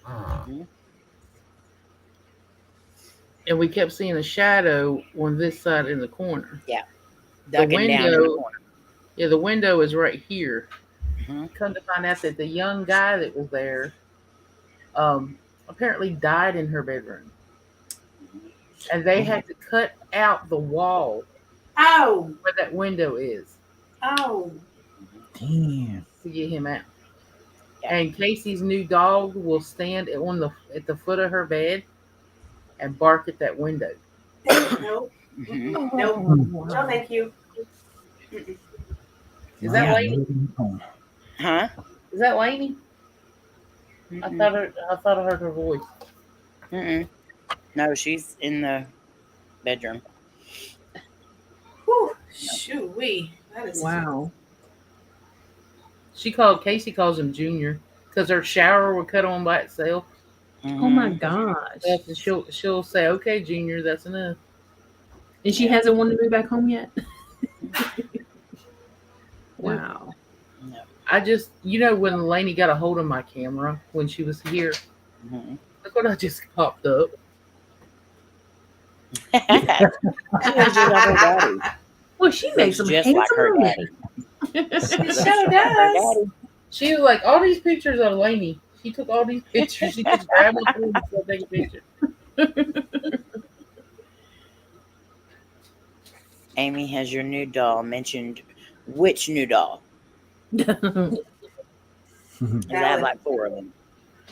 and we kept seeing a shadow on this side in the corner. Yeah, ducking down in the corner. Yeah, the window is right here. Come to find out that the young guy that was there apparently died in her bedroom. And they had to cut out the wall where that window is. Damn. To get him out. Yeah. And Casey's new dog will stand at the foot of her bed and bark at that window. Nope. Nope. No, thank you. Is that Layne? Huh? Is that Layne? I thought I heard her voice. No, she's in the bedroom. Whew, shoo-wee. That is wow. Casey calls him Junior because her shower will cut on by itself. Oh my gosh. And she'll say, okay, Junior, that's enough. And she hasn't wanted to move back home yet? Wow. No. I just, when Lainey got a hold of my camera when she was here, look what I just popped up. Well, she makes them just like her daddy. She sure does. She was like, all these pictures of Lainey. She took all these pictures. She just grabbed my phone and take a picture. Amy, has your new doll mentioned which new doll? I have like 4 of them.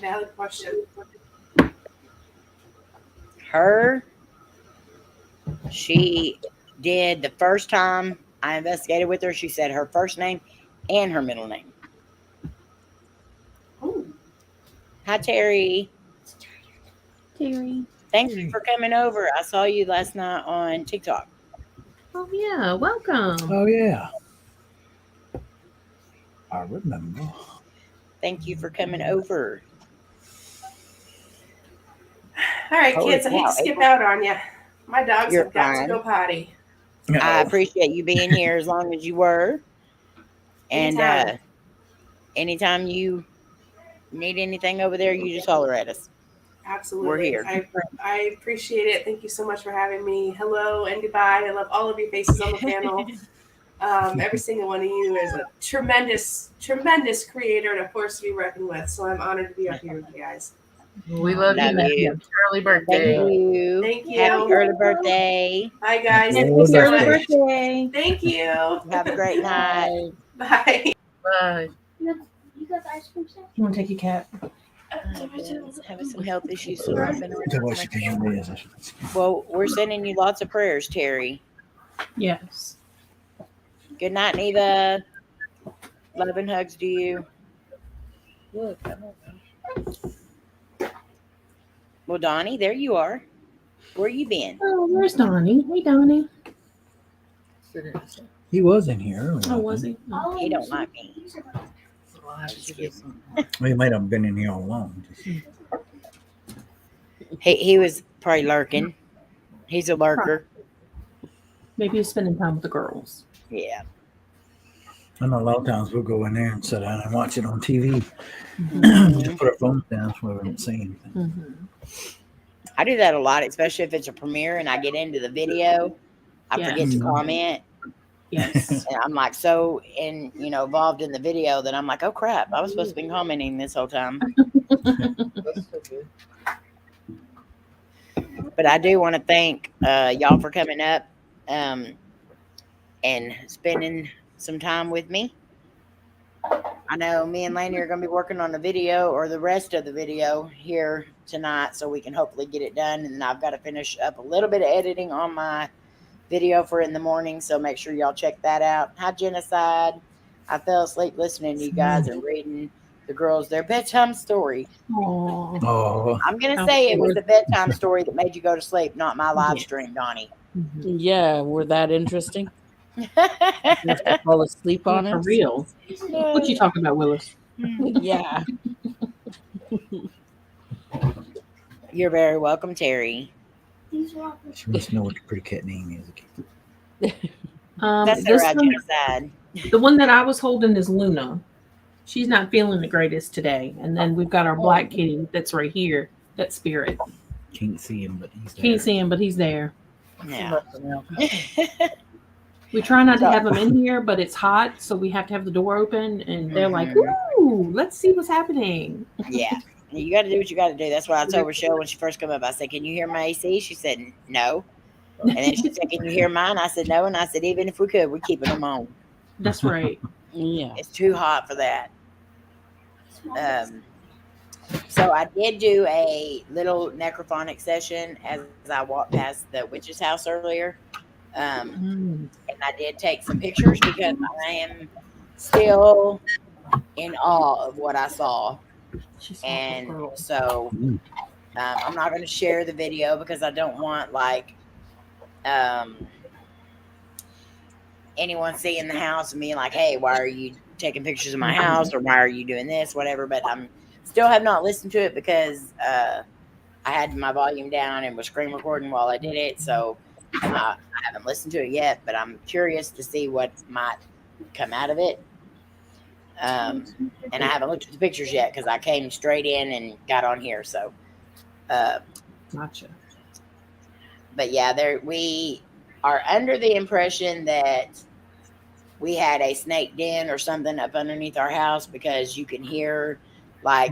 Valid question. She did the first time I investigated with her. She said her first name and her middle name. Ooh. Hi, Terry. Terry. Thank you for coming over. I saw you last night on TikTok. Oh yeah, welcome. Oh yeah. I remember. Thank you for coming over. All right, Holy kids, I hate cow, to skip April. out on you. My dogs You're have got to fine. go potty. I Oh, appreciate you being here as long as you were. And Anytime. anytime you need anything over there, you just holler at us. Absolutely. We're here. I appreciate it. Thank you so much for having me. Hello and goodbye. I love all of your faces on the panel. Every single one of you is a tremendous, tremendous creator and a force to be reckoned with. So I'm honored to be up here with you guys. We love Love you. you. Happy early birthday. Thank you. Thank you. Happy early birthday. Bye, guys. Happy Thank you so early much. birthday. Thank you. Have a great night. Bye. Bye. You want to take your cat? Having some health issues, so I've been so what you can do is Well, we're sending you lots of prayers, Terry. Yes. Good night, Neva. Love and hugs to you. Look, I don't know. Well, Donnie, there you are. Where you been? Oh, where's Donnie? Hey, Donnie. Sit in the sun. he was in here earlier. Oh, was he? Oh. He don't like me. We'll have to give you some. Well, he might have been in here all along. He was probably lurking. He's a lurker. Maybe he's spending time with the girls. Yeah. I know a lot of times we'll go in there and sit down and watch it on TV. Mm-hmm. Just put our phones down so we don't see anything. Mm-hmm. I do that a lot, especially if it's a premiere and I get into the video. I Yeah. forget to comment. Yes. And I'm like so involved in the video that I'm like, oh crap, I was supposed to be commenting this whole time. That's so good. But I do want to thank y'all for coming up and spending some time with me. I know me and Layne are going to be working on the video or the rest of the video here tonight so we can hopefully get it done. And I've got to finish up a little bit of editing on my video for in the morning, so make sure y'all check that out. Hi, Genocide. I fell asleep listening to you guys and reading the girls their bedtime story. Aww. Oh, I'm going to say it was the bedtime story that made you go to sleep, not my live stream, Donnie. Mm-hmm. Yeah, were that interesting? You have to fall asleep on For it? real. What you talking about, Willis? Yeah. You're very welcome, Terry. she must know what the pretty cat name is. That's This right, one, Genocide. the one that I was holding is Luna. She's not feeling the greatest today. And then we've got our black kitty that's right here. That's Spirit. Can't see him, but he's there. Can't see him, but he's there. Yeah. We try not to have them in here, but it's hot, so we have to have the door open. And they're like, "Ooh, let's see what's happening." Yeah. You got to do what you got to do. That's what I told Richelle when she first came up. I said, can you hear my AC? She said, no. And then she said, can you hear mine? I said, no. And I said, even if we could, we're keeping them on. That's right. Yeah. It's too hot for that. So I did do a little necrophonic session as I walked past the witch's house earlier. And I did take some pictures because I am still in awe of what I saw. And so I'm not going to share the video because I don't want anyone seeing the house and being like, hey, why are you taking pictures of my house, or why are you doing this, whatever. But I'm still have not listened to it because I had my volume down and was screen recording while I did it. So I haven't listened to it yet, but I'm curious to see what might come out of it. And I haven't looked at the pictures yet because I came straight in and got on here. So, Gotcha. But yeah, we are under the impression that we had a snake den or something up underneath our house because you can hear like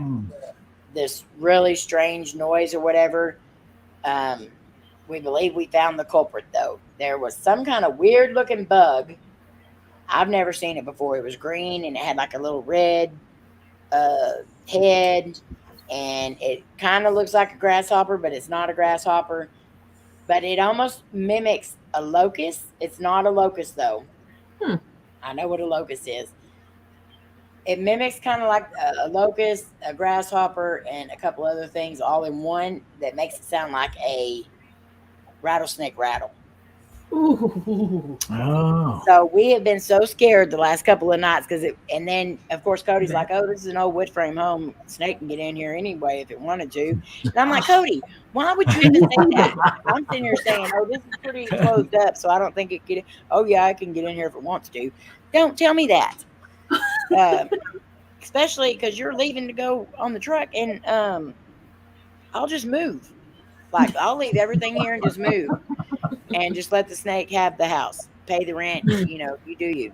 this really strange noise or whatever. We believe we found the culprit though. There was some kind of weird looking bug. I've never seen it before. It was green and it had like a little red head, and it kind of looks like a grasshopper, but it's not a grasshopper. But it almost mimics a locust. It's not a locust though. I know what a locust is. It mimics kind of like a locust, a grasshopper, and a couple other things all in one that makes it sound like a rattlesnake rattle. Ooh. Oh. So we have been so scared the last couple of nights and then of course Cody's like, "Oh, this is an old wood frame home. Snake can get in here anyway if it wanted to." And I'm like, "Cody, why would you even say that?" I'm sitting here saying, "Oh, this is pretty closed up, so I don't think it can." Oh yeah, I can get in here if it wants to. Don't tell me that. Especially because you're leaving to go on the truck, and I'll just move. Like I'll leave everything here and just move, and just let the snake have the house, pay the rent. You know, you do you.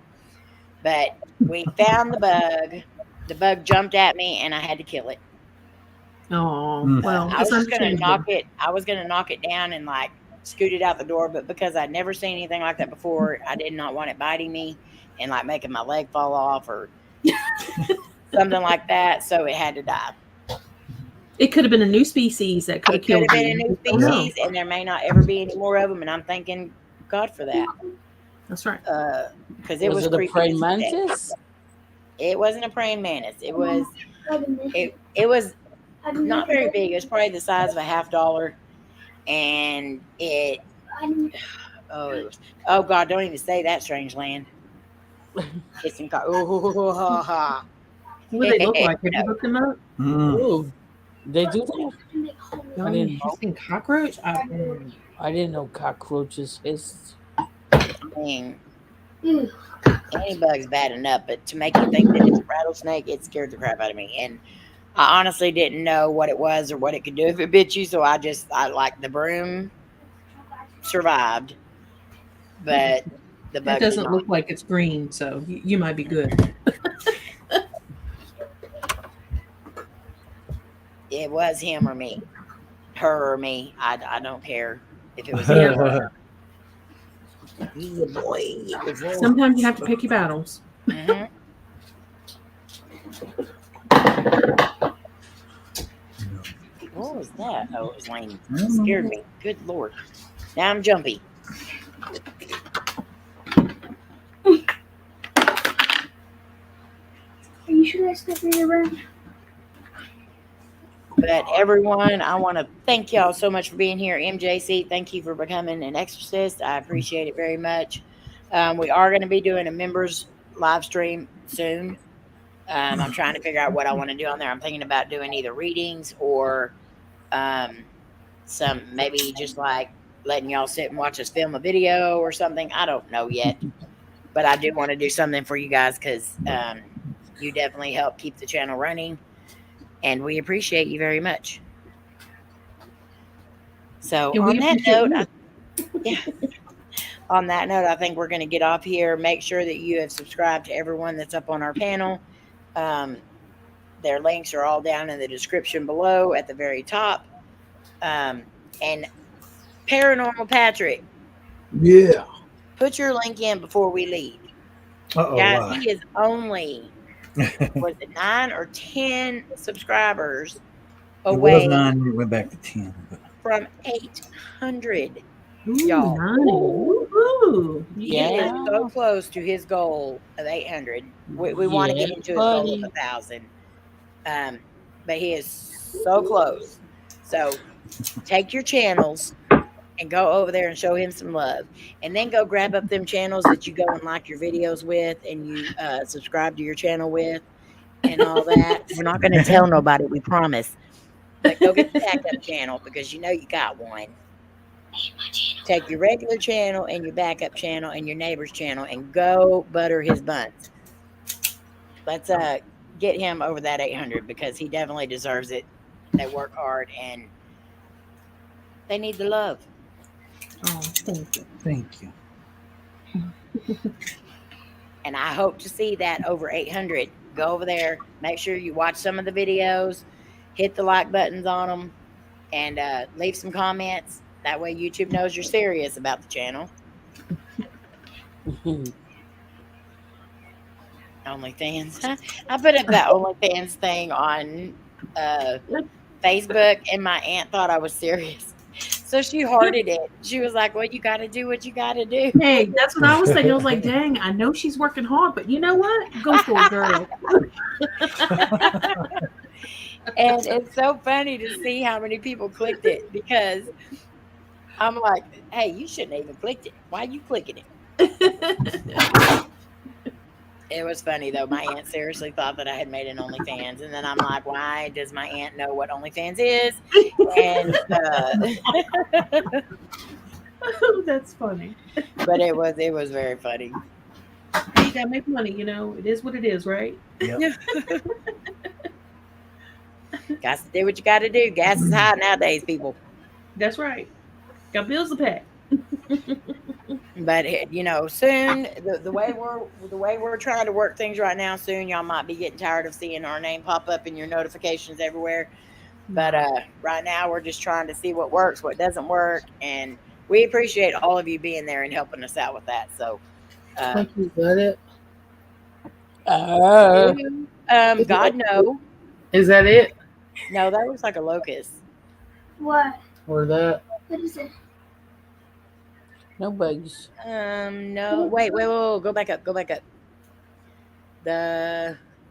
But we found the bug. The bug jumped at me, and I had to kill it. Oh, well, I was just gonna knock it. I was gonna knock it down and like scoot it out the door, but because I'd never seen anything like that before, I did not want it biting me and like making my leg fall off or something like that. So it had to die. It could have been a new species that could have killed you. It could have been a new species, and there may not ever be any more of them. And I'm thanking God for that. That's right. Because it was it a praying mantis? It wasn't a praying mantis. It was not very big. It was probably the size of a $50, and it was God, don't even say that, strange land. It's in what do they look like? Have you looked them up? Ooh, they do that. I didn't know. Cockroach? I didn't know cockroaches hissed. Any bug's bad enough, but to make you think that it's a rattlesnake, it scared the crap out of me. And I honestly didn't know what it was or what it could do if it bit you. So I like the broom survived, but the bug it doesn't look like it's green, so you might be good. It was him or me, her or me. I don't care if it was him or her. Yeah, boy. Sometimes you have to pick your battles. Mm-hmm. What was that? Oh, it was Layne. It scared me. Good Lord. Now I'm jumpy. Are you sure that's good for your room? But everyone, I want to thank y'all so much for being here. MJC, thank you for becoming an exorcist. I appreciate it very much. We are going to be doing a members live stream soon. I'm trying to figure out what I want to do on there. I'm thinking about doing either readings or some maybe just like letting y'all sit and watch us film a video or something. I don't know yet. But I do want to do something for you guys because you definitely help keep the channel running. And we appreciate you very much. So on that note, I think we're going to get off here. Make sure that you have subscribed to everyone that's up on our panel. Their links are all down in the description below at the very top. And Paranormal Patrick. Yeah. Put your link in before we leave. Guys, he is only... was it 9 or 10 subscribers away? It was 9. We went back to 10. From 800. Y'all. Ooh. He is so close to his goal of 800. We want to get into his goal of 1,000. But he is so close. So take your channels and go over there and show him some love. And then go grab up them channels that you go and like your videos with and you subscribe to your channel with and all that. We're not going to tell nobody, we promise. But go get the backup channel because you know you got one. Take your regular channel and your backup channel and your neighbor's channel and go butter his buns. Let's get him over that 800 because he definitely deserves it. They work hard and they need the love. Oh, thank you. Thank you. And I hope to see that over 800. Go over there. Make sure you watch some of the videos. Hit the like buttons on them. And leave some comments. That way YouTube knows you're serious about the channel. OnlyFans. I put up that OnlyFans thing on Facebook. And my aunt thought I was serious. So she hearted it. She was like, well, you got to do what you got to do. Hey, that's what I was thinking. I was like, dang, I know she's working hard, but you know what? Go for it, girl. And it's so funny to see how many people clicked it because I'm like, hey, you shouldn't have even clicked it. Why are you clicking it? It was funny though. My aunt seriously thought that I had made an OnlyFans, and then I'm like, why does my aunt know what OnlyFans is? And That's funny. but it was very funny. You gotta make money, you know. It is what it is, right? Yep. Got to do what you got to do. Gas is high nowadays, people. That's right. Got bills to pay. But soon the way we're trying to work things right now, soon y'all might be getting tired of seeing our name pop up in your notifications everywhere. But right now we're just trying to see what works, what doesn't work, and we appreciate all of you being there and helping us out with that. So, Thank you, got it. God no. Is that it? No, that looks like a locust. What? Or that? What is it? No bugs. No. Wait. Go back up.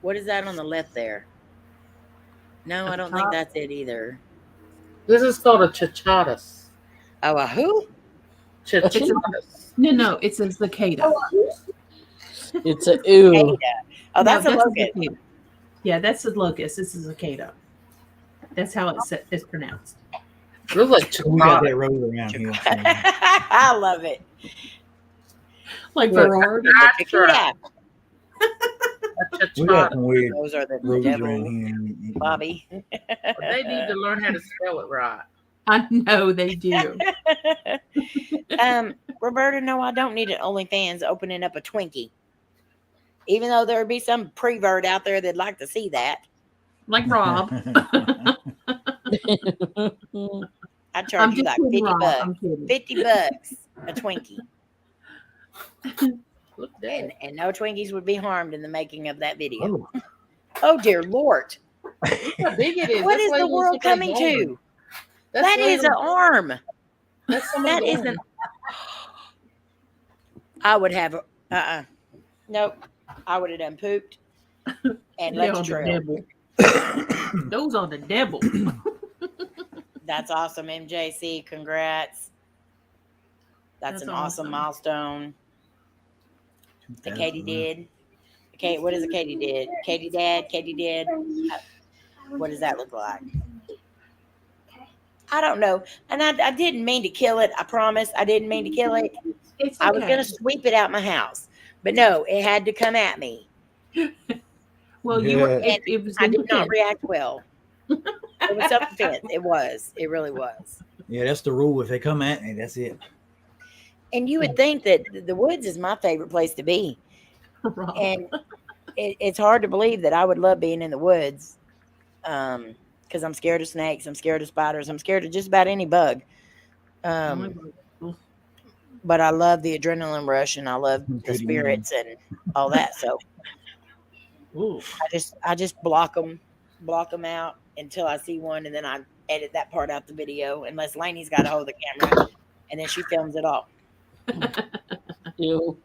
What is that on the left there? No, I don't think that's it either. This is called a chichatas. Oh, a who? Chichatas. No, it's a cicada. It's a ew. Cicada. Oh, that's a locust. cicada. Yeah, that's a locust. This is a cicada. That's how it's pronounced. It looks like We got chichatas. that road around here. I love it. Like Look, Ferrari. Cicada. We got some weird Those are the roads devil, around here. Bobby. They need to learn how to spell it right. I know they do. Roberta, no, I don't need an OnlyFans opening up a Twinkie. Even though there would be some prevert out there that'd like to see that. Like Rob. I'd charge you like kidding, 50 Rob. bucks. I'm kidding. $50 a Twinkie. Look at that. And no Twinkies would be harmed in the making of that video. Oh. Oh, dear Lord. Look how big it is. What That's is why the it looks world like a coming almond. to? That's That why is it an looks- arm. That's some That of the isn't. almond. I would have. Nope. I would have done pooped and They let are you the trail. devil. Those are the devil. That's awesome, MJC. Congrats. That's an awesome milestone that Katie did. Okay, what is it Katie did? Katie did. What does that look like? I don't know. And I didn't mean to kill it. I promise. I didn't mean to kill it. It's I was okay. going to sweep it out my house. But no, it had to come at me. Well, you were. Yeah. It was I in did not defense. react well. It was self-defense. It was. It really was. Yeah, that's the rule. If they come at me, that's it. And you would think that the woods is my favorite place to be. Rob. And it's hard to believe that I would love being in the woods. Because I'm scared of snakes. I'm scared of spiders. I'm scared of just about any bug. But I love the adrenaline rush and I love the spirits and all that. So Ooh. I just block them out until I see one, and then I edit that part out the video unless Lainey's got a hold of the camera, and then she films it all. Ew.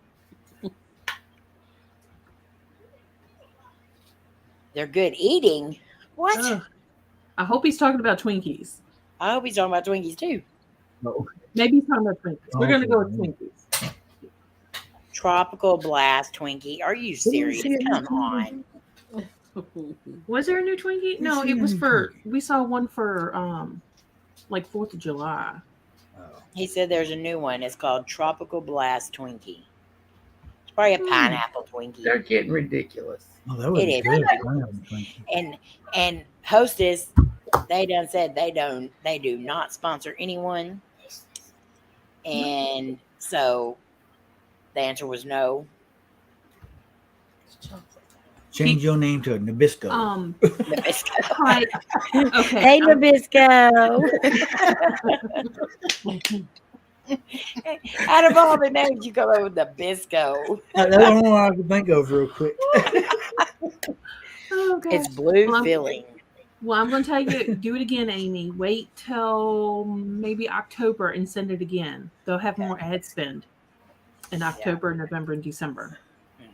They're good eating. What? Ugh. I hope he's talking about Twinkies. I hope he's talking about Twinkies too. No. Maybe he's talking about Twinkies. We're gonna go with Twinkies. Tropical Blast Twinkie. Are you serious? Come on. Was there a new Twinkie? No, it was for. We saw one for like 4th of July. He said there's a new one. It's called Tropical Blast Twinkie. It's probably a pineapple Twinkie. They're getting ridiculous. Oh, that was It is. good. And Hostess, they done said they do not sponsor anyone. And so the answer was no. Change your name to Nabisco. Nabisco. Hi. Okay. Hey, Nabisco. Out of all the names, you come up with Nabisco. That's the one I could think of real quick. Oh, gosh. It's blue Well, filling. Well, I'm going to tell you, do it again, Amy. Wait till maybe October and send it again. They'll have more ad spend in October, November, and December.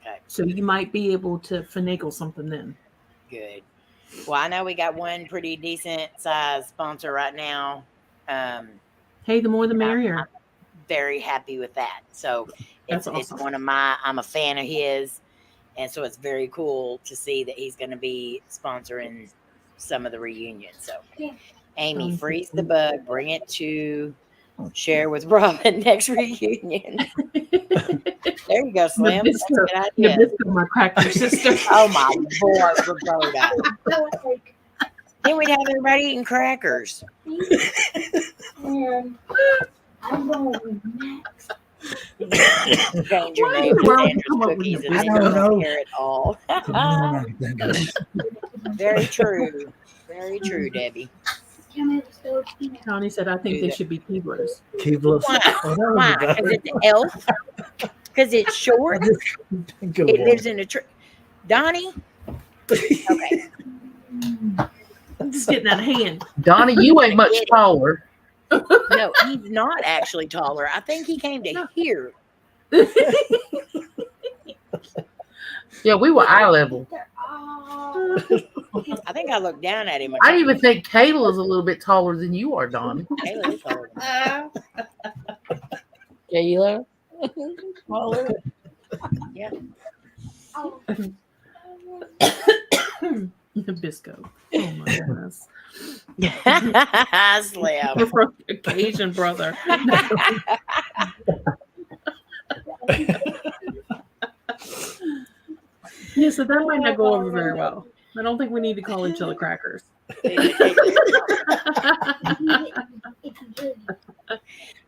Okay, So you might be able to finagle something then. good. Well, I know we got one pretty decent size sponsor right now. Hey, the more the merrier. I'm very happy with that. So That's it's awesome. one of my. I'm a fan of his, and so it's very cool to see that he's going to be sponsoring some of the reunions. So, Amy, freeze the bug, bring it to share with Robin next reunion. There you go, Slim. That's a good idea. Nabisco, my cracker sister. Oh my boy, Roberta. Then we'd have everybody eating crackers. And I'm going next. Change your Why name in the to world Sandra's come up with Cookies and Nabisco? then I you don't know. don't care at all. Very true. Very true, Debbie. Tony said, I think they should be Peeblers. Why? Why? Because it's an elf? Because it's short? It lives in a tree. Donnie? Okay. I'm just getting out of hand. Donnie, you ain't much taller. No, he's not actually taller. I think he came to here. Yeah, we were eye level. I think I looked down at him. I even think Kayla's a little bit taller than you are, Donnie. Kayla is taller than Kayla. Yeah. Nabisco. Oh my goodness. Slim. We're from Caucasian, brother. Yeah, so that might not go over very well. I don't think we need to call each other crackers.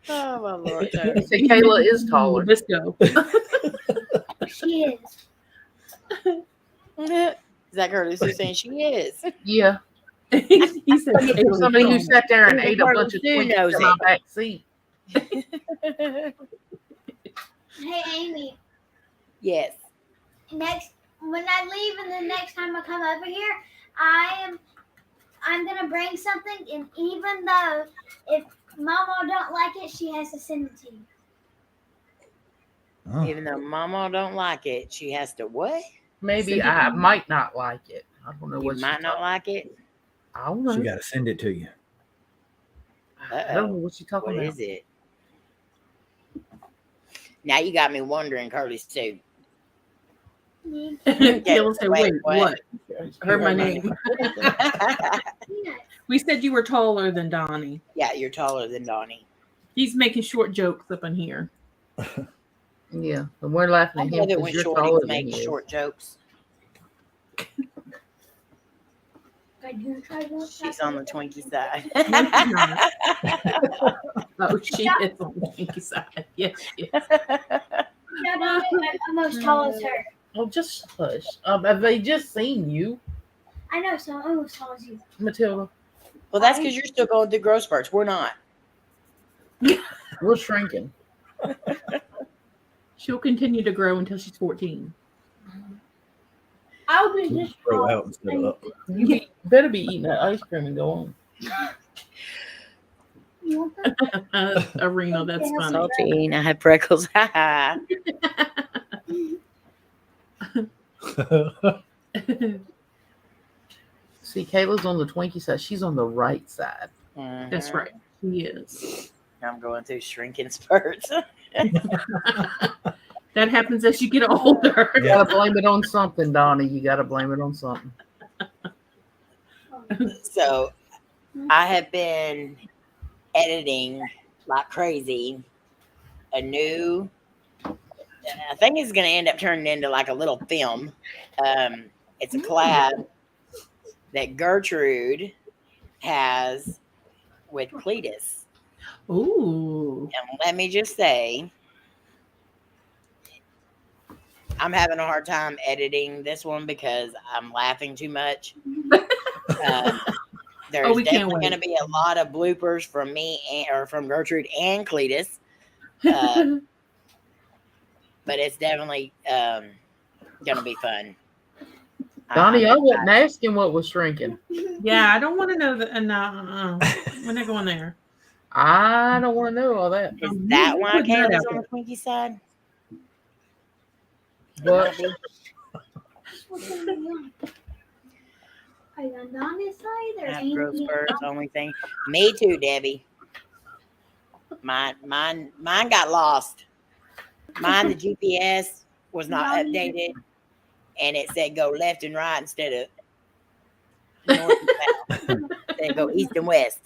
Oh my Lord. You say Kayla is taller. Nabisco. She is. Is that Curtis who's saying she is? Yeah. He said Kayla's Somebody who taller. sat there and ate a bunch of Sue Twinkies knows in my it. back seat. Hey, Amy. Yes. When I leave and the next time I come over here, I'm gonna bring something, and even though if Mama don't like it, she has to send it to you. Oh. Even though Mama don't like it, she has to what? Maybe I might not like it. I don't know You what might not like it. I don't know. She got to send it to you. I don't know what she's talking What about. is it? Now you got me wondering, Curtis too. Kayla said, Wait, wait, what? Heard my name. We said you were taller than Donnie. Yeah, you're taller than Donnie. He's making short jokes up in here. Yeah, and we're laughing I at know him that when because you're taller shorties than make he is. short jokes. She's on the Twinkie side. Oh, she is on the pinky side. Yes, yes. I'm almost tall as her. Oh, just hush. Have they just seen you, I know, so I'm almost tall as you. Matilda? Well, that's because you're still going through growth spurts. We're not. We're shrinking. She'll continue to grow until she's 14. I'll be just Throw tall. out instead of up. You better be eating that ice cream and go on. You want that? Arena, that's funny. Saltine. I have freckles. See, Kayla's on the Twinkie side. She's on the right side. That's right. She is. I'm going through shrinking spurts. That happens as you get older. You gotta blame it on something, Donnie. You gotta blame it on something. So I have been editing like crazy a new, I think it's going to end up turning into like a little film. It's a collab that Gertrude has with Cletus. Ooh. And let me just say, I'm having a hard time editing this one because I'm laughing too much. There's we can't definitely wait. going to be a lot of bloopers from me or from Gertrude and Cletus. But it's definitely going to be fun. Donnie, I wasn't asking what was shrinking. Yeah, I don't want to know that. No, we're not going there. I don't want to know all that. Is that You why put that Kayla's out on there. the Twinkie side? What? What's gonna be on? Are you on Donna's side or Have growth Amy? spurts, only thing. Me too, Debbie. Mine got lost. Mine, the GPS was not updated, and it said go left and right instead of north and south. It said go east and west.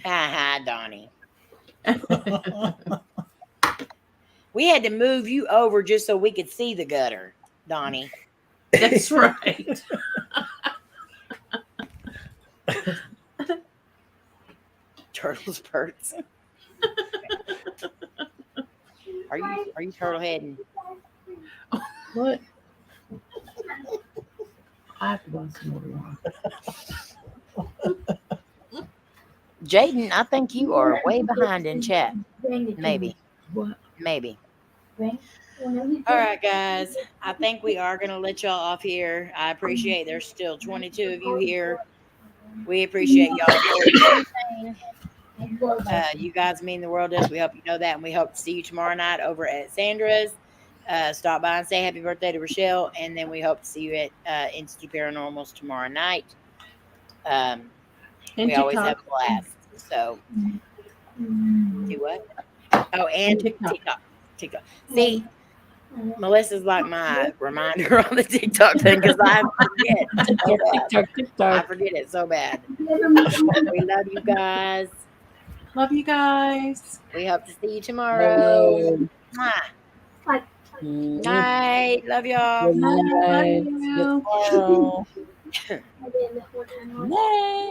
Ha, Donnie. We had to move you over just so we could see the gutter, Donnie. That's right. Turtles perks. Are you turtle heading? What? I have to buy some more wine. Jaden, I think you are way behind in chat. Maybe. What? Maybe. All right, guys. I think we are going to let y'all off here. I appreciate there's still 22 of you here. We appreciate y'all. You guys mean the world to us. We hope you know that, and we hope to see you tomorrow night over at Sandra's. Stop by and say happy birthday to Richelle, and then we hope to see you at Institute Paranormals tomorrow night. We always have a blast. So, do what? Oh, and TikTok. See, Melissa's like my reminder on the TikTok thing because I forget. TikTok. I forget it so bad. We love you guys. Love you guys. We hope to see you tomorrow. Night. Love y'all. Good night. Love you. Night.